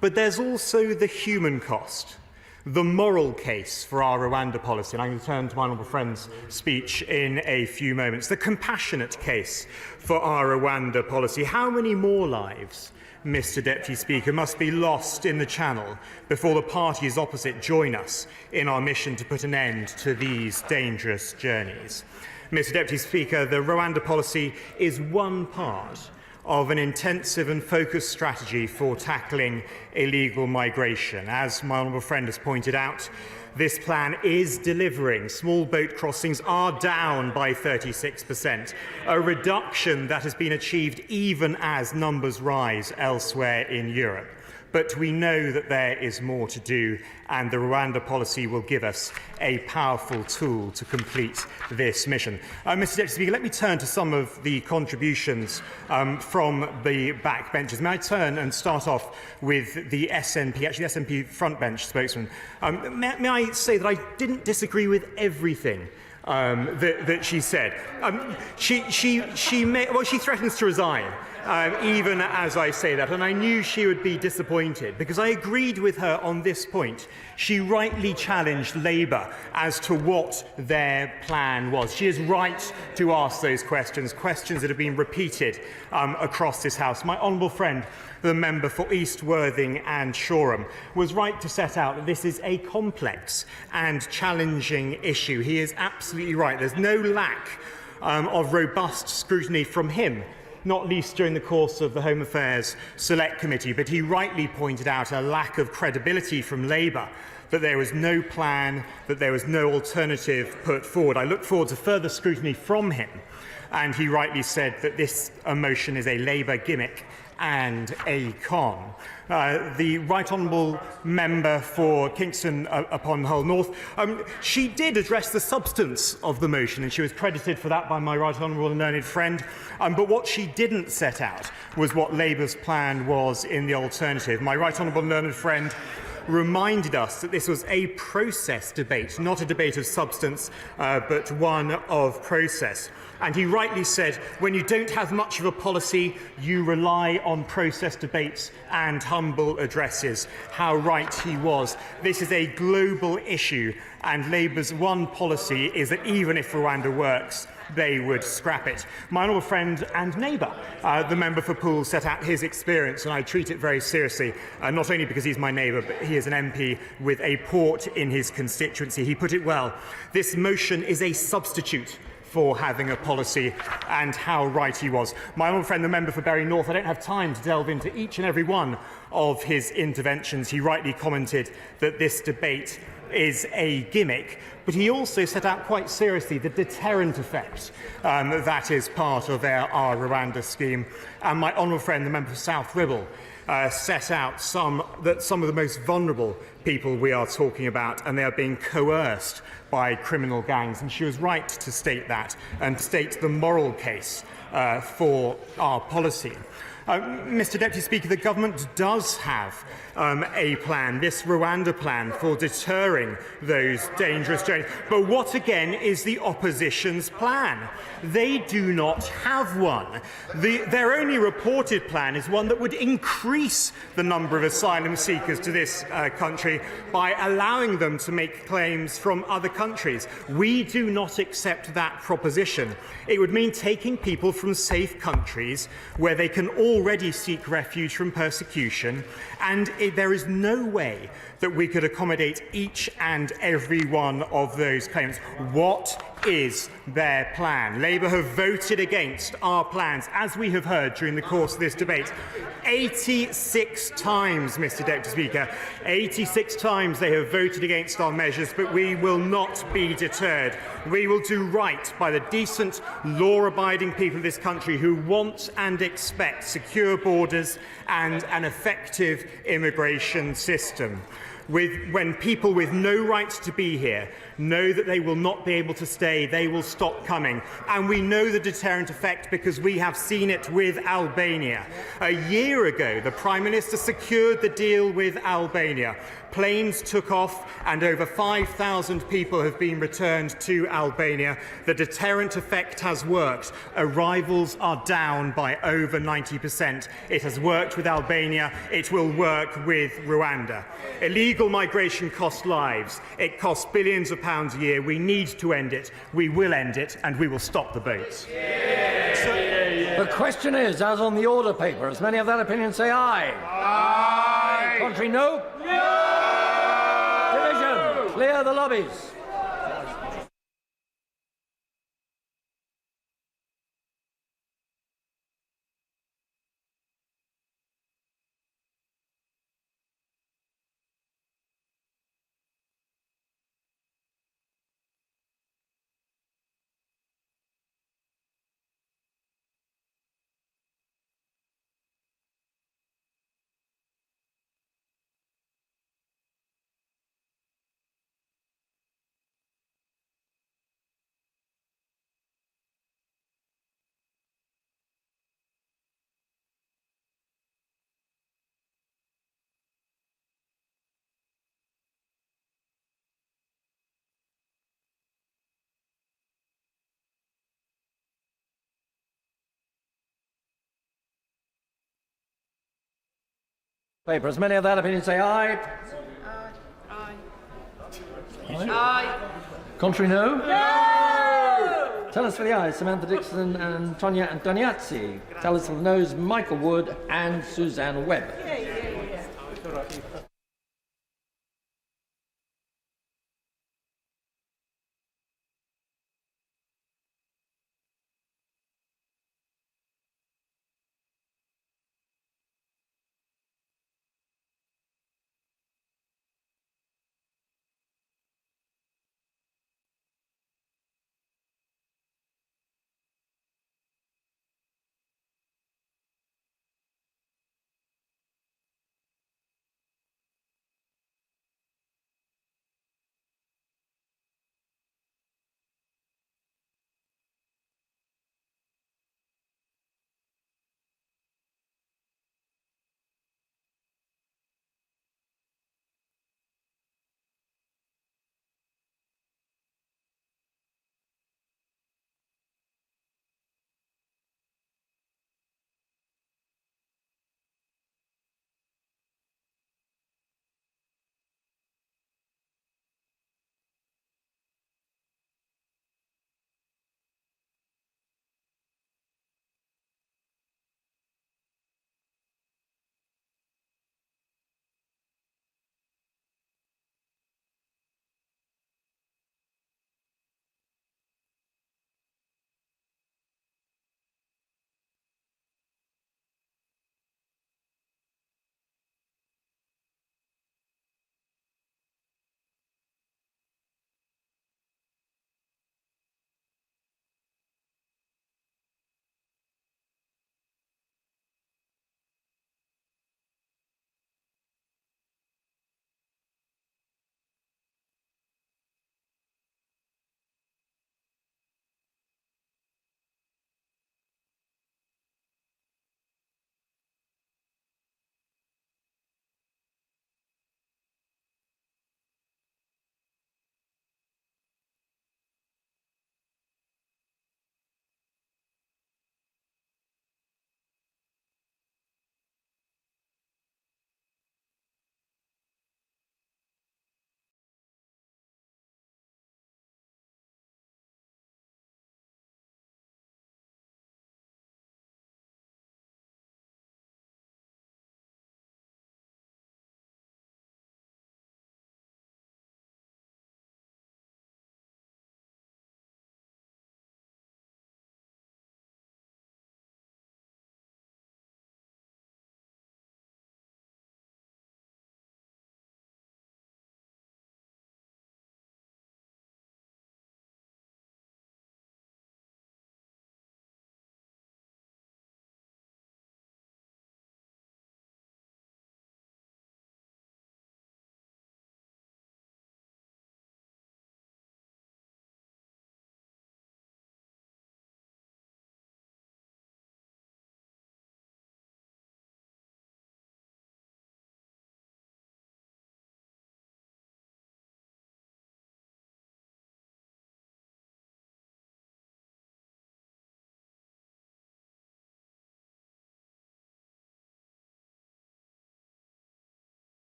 But there's also the human cost, the moral case for our Rwanda policy, and I'm going to turn to my honourable friend's speech in a few moments, the compassionate case for our Rwanda policy. How many more lives, Mr. Deputy Speaker, must be lost in the Channel before the parties opposite join us in our mission to put an end to these dangerous journeys? Mr. Deputy Speaker, the Rwanda policy is one part of an intensive and focused strategy for tackling illegal migration. As my honourable friend has pointed out, this plan is delivering. Small boat crossings are down by 36%, a reduction that has been achieved even as numbers rise elsewhere in Europe. But we know that there is more to do, and the Rwanda policy will give us a powerful tool to complete this mission. Mr. Deputy Speaker, let me turn to some of the contributions from the backbenchers. May I turn and start off with the SNP, actually the SNP front bench spokesman. May I say that I didn't disagree with everything that she said. She threatens to resign. Even as I say that, and I knew she would be disappointed because I agreed with her on this point. She rightly challenged Labour as to what their plan was. She is right to ask those questions, questions that have been repeated across this House. My honourable friend, the member for East Worthing and Shoreham, was right to set out that this is a complex and challenging issue. He is absolutely right. There's no lack of robust scrutiny from him, not least during the course of the Home Affairs Select Committee, but he rightly pointed out a lack of credibility from Labour, that there was no plan, that there was no alternative put forward. I look forward to further scrutiny from him, and he rightly said that this motion is a Labour gimmick and a con. The Right Honourable Member for Kingston upon Hull North, she did address the substance of the motion, and she was credited for that by my Right Honourable and learned friend. But what she didn't set out was what Labour's plan was in the alternative. My Right Honourable and learned friend reminded us that this was a process debate, not a debate of substance, but one of process. And he rightly said, when you don't have much of a policy, you rely on process debates and humble addresses. How right he was. This is a global issue, and Labour's one policy is that even if Rwanda works, they would scrap it. My honourable friend and neighbour, the member for Poole, set out his experience, and I treat it very seriously, not only because he's my neighbour, but he is an MP with a port in his constituency. He put it well. This motion is a substitute for having a policy, and how right he was. My old friend, the member for Bury North, I don't have time to delve into each and every one of his interventions. He rightly commented that this debate is a gimmick, but he also set out quite seriously the deterrent effect that is part of our Rwanda scheme. And my honourable friend, the member for South Ribble, set out some of the most vulnerable people we are talking about, and they are being coerced by criminal gangs. And she was right to state that and state the moral case for our policy. Mr Deputy Speaker, the government does have a plan, this Rwanda plan, for deterring those dangerous journeys. But what again is the opposition's plan? They do not have one. Their only reported plan is one that would increase the number of asylum seekers to this country by allowing them to make claims from other countries. We do not accept that proposition. It would mean taking people from safe countries where they can already seek refuge from persecution, and there is no way that we could accommodate each and every one of those claims. What is their plan? Labour have voted against our plans, as we have heard during the course of this debate. 86 times, Mr Deputy Speaker. 86 times they have voted against our measures, but we will not be deterred. We will do right by the decent, law-abiding people of this country who want and expect secure borders and an effective immigration system. When people with no right to be here know that they will not be able to stay, they will stop coming. And we know the deterrent effect because we have seen it with Albania. A year ago, the Prime Minister secured the deal with Albania. Planes took off and over 5,000 people have been returned to Albania. The deterrent effect has worked. Arrivals are down by over 90%. It has worked with Albania. It will work with Rwanda. Illegal migration costs lives. It costs billions of pounds a year. We need to end it. We will end it, and we will stop the boats. The question is, as on the order paper, as many of that opinion say aye. Aye. Contrary, no. No. Division. Clear the lobbies. Paper. As many of that opinion say aye. Aye. Aye. Aye. Contrary, no? No! Tell us for the ayes, Samantha Dixon and Tonya Antoniazzi. Tell us for the noes, Michael Wood and Suzanne Webb.